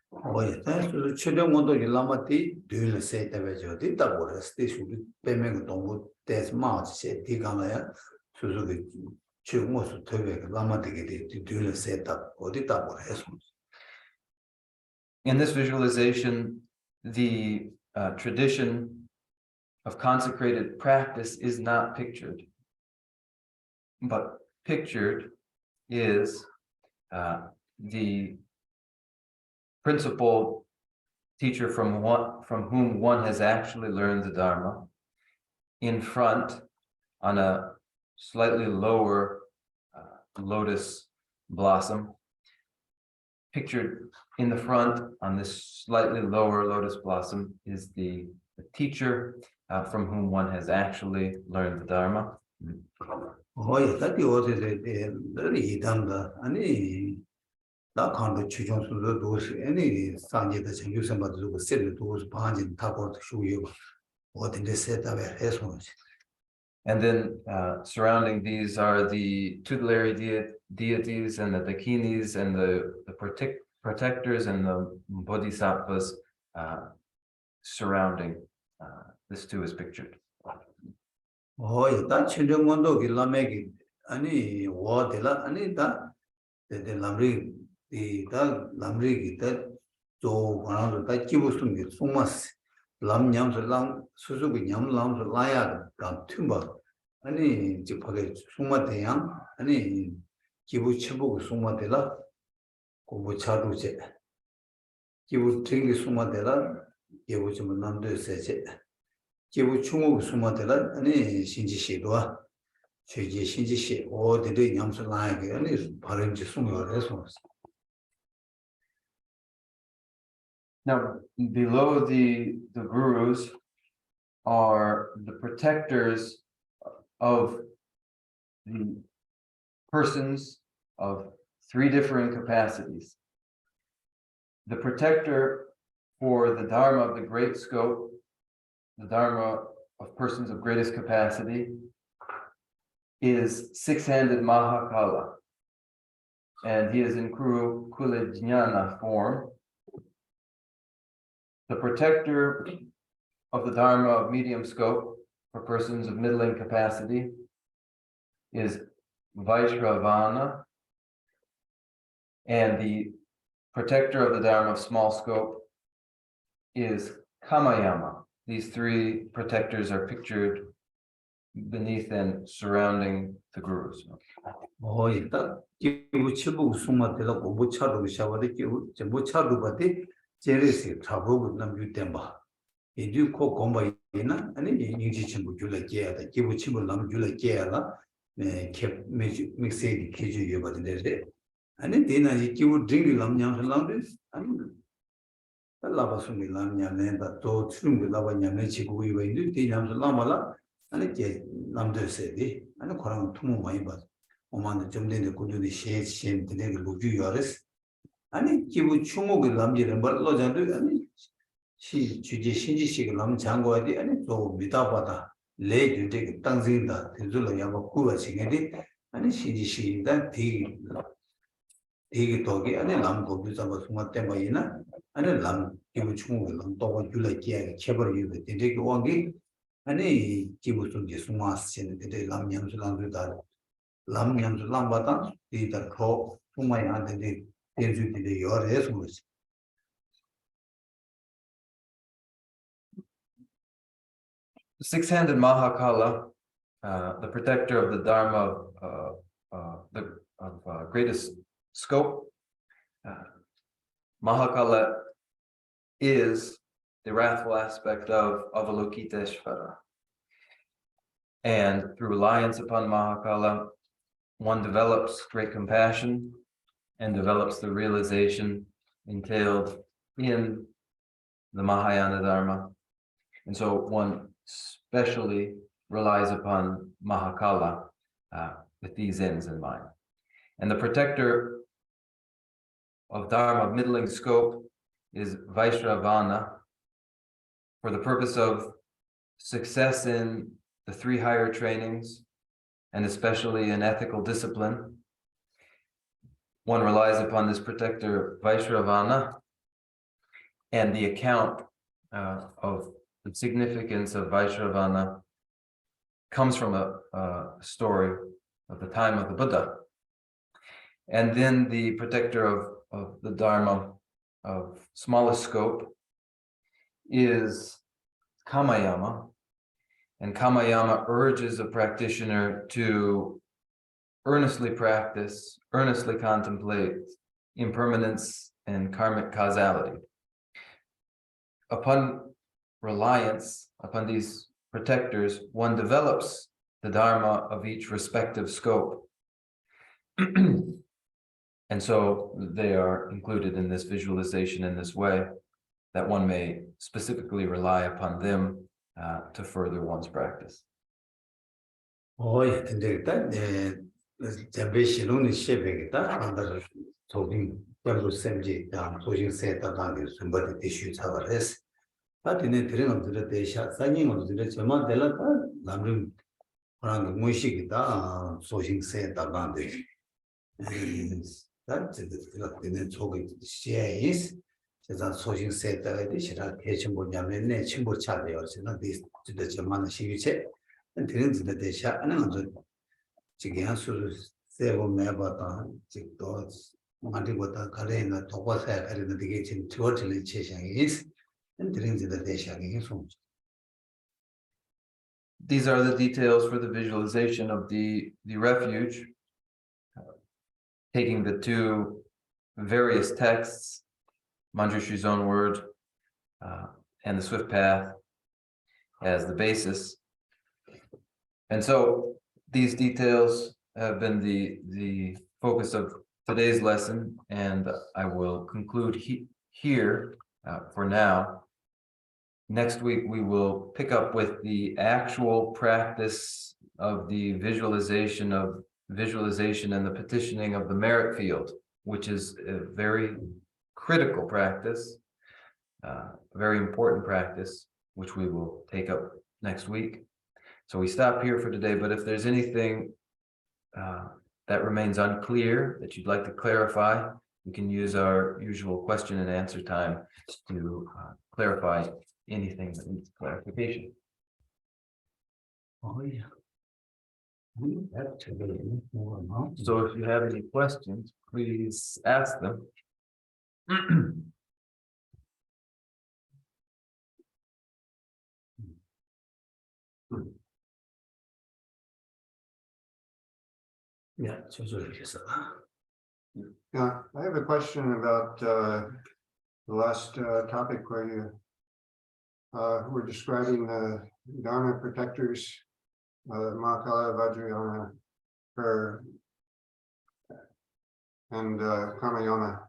그래서 최대원도 일라마티 뒤를 세다베죠. 뒤다보라 스테이션이 빼면 너무 대스마치 디가나야 수수기 최고수 되게 라마티게 뒤를 세다 어디다보라 해서. In this visualization, the tradition of consecrated practice is not pictured, but pictured is the principal teacher from whom one has actually learned the Dharma, in front on a slightly lower lotus blossom. Pictured in the front on this slightly lower lotus blossom is the teacher from whom one has actually learned the Dharma. that's the 아니 나 간도 추종수도 도시 아니 산지의 정규선바도 그 세를 도시 반진 타고도 쇼요 어딘데 세다베 해서. And then surrounding these are the tutelary deities and the dakinis and the protectors and the bodhisattvas surrounding. This too is pictured. 일단 천정원도 길라메기 아니 와들라 아니 다 람리 이다 람리기 또 하나도 다 기부스는 게 송마스 람냠서 람 수수기 냠람서 라야 감 틈바 아니 집하게 송마대양 아니 기부 치부고 송마대라 고부 차도제 기부 튕기 송마대라 기부 좀 남도세제 기부 충고 송마대라 아니 신지시도와 최지 신지시 어디도 냠서 라야게 아니 발음지 송요를 해서. Now, below the gurus are the protectors of the persons of three different capacities. The protector for the Dharma of the great scope, the Dharma of persons of greatest capacity, is six-handed Mahakala. And he is in Kuru Kulajnana form. The protector of the Dharma of medium scope for persons of middling capacity is Vaishravana, and the protector of the Dharma of small scope is Kamayama. These three protectors are pictured beneath and surrounding the gurus. 일단 기부 치부 수마들라 못 차도 샤와데 기부 못 차도 바데 제레스 타보고 남 유템바 이주 코 공바이나 아니 인지 친구 줄라 게야다 기부 치부 남 줄라 게야라 캡 믹세디 케주 여바데 아니 데나 기부 드링기 람냥 람데 아니 라바스미 람냐네다 또 추릉기 라바냐네 지구 이외인데 데냐서 라마라 아니 게 남들세디 아니 코랑 투모 많이 봐 오만의 점된데 고주디 셰 되게 로주 요레스 아니 기부 추모그 남지는 벌로자도 아니 시 주제 신지식 남 장고야디 아니 또 미다바다 레주데 땅진다 대줄로 야고 구가 지게디 아니 신지식이다 되게 도게 아니 남 고주자가 숨어 때문이나 아니 남 기부 추모그 남 또고 줄라기야 쳐버리고 되게 왕기 아니 기부 속에 숨어스는 되게 남 양술랑들다 Lamrim Lambatan, the Khapa, and the your Six-handed Mahakala, the protector of the Dharma of greatest scope. Mahakala is the wrathful aspect of Avalokiteshvara. And through reliance upon Mahakala, one develops great compassion and develops the realization entailed in the Mahayana Dharma. And so one specially relies upon Mahakala with these ends in mind. And the protector of Dharma of middling scope is Vaishravana for the purpose of success in the three higher trainings, and especially in ethical discipline. One relies upon this protector Vaishravana, and the account of the significance of Vaishravana comes from a story of the time of the Buddha. And then the protector of the Dharma of smallest scope is Kamayama. And Kamayama urges a practitioner to earnestly practice, earnestly contemplate impermanence and karmic causality. Upon reliance upon these protectors, one develops the Dharma of each respective scope. And so they are included in this visualization in this way, that one may specifically rely upon them to further one's practice. Oh, yeah, and the Jabeshiluni Shebegita, and talking Babu Semji, Pushing Set about somebody issues our rest. But in a train of the Desha, signing of the Chama Delata, Lamrim, Rang Mushigita, Pushing Set about the that's the talking share is. 제가 소신 세트에 시라 대신보 냐면에 친구 차대요서는 this 저만의 시기체 드린지데 대샤 하는 건 지금 한수 세고 매바다 직도 마디보다 가래나 도과사야 가래나 되게 지금 저절리 체상이 드린지데 대샤기 송. These are the details for the visualization of the refuge, taking the two various texts, Manjushi's own word and the swift path as the basis. And so these details have been the focus of today's lesson, and I will conclude here for now. Next week, we will pick up with the actual practice of the visualization and the petitioning of the merit field, which is a very critical practice, a very important practice, which we will take up next week. So we stop here for today, but if there's anything that remains unclear that you'd like to clarify, we can use our usual question and answer time to clarify anything that needs clarification. Oh, yeah. So if you have any questions, please ask them. Yeah, Yeah, I have a question about the last topic where you were describing the Dharma protectors, Mahakala, Vajrayana, her, and Kamayana.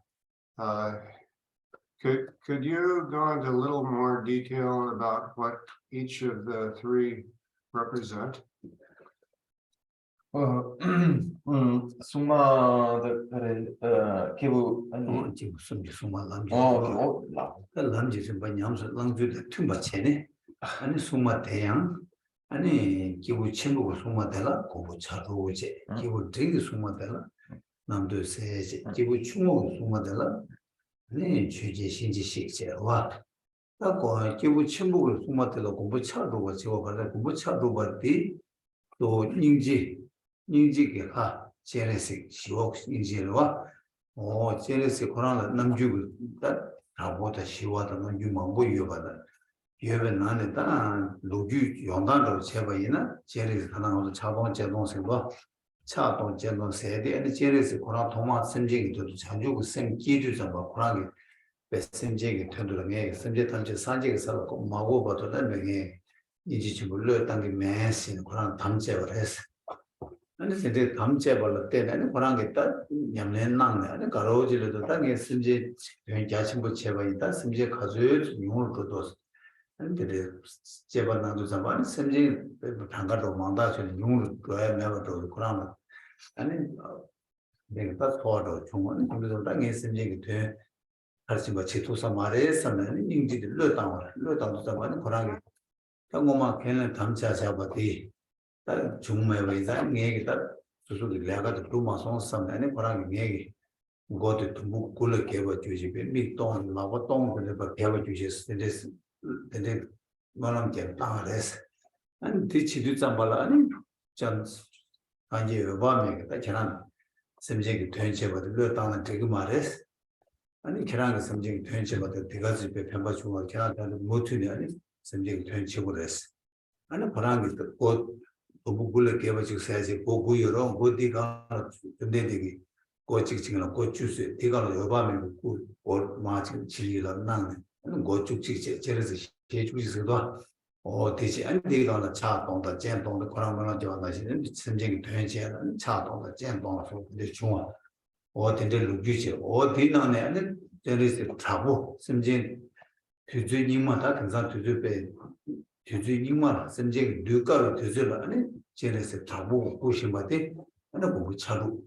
Could you go into a little more detail about what each of the three represent? Suma kibu 지금 숨지 숨만 남지. 라 그 남지 좀 냠서 랑주도 tumba 체네. 아니 숨마 대양. 아니 기부 친구고 숨마 대라 고부 차도 오제. 기부 되게 숨마 대라. 남도 세제. 기부 충고 숨마 대라. 아니 주제 신지 식제 와. 나고 기부 친구고 숨마 대라 고부 차도 오제. 와 고부 차도 버디 또 인지게 하 제레식 시옥 인지로와 제레식 코로나 남주고 다보다 시와다 남주만 보여봐다 예배 나는다 로주 연단으로 제바이나 제레식 하나로 자본 제동생과 차동 제동 세대 아니 제레식 코로나 동마 선쟁이도 자주고 샘 기주자 뭐 코로나게 배심제게 되도록에 선제 단체 산지게 살고 마고 봐도 내게 이지 물려 당기 매신 코로나 담제를 했어. 아니 근데 담제 벌을 때는 그런 게 있다. 냠내낭네. 아니 가로지로도 땅에 심지 자신부 제가 있다. 심지 가져요. 용을 둬도. 아니 근데 제반나도 잡아니 심지 단가도 망다서 용을 둬야 매버도 그러면 아니 내가 다 도와도 중원은 그래도 땅에 심지 돼. 할수 뭐 제도사 말에서는 인지를 넣다도 잡아니 그런 게 정말 걔는 담자 잡아디 중매회사 얘기다 수수들 내가 또 마송 삼네 거랑 얘기 고도 좀 굴을 개버 주지 미동 나고 동 근데 개버 주셨을 근데 뭐는 게 땅을했어 아니 뒤치도 잠발라 아니 전 아니 여밤에 저는 심지에 된체버들 그 땅은 되게 말했어 아니 걔랑 심지에 된체버들 대가지 배편바 주고 걔랑 못으니 아니 심지에 된체고 했어 아니 거랑 그 고불을 개버지고 세지 고구여로 고디가 근데되기 고직직이나 고주스 디가로 여밤에 고 마치 질리가 나네 고축직 제레서 제주지서도 대지 안 디가나 차동다 젠동다 그런 거는 좋아하시는 심정이 되는 차동다 젠동다 근데 중앙 어딘데 루규지 어디나네 아니 제레서 잡고 심정 규주님마다 등산 규주배 규주님마다 심정 누가로 규주를 아니 제레서 잡고 보시면데 아니 뭐 차로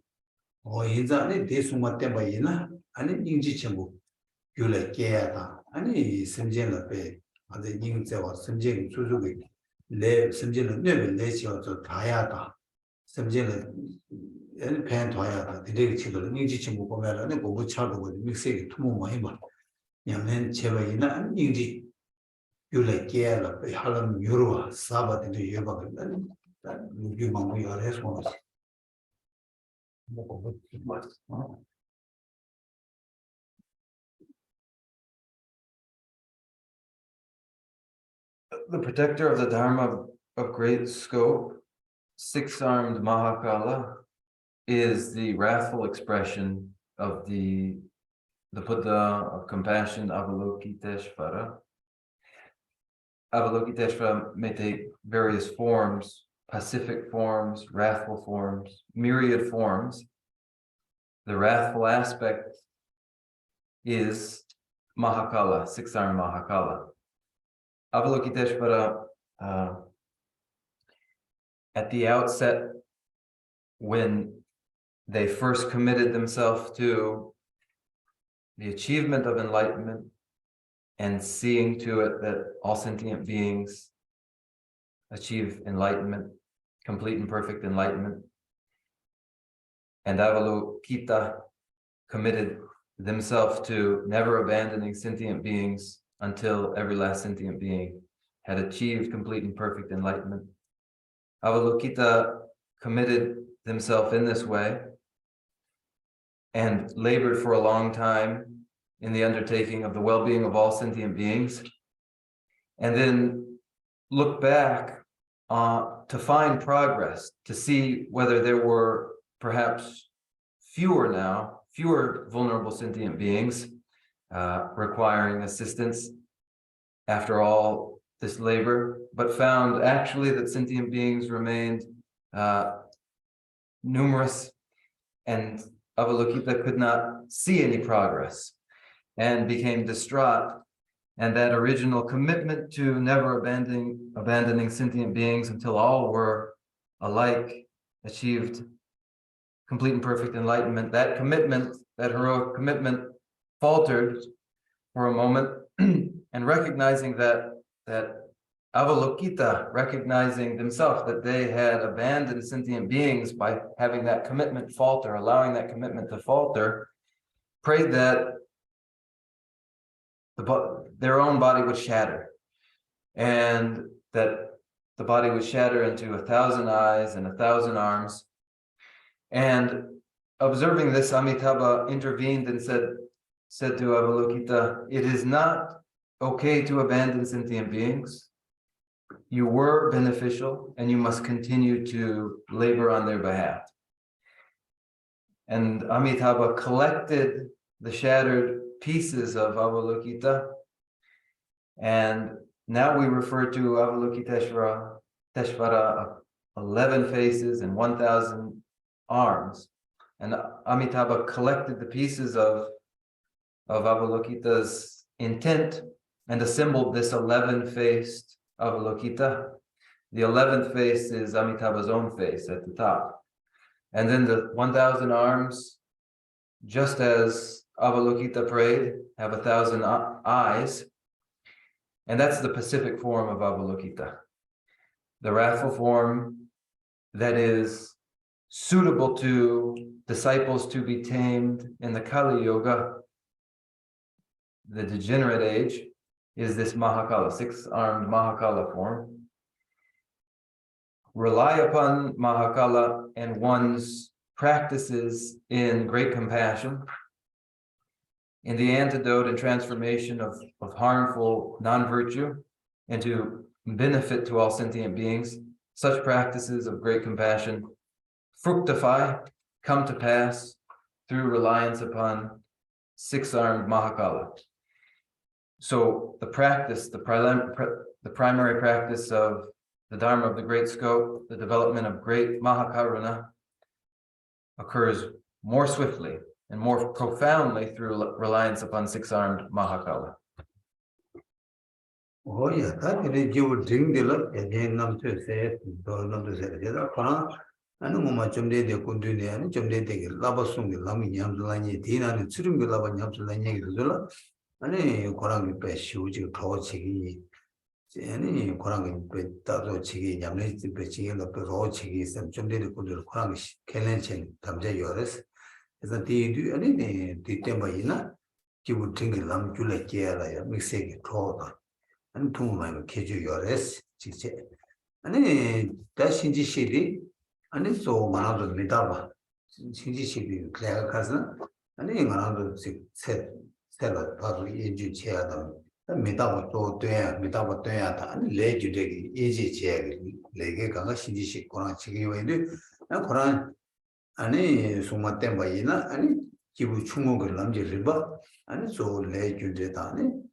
인자네 대수마 때문에나 아니 인지 전부 요래 깨야다 아니 심정을 배 아니 인자와 심정 수수기 내 심정을 내면 내지어서 다야다 심정을 엔 팬도야다 되게 치도록 인지 전부 보면은 뭐 차로 믹스에 투모 많이 봐 냐면 제바이나 인지 요래 깨야라 하는 요로 사바데 예바거든 유망이 알아서 The protector of the Dharma of great scope, six-armed Mahakala, is the wrathful expression of the Buddha of compassion, Avalokiteshvara. Avalokiteshvara may take various forms, pacific forms, wrathful forms, myriad forms. The wrathful aspect is Mahakala, six-armed Mahakala. Avalokiteshvara, at the outset, when they first committed themselves to the achievement of enlightenment and seeing to it that all sentient beings achieve enlightenment, complete and perfect enlightenment. And Avalokita committed themselves to never abandoning sentient beings until every last sentient being had achieved complete and perfect enlightenment. Avalokita committed themselves in this way and labored for a long time in the undertaking of the well-being of all sentient beings, and then looked back to find progress, to see whether there were perhaps fewer vulnerable sentient beings requiring assistance after all this labor, but found actually that sentient beings remained numerous, and Avalokita could not see any progress and became distraught. And that original commitment to never abandoning sentient beings until all were alike achieved complete and perfect enlightenment, that commitment, that heroic commitment, faltered for a moment. And recognizing that Avalokita, recognizing themselves that they had abandoned sentient beings by having that commitment falter, allowing that commitment to falter, prayed that their own body would shatter, and that the body would shatter into 1,000 eyes and 1,000 arms. And observing this, Amitabha intervened and said to Avalokita, "It is not okay to abandon sentient beings. You were beneficial, and you must continue to labor on their behalf." And Amitabha collected the shattered pieces of Avalokita, and now we refer to Avalokiteshvara 11 faces and 1,000 arms. And Amitabha collected the pieces of Avalokita's intent and assembled this 11-faced Avalokita. The 11th face is Amitabha's own face at the top. And then the 1,000 arms, just as Avalokita prayed, have 1,000 eyes. And that's the Pacific form of Avalokita. The wrathful form that is suitable to disciples to be tamed in the Kali Yoga, the degenerate age, is this Mahakala, six-armed Mahakala form. Rely upon Mahakala and one's practices in great compassion, in the antidote and transformation of harmful non-virtue into benefit to all sentient beings. Such practices of great compassion fructify, come to pass through reliance upon six-armed Mahakala. So the practice, the primary practice of the Dharma of the Great Scope, the development of great Mahakaruna, occurs more swiftly and more profoundly through reliance upon six-armed Mahakala. Oh yeah, that is you would drink the lot again. Nam to say, don't to say that. And no much of the Kunduni and Jumde Labasung, the Lami Yamlani, Dina, and Surum Lava Yamlani, and a Korangi Pesh, Shuji, Tochi, any Korangi Tazo Chigi, Yamni, Peching, the Perochi, and Jumde Kundu Korangi, Kelenchen, Tamja Yoris. As a day do anything, the Tembaina, you would drink a lamb, you like Yara, mixing it all. And two my Keju Yoris, Chiche. And then that's in the city, and it's so one of the Midava. Shinji Shibi, Claire Cousin, and then another said, probably in Juchia, and Midava to Midava Toyata, and led you take easy chair, Lege Ganga Shinji Koran Chigi, and Koran, and Sumatembaina, and Kibuchungo Lamji Riba, and so led you detane.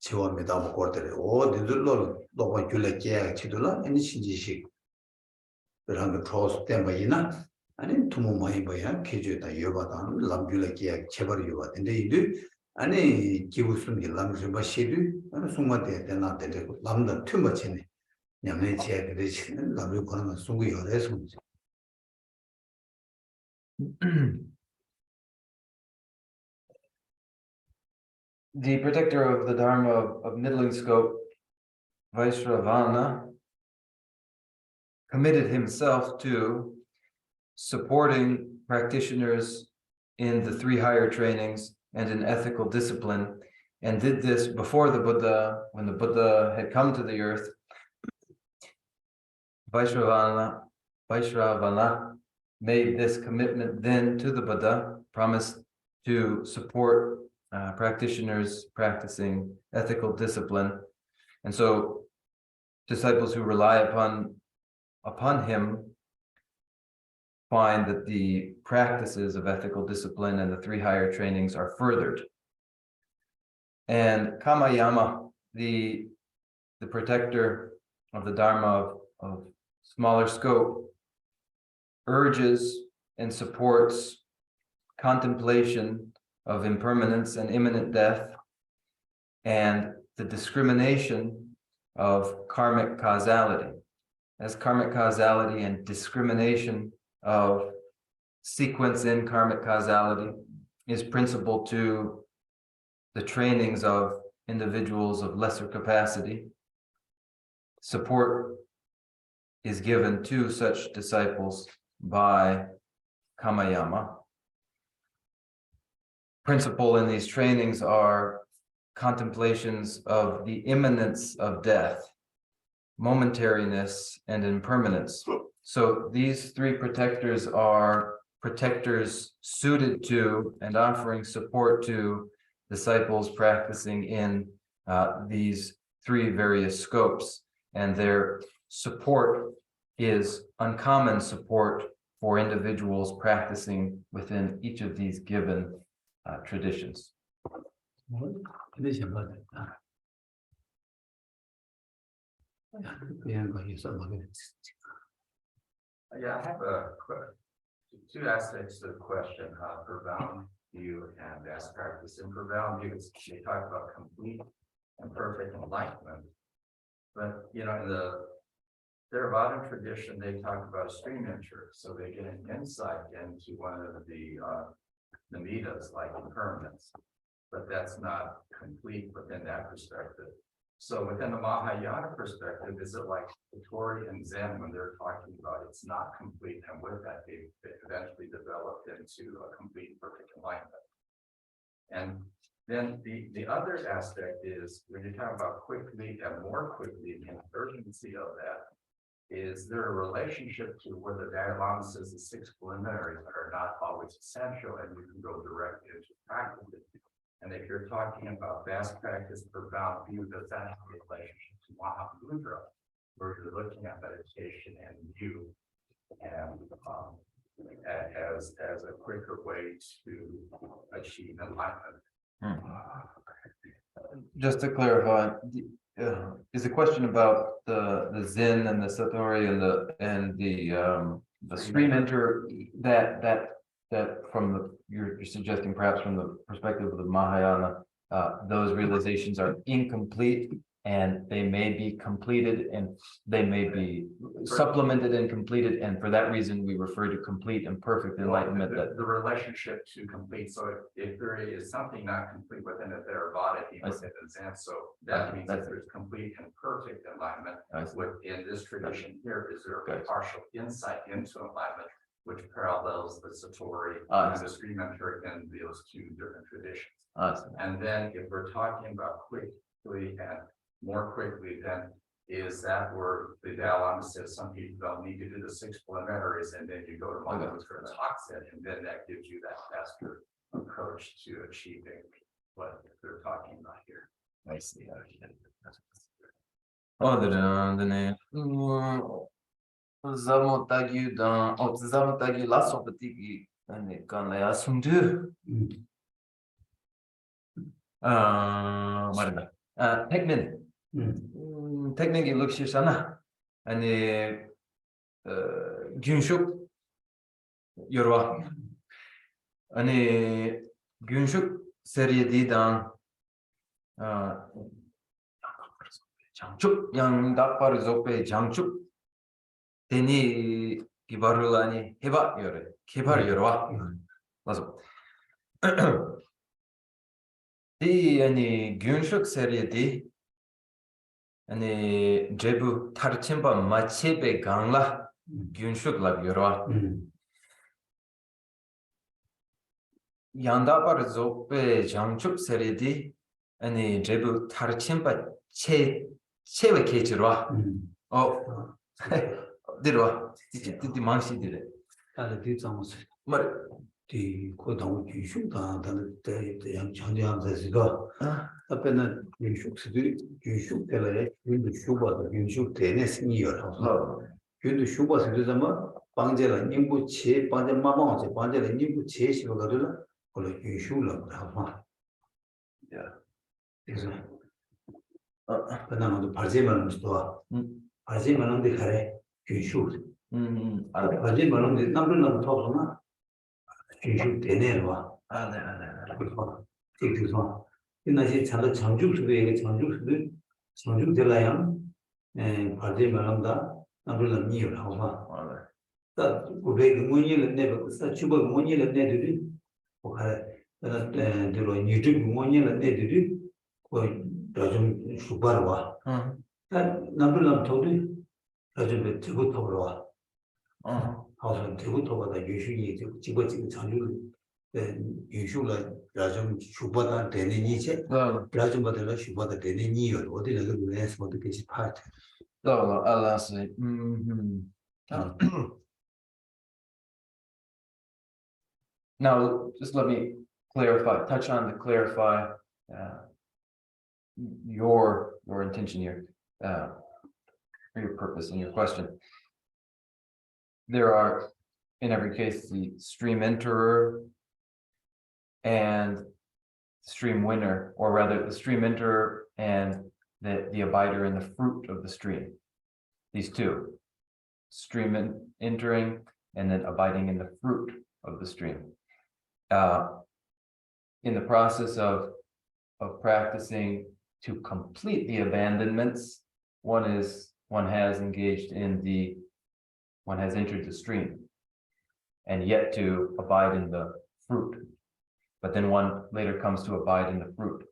Chiwa Midava quarter, or the Loba Julek Chidula, and Shinji. Rang cross Tembaina, and in Tumu Maibaya, Kiju, Yoba, Lambula Chebar Yoba, and they do, 아니 기우스는 람rim 바시르 아니 송마데 되나데 람다 튜머치네 냐면 제가 그러시는 람림 거는 송구 열에서 The protector of the Dharma of middling scope, Vaishravana, committed himself to supporting practitioners in the three higher trainings and in ethical discipline, and did this before the Buddha, when the Buddha had come to the earth. Vaishravana made this commitment then to the Buddha, promised to support practitioners practicing ethical discipline. And so disciples who rely upon him find that the practices of ethical discipline and the three higher trainings are furthered. And Kamayama, the protector of the Dharma of smaller scope, urges and supports contemplation of impermanence and imminent death and the discrimination of karmic causality. As karmic causality and discrimination of sequence in karmic causality is principal to the trainings of individuals of lesser capacity, support is given to such disciples by Kamayama. Principal in these trainings are contemplations of the imminence of death, momentariness, and impermanence. So these three protectors are protectors suited to and offering support to disciples practicing in these three various scopes, and their support is uncommon support for individuals practicing within each of these given traditions. Yeah, I have two aspects to the question, profound view and best practice. In profound view, they talk about complete and perfect enlightenment. But, you know, in the Theravada tradition, they talk about a stream entry. So they get an insight into one of the nimitas, like impermanence. But that's not complete within that perspective. So within the Mahayana perspective, is it like Satori and Zen when they're talking about it's not complete, and with that they eventually developed into a complete perfect enlightenment. And then the other aspect is when you talk about quickly and more quickly, and urgency of that, is there a relationship to where the Dalai Lama says the six preliminaries are not always essential and you can go directly into practice. And if you're talking about vast practice, profound view, does that have a relationship to Mahamudra, where you're looking at meditation and view and as a quicker way to achieve enlightenment? Just to clarify, is the question about the Zen and the Satori and the stream enter that from the you're suggesting perhaps from the perspective of the Mahayana, those realizations are incomplete and they may be completed and they may be supplemented and completed, and for that reason we refer to complete and perfect enlightenment. The relationship to complete. So if there is something not complete within a Theravada, within the Zen, so that means that there's complete and perfect enlightenment. Within this tradition here, is there a partial insight into enlightenment, which parallels the Satori and the stream entry in those two different traditions. And then if we're talking about quickly and more quickly, then is that where the Dalai Lama says some people don't need to do the six preliminaries, and then you go to Mahamudra and talks it, and then that gives you that faster approach to achieving what they're talking about here. I see. Tekmin. Tekmingi lukshishana. And Günshuk Yorwa. And Günshuk 세리디당 장축 양답바르 조페 장축 데니 기바르라니 해바 요래 기바르 요라 맞아 이 아니 균식 세리디 아니 제부 타르침바 마체베 강라 균식 라 요라 양답바르 조페 장축 세리디 아니 제부 타르침바 체웨 케치로와 들어와 뒤 망시들에 다들 뒤장스 말 뒤 고동 규슈다 다들 양 전쟁하면서 앞에는 규슈스도 규슈들에 윤도 슈바도 규슈 되네스니요 윤도 슈바스도 좀 방제라 님부치 방제 마방제 방제라 님부치 시도가들 원래 규슈로 하마 야 그래서 그다음에 발제만 또 발제만한테 가래 규슈 발제만한테 남들은 터서나 규슈 되네요 아네 그래서 그래서 이나시 차도 장주수도 얘기 장주수도 장주들라야 발제만한다 남들은 이유를 하고 봐 다 고백 문의를 내고 사치버 문의를 내들이 뭐가 들어 유튜브 문의를 내들이 요즘 슈퍼와 남들은 저도 요즘 저부터 올라와 하우스 저부터보다 유슈이 집어지고 장주 유슈라 요즘 슈퍼다 되는 이제 요즘보다 슈퍼다 되는 이유 어디를 그래서 어떻게 파트 알았어요 Now, just let me touch on to clarify your intention here, for your purpose and your question. There are, in every case, the stream enterer and stream winner, or rather the stream enterer and the abider in the fruit of the stream. These two, stream entering and then abiding in the fruit of the stream. In the process of practicing to complete the abandonments, one has entered the stream and yet to abide in the fruit. But then one later comes to abide in the fruit.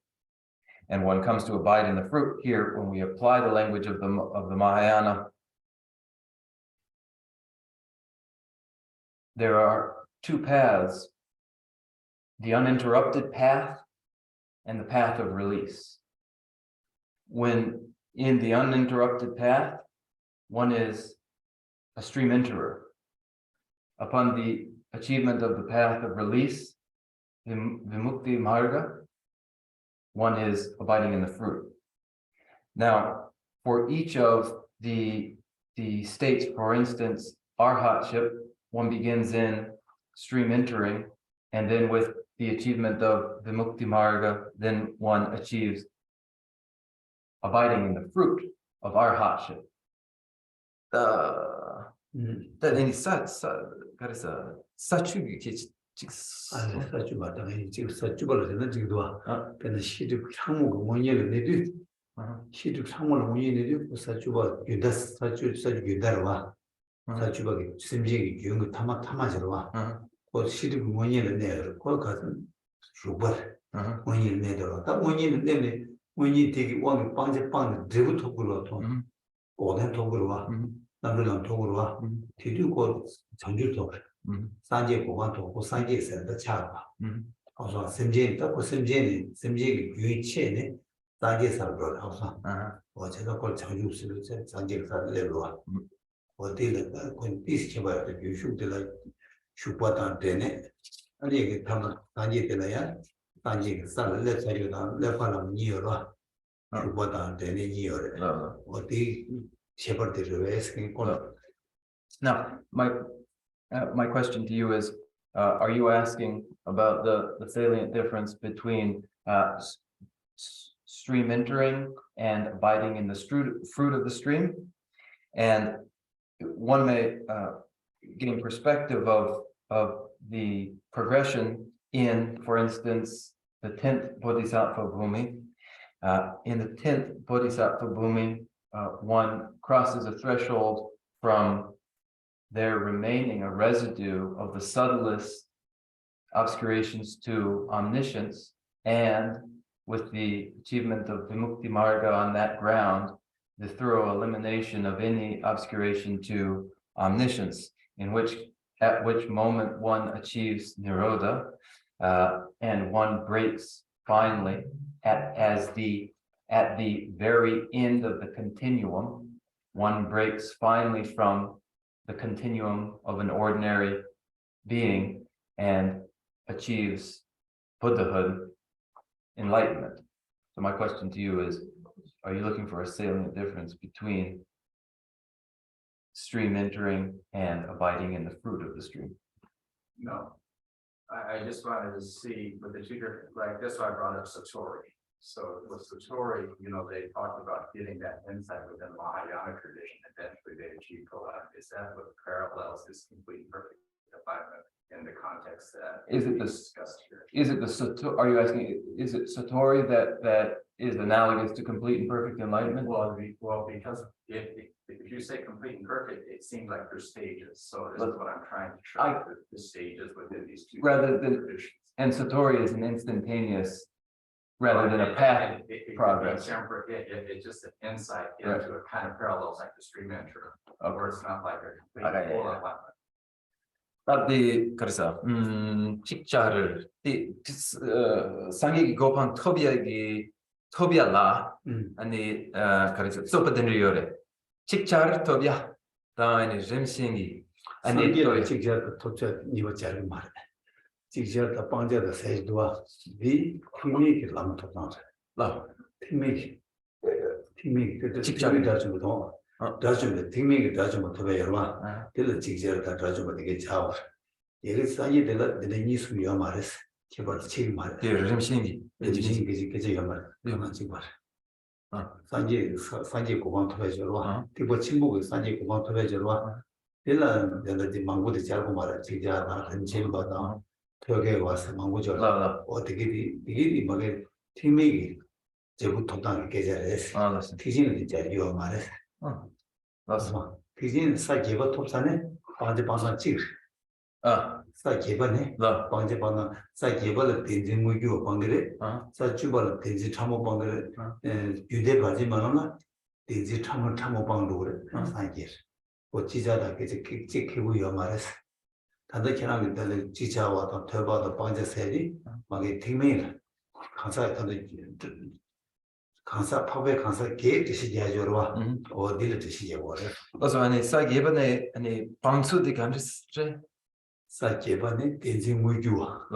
And one comes to abide in the fruit here when we apply the language of the Mahayana. There are two paths, the uninterrupted path and the path of release. When in the uninterrupted path, one is a stream enterer. Upon the achievement of the path of release, the Vimukti Marga, one is abiding in the fruit. Now, for each of the states, for instance, arhatship, one begins in stream entering, and then with the achievement of the Mukti Marga, then one achieves abiding in the fruit of arhatship. Any such, 사주마다 지금 사주벌을 되는 지금도 근데 시득 상무가 원인을 내도 시득 상무를 원인을 내도 사주가 유다 사주 유다와 사주가 심지에 유응 타마지로 와. 그 시득 원인을 내요. 그 가서 주벌 원인을 내더라. 다 원인을 내면 원인 되게 왕 방제 되부터 그러고 오늘 도구로 와. 남들은 도구로 와. 뒤도 전주도 산재 보관도 산재에서 차가 그래서 심지에도 심지에 유치에네 산재사로 하고서 제가 걸 장주스를 산재사를 내려와 어디를 그 디스체버에 유슈들을 슈퍼단 되네 아니 이게 다 산재 되나야 산재사를 내서리다 내파는 니어라 슈퍼단 되네 니어래 어디 제벌들을 왜 생긴 걸 Now, my question to you is, are you asking about the salient difference between stream entering and abiding in the fruit of the stream? And one may gain perspective of the progression in, for instance, the 10th Bodhisattva Bhumi. In the 10th Bodhisattva Bhumi, one crosses a threshold from there remaining a residue of the subtlest obscurations to omniscience, and with the achievement of Vimukti Marga on that ground, the thorough elimination of any obscuration to omniscience, at which moment one achieves Nirodha, and one breaks finally at the very end of the continuum, one breaks finally from the continuum of an ordinary being and achieves Buddhahood, enlightenment. So my question to you is, are you looking for a salient difference between stream entering and abiding in the fruit of the stream? No. I just wanted to see with the two different, like that's why I brought up Satori. So with Satori, they talked about getting that insight within the Mahayana tradition. Eventually they achieve Kola. Is that what parallels this complete perfect defilement in the context that Is it we the- discussed here? Is it the Satori? Are you asking? Is it Satori that is analogous to complete and perfect enlightenment? Well, because if you say complete and perfect, it seems like there's stages. So this is what I'm trying to show, the stages within these two Rather than- traditions. And Satori is an instantaneous, rather than a path progress. It's just an insight into a kind of parallels like the stream entry, where it's not like a complete Okay, full yeah. alignment. 그래서 식자를 상기 고판 토비아라 아니 그래서 소파든리오레 식자를 토비아 다니 렘싱이 아니 또 직접 도착 이거 잘 말해. 직접 방제도 세도와 비 팀이 남토나. 라 팀이 그 직접이 다지고도 다지면 팀이 다지면 더 여러분. 들 직접 다 다지면 되게 자오. 얘를 사이에 내가 내니 수요 말했어. 제발 지금 말해. 렘싱이 그지 말. 내가 지금 말. 산지 고방 토배저와 티보 친구가 산지 고방 토배저와 일란 내가 망고도 잘고 말아 지자 한 제일보다 벽에 와서 망고저 어떻게 이게 막에 팀이 제부터 당 계절에서 티진은 이제 요 말해 맞아 티진 사계바 톱산에 방제 찍 사계바네 방제 사계바를 된지 무교 방그래 사주발 된지 참모 방그래 유대 바지만은 된지 참모 방도 그래 사계 뭐 지자다 계속 찍히고 요 말했어 다들 계란들 지자와 더바도 방제 세리 막에 팀이 강사 다들 강사 파베 강사 계획 뜻이 야죠와 어디를 뜻이 야고래 그래서 아니 사기번에 아니 방수디 감지스트레 사계반에 된지 무교와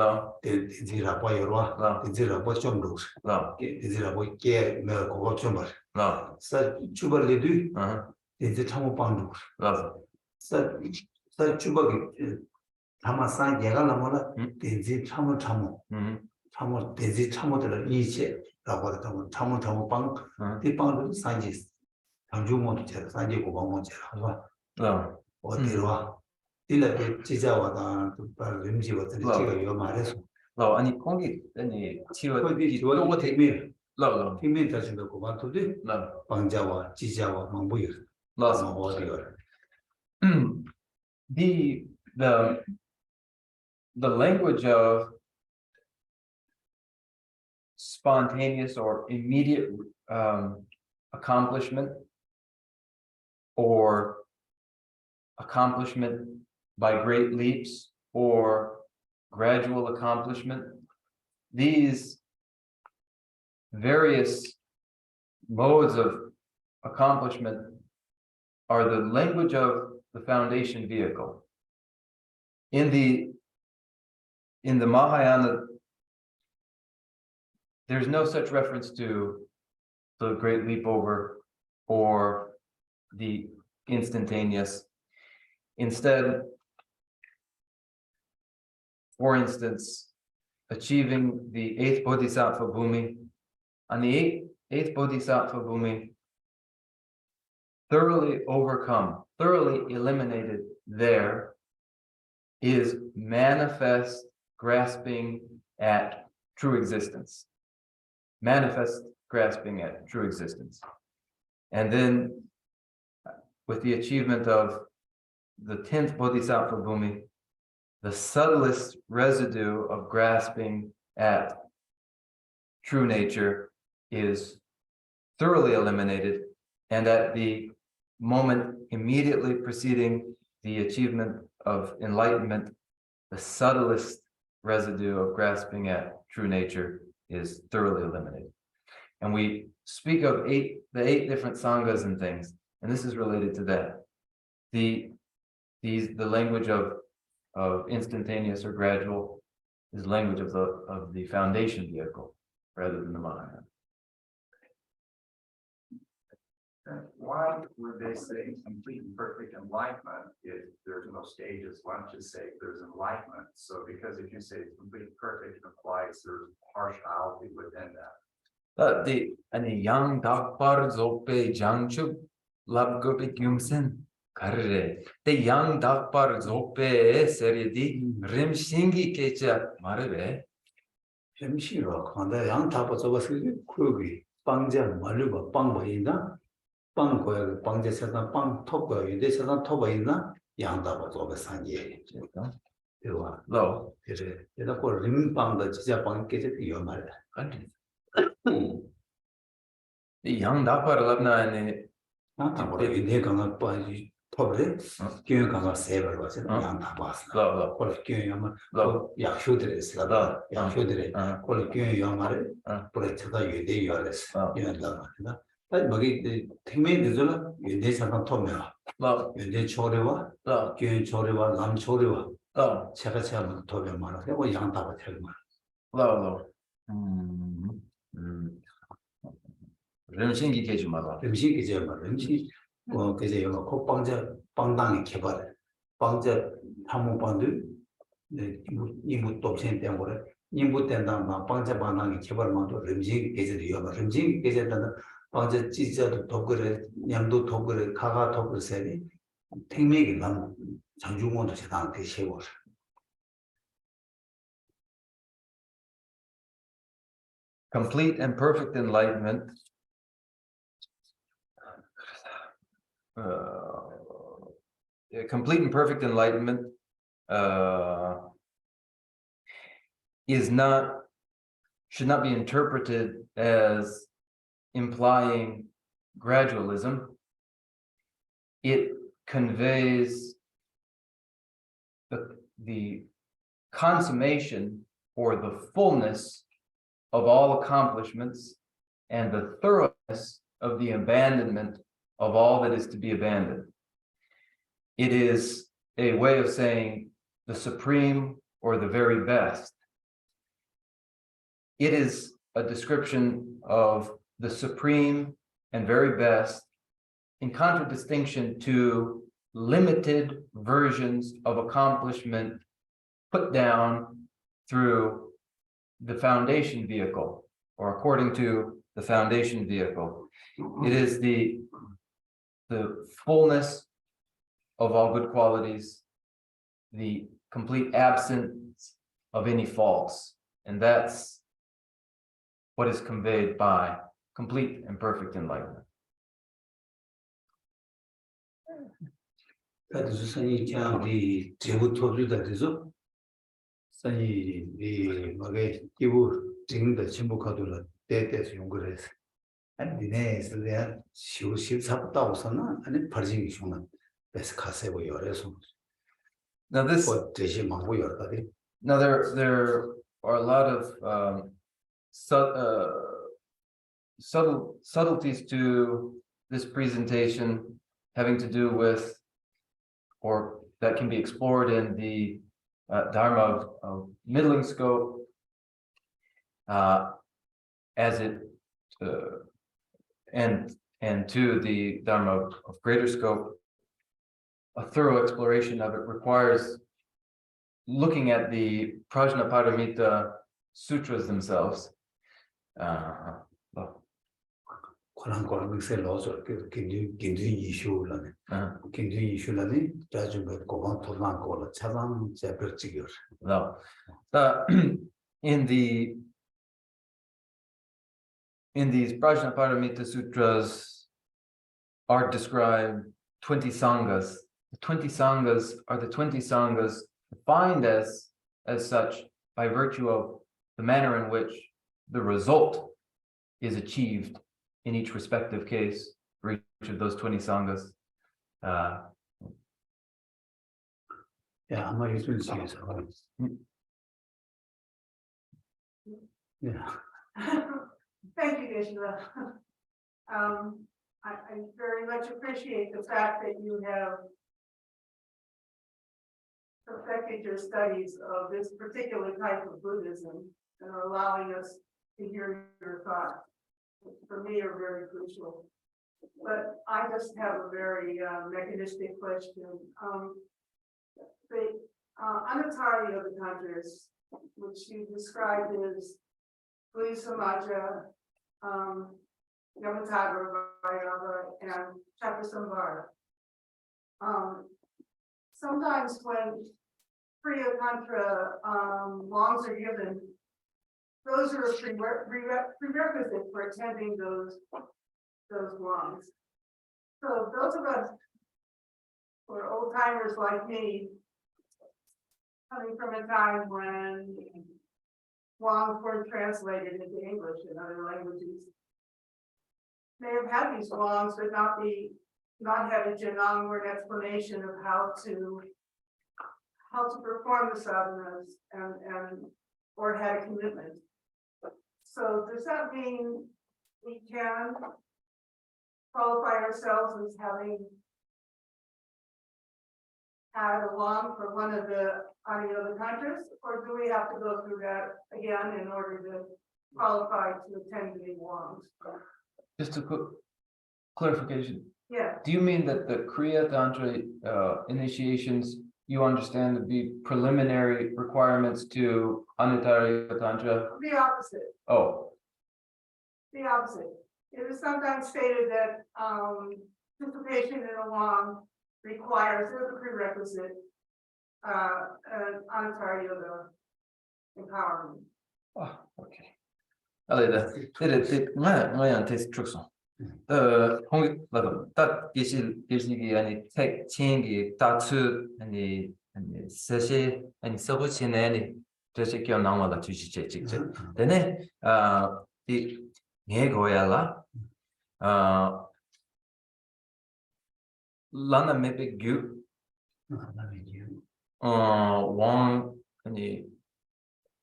된지 라바요와 된지 라바 좀로 된지 라바 게 메고 좀 말. 사 주발레도 된지 참고 방도. 사 주발이 다마산 얘가 나면은 된지 참고 된지 참고들 이제라고 하다면 참고 방 뒷방도 산지 장주모도 제 산지 고방모 제가 어디로 와 일에 지자와다 림지 같은 제가 요 말해서 아니 공기 아니 치워 또 팀이 라 팀이 다진도 고만토데 방자와 지자와 망보여 어디요 the language of spontaneous or immediate accomplishment or accomplishment by great leaps or gradual accomplishment, these various modes of accomplishment are the language of the foundation vehicle. In the Mahayana, there's no such reference to the great leap over or the instantaneous. Instead, for instance, achieving the 8th Bodhisattva Bhumi, on the 8th Bodhisattva Bhumi, thoroughly overcome, thoroughly eliminated there is manifest grasping at true existence. Manifest grasping at true existence. And then with the achievement of the 10th Bodhisattva Bhumi, the subtlest residue of grasping at true nature is thoroughly eliminated, and at the moment immediately preceding the achievement of enlightenment, the subtlest residue of grasping at true nature is thoroughly eliminated. And we speak of the eight different sanghas and things, and this is related to that. The language of instantaneous or gradual is language of the foundation vehicle rather than the Mahayana. Why would they say complete and perfect enlightenment if there's no stages? Why don't you say there's enlightenment? So because if you say it's complete and perfect, it implies there's partiality within that. The yang dakpar zope jangchub labgope gyumsen karre. The yang dakpar zope seridi rimshingi kecha marve. rim시로 간다 양 타고 저것이 그기 빵자 말르고 빵 보인다 빵 거야 빵제 세상 빵 톱고 인데 세상 톱고 있나 양 타고 저거 산지 대와 Lo. 그래 내가 그 림빵도 진짜 빵 깨져 요 말이야 The yang dakpar labna and 양 타고 인데 강가 빠지 톱래 교회 강가 세벌 와서 양 타고 왔어 lo. 그 교회 아마 Lo. 약효들에서 약효들에 그 교회 말에 어. 프로젝트가 유대 요래서 어. 이런다 말이야 아니 뭐기 택매들은 유대 사람 토메라 Lo. 유대 초래와 Lo. 교회 초래와 남 초래와 Lo. 제가 제가 토메 말아 그리고 양다고 될 말. Lo. rimshingi kecha marve. 음식 이제 말 음식 그제 영어 콧방자 빵당이 개발 방자 한문반도 이무 dobsen 때문에 이무 때다 막 방자 반항이 개발만도 음식 계제도 영어 음식 계제다는 방자 찌자도 독거래 냠도 독거래 가가 독거세리 택매기 남 장중원도 세상한테 세워 Complete and perfect enlightenment complete and perfect enlightenment should not be interpreted as implying gradualism. It conveys the consummation or the fullness of all accomplishments and the thoroughness of the abandonment of all that is to be abandoned. It is a way of saying the supreme or the very best. It is a description of the supreme and very best in contradistinction to limited versions of accomplishment put down through the foundation vehicle or according to the foundation vehicle. It is the fullness of all good qualities, the complete absence of any faults. And that's what is conveyed by complete and perfect enlightenment. 그래서 선이 그냥 제부 토주다 그래서 선이 뭐게 기부 증도 전부 가도록 때때서 연구를 했어. 아니 네에서 대한 시우시 잡다고서는 아니 버징이 주는 그래서 가세고 열어서 Now this 대신 막고 열다리 Now there are a lot of subtleties to this presentation having to do with, or that can be explored in the Dharma of middling scope, as it and to the Dharma of greater scope. A thorough exploration of it requires looking at the Prajnaparamita sutras themselves. 그런 것을 넣어서 굉장히 이슈라네. 굉장히 이슈라네. 자주 고방 토난 거로 차단 제별직이요. In the in these Prajnaparamita Sutras are described 20 Sanghas. The 20 Sanghas are the 20 Sanghas defined as such by virtue of the manner in which the result is achieved in each respective case for each of those 20 Sanghas. Yeah, I'm not used to it. Yeah. Thank you, Geshe-la. I very much appreciate the fact that you have perfected your studies of this particular type of Buddhism and are allowing us to hear your thoughts. For me, are very crucial. But I just have a very mechanistic question. The Anatari of the Tantras, which you described as Bui Samaja, Yamatagara, Vairava, and Chakrasamvara. Sometimes when Kriya Tantra longs are given, those are a prerequisite for attending those longs. So those of us who are old timers like me, coming from a time when longs weren't translated into English and other languages, may have had these longs, but not had a janang or an explanation of how to perform the sadhanas and or had a commitment. So does that mean we can qualify ourselves as having had a long for one of the Adiyoga Tantras, or do we have to go through that again in order to qualify to attend the longs? Just a quick clarification. Yeah, Do you mean that the Kriya Tantra initiations you understand to be preliminary requirements to Anatariya Tantra? the opposite. Oh, The opposite. It is sometimes stated that participation in a long requires as a prerequisite an Anatara Yoga empowerment. okay. Allez, test truxon. 홍익 나도 딱 계시기 아니 책 챙기 다츠 아니 세시 아니 서버치네 아니 저렇게 나와다 주시지 직접. 근데 이 예고야라 라나 메베규 왕 아니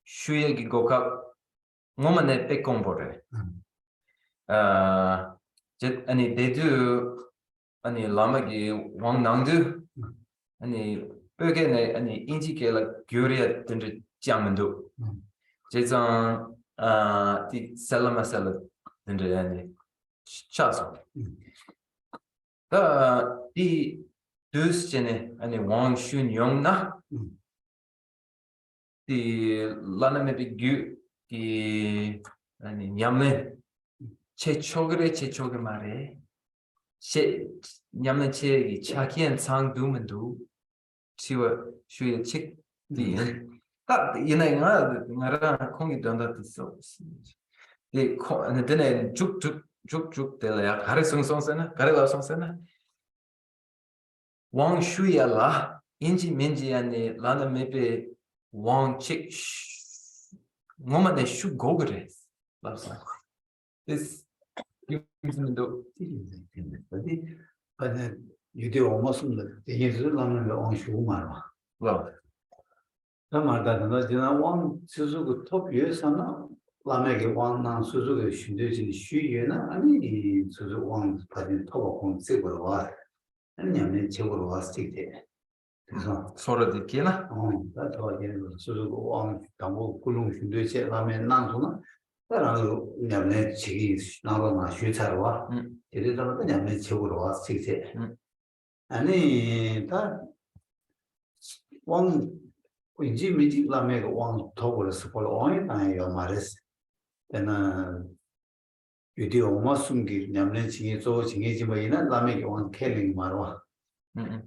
슈예기 고카 뭐만에 빼공보래. 아니 대두 아니 라마기 왕낭두 아니 뼈게네 아니 인지게라 교리야 된지 장면도 제장 디 살라마살라 된지 아니 차서 디 두스제네 아니 왕슌용나 디 라나메비규 디 아니 냠네 제초그레 말에 냠네 체기 차키엔 상두면도 치워 슈의 책디엔 딱 이내가 나라 공이 된다듯어 이 코는 쭉쭉 될야 가르성성세나 가르라성세나 왕 슈야라 인지 민지 아니 라나 메베 왕책 뭐만에 슈 고그레 맞아 this 유민도 근데 유대 오마스는 대해서 나는 왕쇼 말아. 와 나 말다는 지나 왕 스스로 톱 위에서나 라메게 왕난 스스로 신대진 쉬예나 아니 스스로 왕 받은 톱을 공세로 와. 아니면 제거로 왔을 때. 그래서 서로 듣기나 나도 이제 스스로 왕 당고 굴릉 신대체 라메 난소나 따라서 냠네 지기 나가나 쉬차로 와. 이래서 냠네 제거로 왔을 때. 아니 다왕 인지 미지 라메가 왕 토고를 스포를 왕이 나요 말했어. 내가 유디 오마숨기 냠네 지기 조 지기지 뭐이나 라메가 왕 켈링 말와.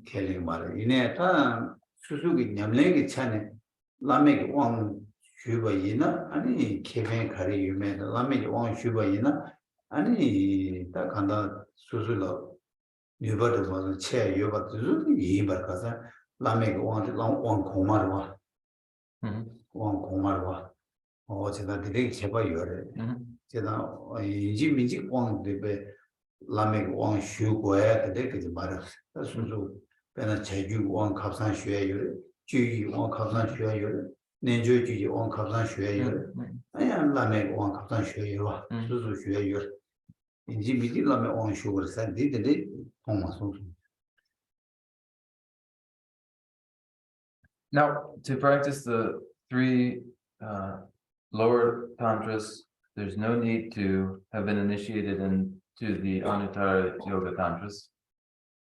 켈링 말. 이내 다 수수기 냠네기 차네 라메가 왕 슈바이나 아니 케벤 가리 유메 라메가 왕 슈바이나 아니 딱 간다 수술로 유버도 와서 체 유버도 이발 가서 라메 왕 공마로 와 왕 공마로 와 제가 되게 제발 요래 제가 인지 민지 왕 되게 라메 왕 슈고에 되게 말아 수술 배나 제주 왕 갑산 쉐요 주의 왕 갑산 쉐요 내주 주의 왕 갑산 쉐요 아니야 라메 왕 갑산 쉐요 수술 쉐요 인지 미디 라메 왕 슈고 산디데 통마소 Now, to practice the three lower tantras, there's no need to have been initiated into the Anuttara Yoga Tantras.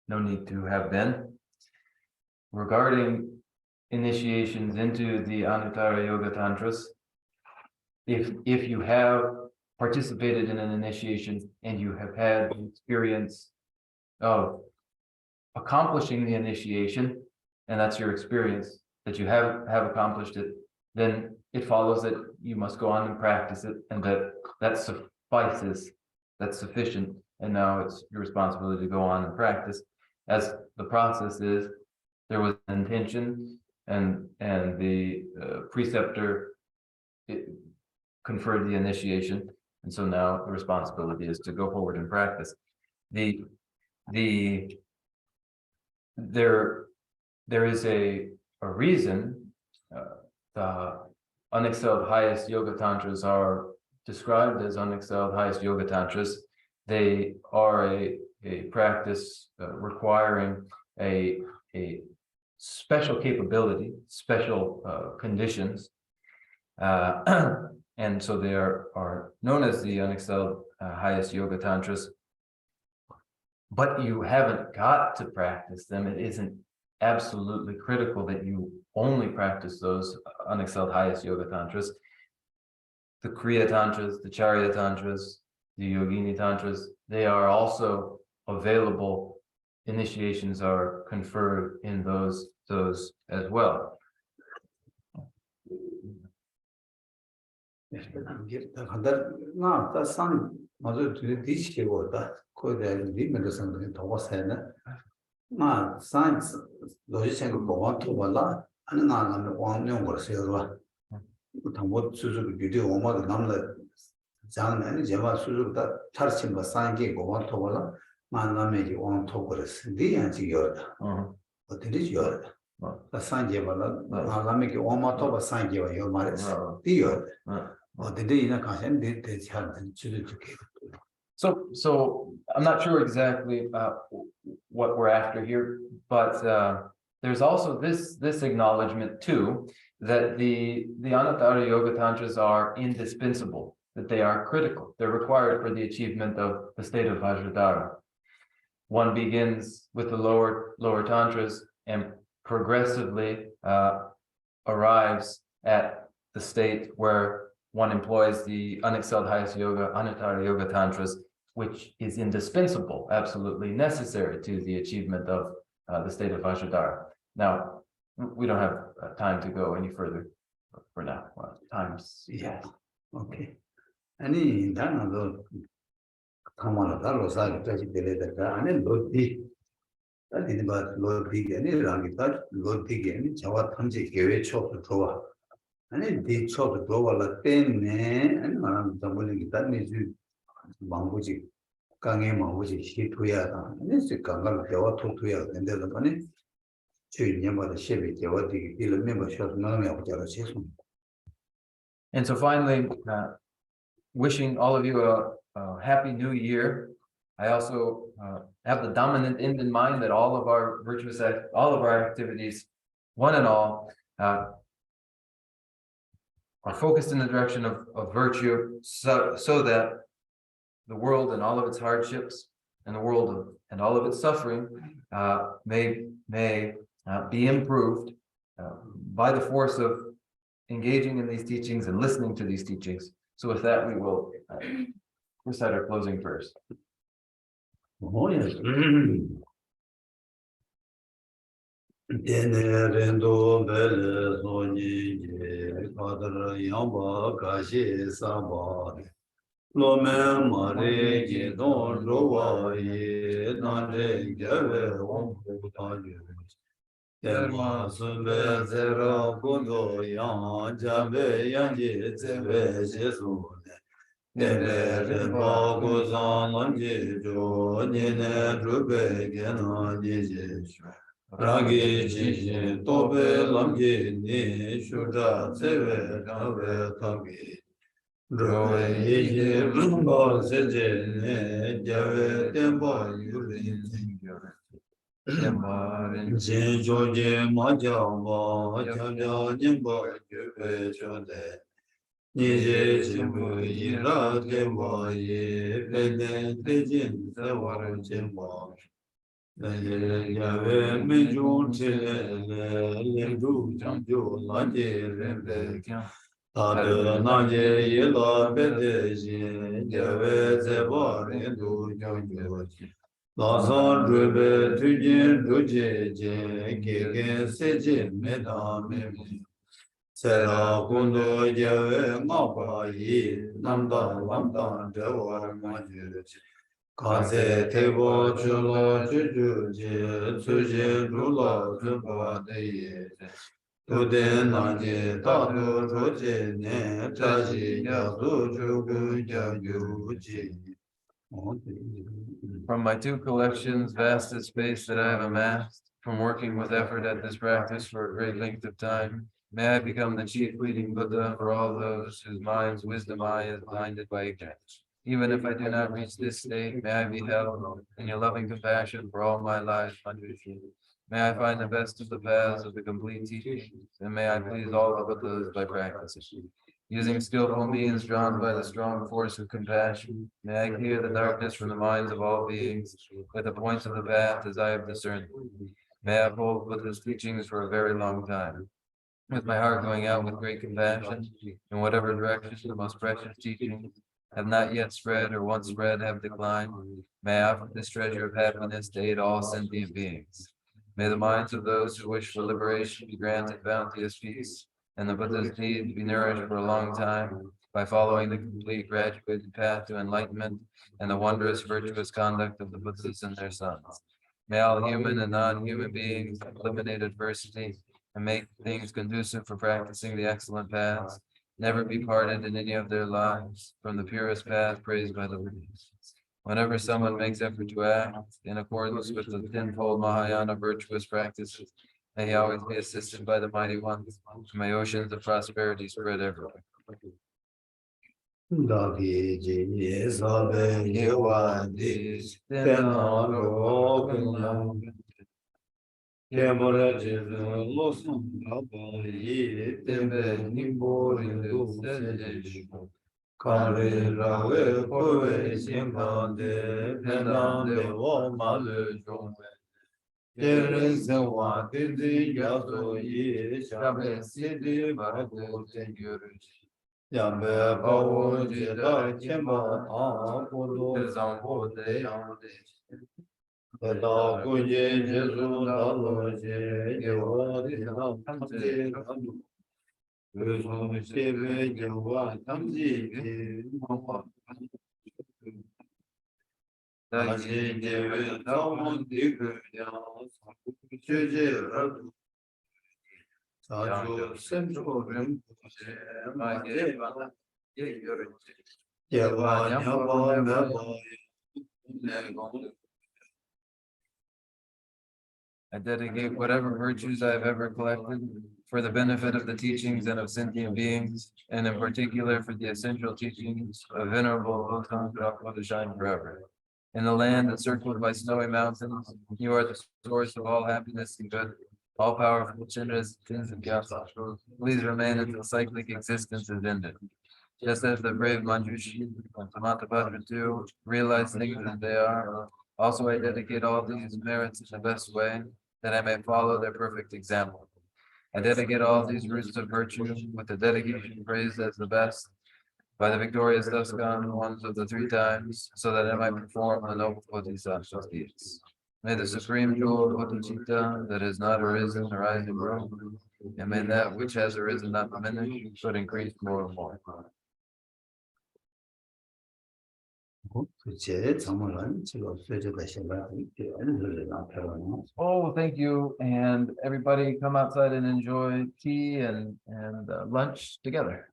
No need to have been. Regarding initiations into the Anuttara Yoga Tantras, if you have participated in an initiation and you have had the experience of accomplishing the initiation, and that's your experience, that you have accomplished it, then it follows that you must go on and practice it, and that suffices, that's sufficient, and now it's your responsibility to go on and practice. As the process is, there was an intention, and the preceptor conferred the initiation, and so now the responsibility is to go forward and practice. There is a reason the unexcelled highest yoga tantras are described as unexcelled highest yoga tantras. They are a practice requiring a special capability, special conditions, and so they are known as the unexcelled highest yoga tantras. But you haven't got to practice them. It isn't absolutely critical that you only practice those unexcelled highest yoga tantras. The Kriya tantras, the Charya tantras, the Yogini tantras, they are also available. Initiations are conferred in those as well. 맞아, 뒤지고 있다. 거기에 리면도 상당히 더 와서는 마 사이언스 로지생을 보고 토발라 아니 나는 왕용 거세요. 당보 수술 비디오 오마도 남는 장면이 제가 수술다 차르친 거 사이언스 보고 토발라 만남에 왕 토거스 디안지 요다. 어디지 요다. 사이언스 발라 나람에 오마 토바 사이언스 요 말이스. 디요. 어디에 가신 데데 잘 주주게. So I'm not sure exactly what we're after here, but there's also this acknowledgement too that the Anuttara Yoga Tantras are indispensable, that they are critical, they're required for the achievement of the state of Vajradhara. One begins with the lower tantras and progressively arrives at the state where one employs the unexcelled highest yoga, Anuttara Yoga Tantras, which is indispensable, absolutely necessary to the achievement of the state of Vajradhara. Now, we don't have time to go any further for now. Time's yes. Okay. 아니 나는 가만히 달로 살기 다시 되려다가 안에 로디 아니 뭐 로디가 아니라니까 로디가 아니 저와 탐지 계획 초도 좋아. 아니 대초도 좋아라 때문에 아니 말하면 담보는 게 단지 망고지 강에 망고지 시투야다. 아니 강을 배워 토투야 된다는 거네. 주인님마다 시비 개와디기 빌을 멤버셔서 너무 하고자라 죄송. And so finally, wishing all of you a happy new year. I also have the dominant end in mind that all of our all of our activities, one and all, are focused in the direction of virtue, so that the world and all of its hardships and the world and all of its suffering may be improved by the force of engaging in these teachings and listening to these teachings. So with that, we will recite our closing prayers. Oh yes. Denerendo belle sogni padre yamba kashi samba Lama Mare Yedon Roa Ye Nare Gave Om Putayu Tema Sube Zera Kundo Yang Jabe Yanji Zeve Jesu Teme Remba Guzan Lanji Jo Nine Rube Gena Nije Rangi Chishi Tobe Lamji Ni Shudra Zeve Rave Tangi Roe Yeji Rumba Seje Ne Jave Temba Yurin Jin Joje Majama Jaja Jimba Juve Chode Nije Jimbu Yira Temba Ye Pede Tejin Sewa Jimba Jave Minjun Chile Lendu Jamju Lanje Rembe Tade Nanje Yila Pede Jin Jave Zeba Rendu Jamju Lazan Rube Tujin Ruje Gegen Seje Medame Sera Kundo Jave Mapa Yi Namda Lamda Dewa Maju Kanse Tebo Chulo Chuju Tsuji Rula Zumba Deye Tuden Nanje Tatu Roje Ne Taji Yazu Chugu Jayu From my two collections, vast is space that I have amassed, from working with effort at this practice for a great length of time, may I become the chief leading Buddha for all those whose minds' wisdom eye is blinded by ignorance. Even if I do not reach this state, may I be held in your loving compassion for all my life, Manjushri. May I find the best of the paths of the complete teachings, and may I please all the Buddhas by practicing. Using skillful means drawn by the strong force of compassion, may I clear the darkness from the minds of all beings with the points of the path as I have discerned. May I uphold Buddha's teachings for a very long time, with my heart going out with great compassion in whatever direction the most precious teachings have not yet spread or once spread have declined. May I offer this treasure of happiness to aid all sentient beings. May the minds of those who wish for liberation be granted bounteous peace, and the Buddha's need be nourished for a long time by following the complete graduated path to enlightenment and the wondrous virtuous conduct of the Buddhas and their sons. May all human and non-human beings eliminate adversity and make things conducive for practicing the excellent paths, never be parted in any of their lives from the purest path praised by the Buddhas. Whenever someone makes effort to act in accordance with the tenfold Mahayana virtuous practices, may he always be assisted by the mighty ones. May oceans of prosperity spread everywhere. Dagi Ji Sabe Yewandi Tena Ro Kunam Kemura Jizu Losum Khapa Yi Tembe Nimbo Rindu Sejeshu Kari Rawe Kowe Shimbande Pendande Wo Malu Jombe Yere Sewa Tindi Yaso Yi Shabe Sidi Barago Tengyurush Yambe Bawo Jeda Chemba A Kodo Zambo De Eda Kunye Jesu Dalo Je Yewa Dina Tamze Kamu Uzo Shebe Yewa Tamzi Ki Mama Daji Dewe Tawon Diku Yang Sabu Cheje Radu Sajo Senjo Rinpoche Ma Yeva Ye Yorite Yewa Nyamba Meba Negon I dedicate whatever virtues I have ever collected for the benefit of the teachings and of sentient beings, and in particular for the essential teachings of Venerable Gotama Drapa to shine forever. In the land encircled by snowy mountains, you are the source of all happiness and good, all powerful Chandras, Tins, and Gyasa. Please remain until cyclic existence is ended. Just as the brave Manjushri and Samantabhadra too realize things as they are, also I dedicate all these merits in the best way, that I may follow their perfect example. I dedicate all these roots of virtue with the dedication praised as the best by the victorious thus gone ones of the three times, so that I might perform the noble Bodhisattva's deeds. May the supreme jewel of Bodhicitta that has not arisen arise and grow, and may that which has arisen not diminish, but increase more and more. 제 정말은 지금 세제가 생각이 되는 표현은 Oh, thank you. And everybody come outside and enjoy tea and lunch together.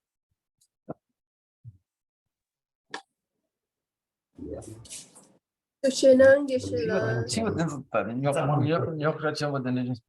主持人，主持人。친구 댄스, 요, 요, 요, 요, 요, 요, 요, 요, 요, 요, 요,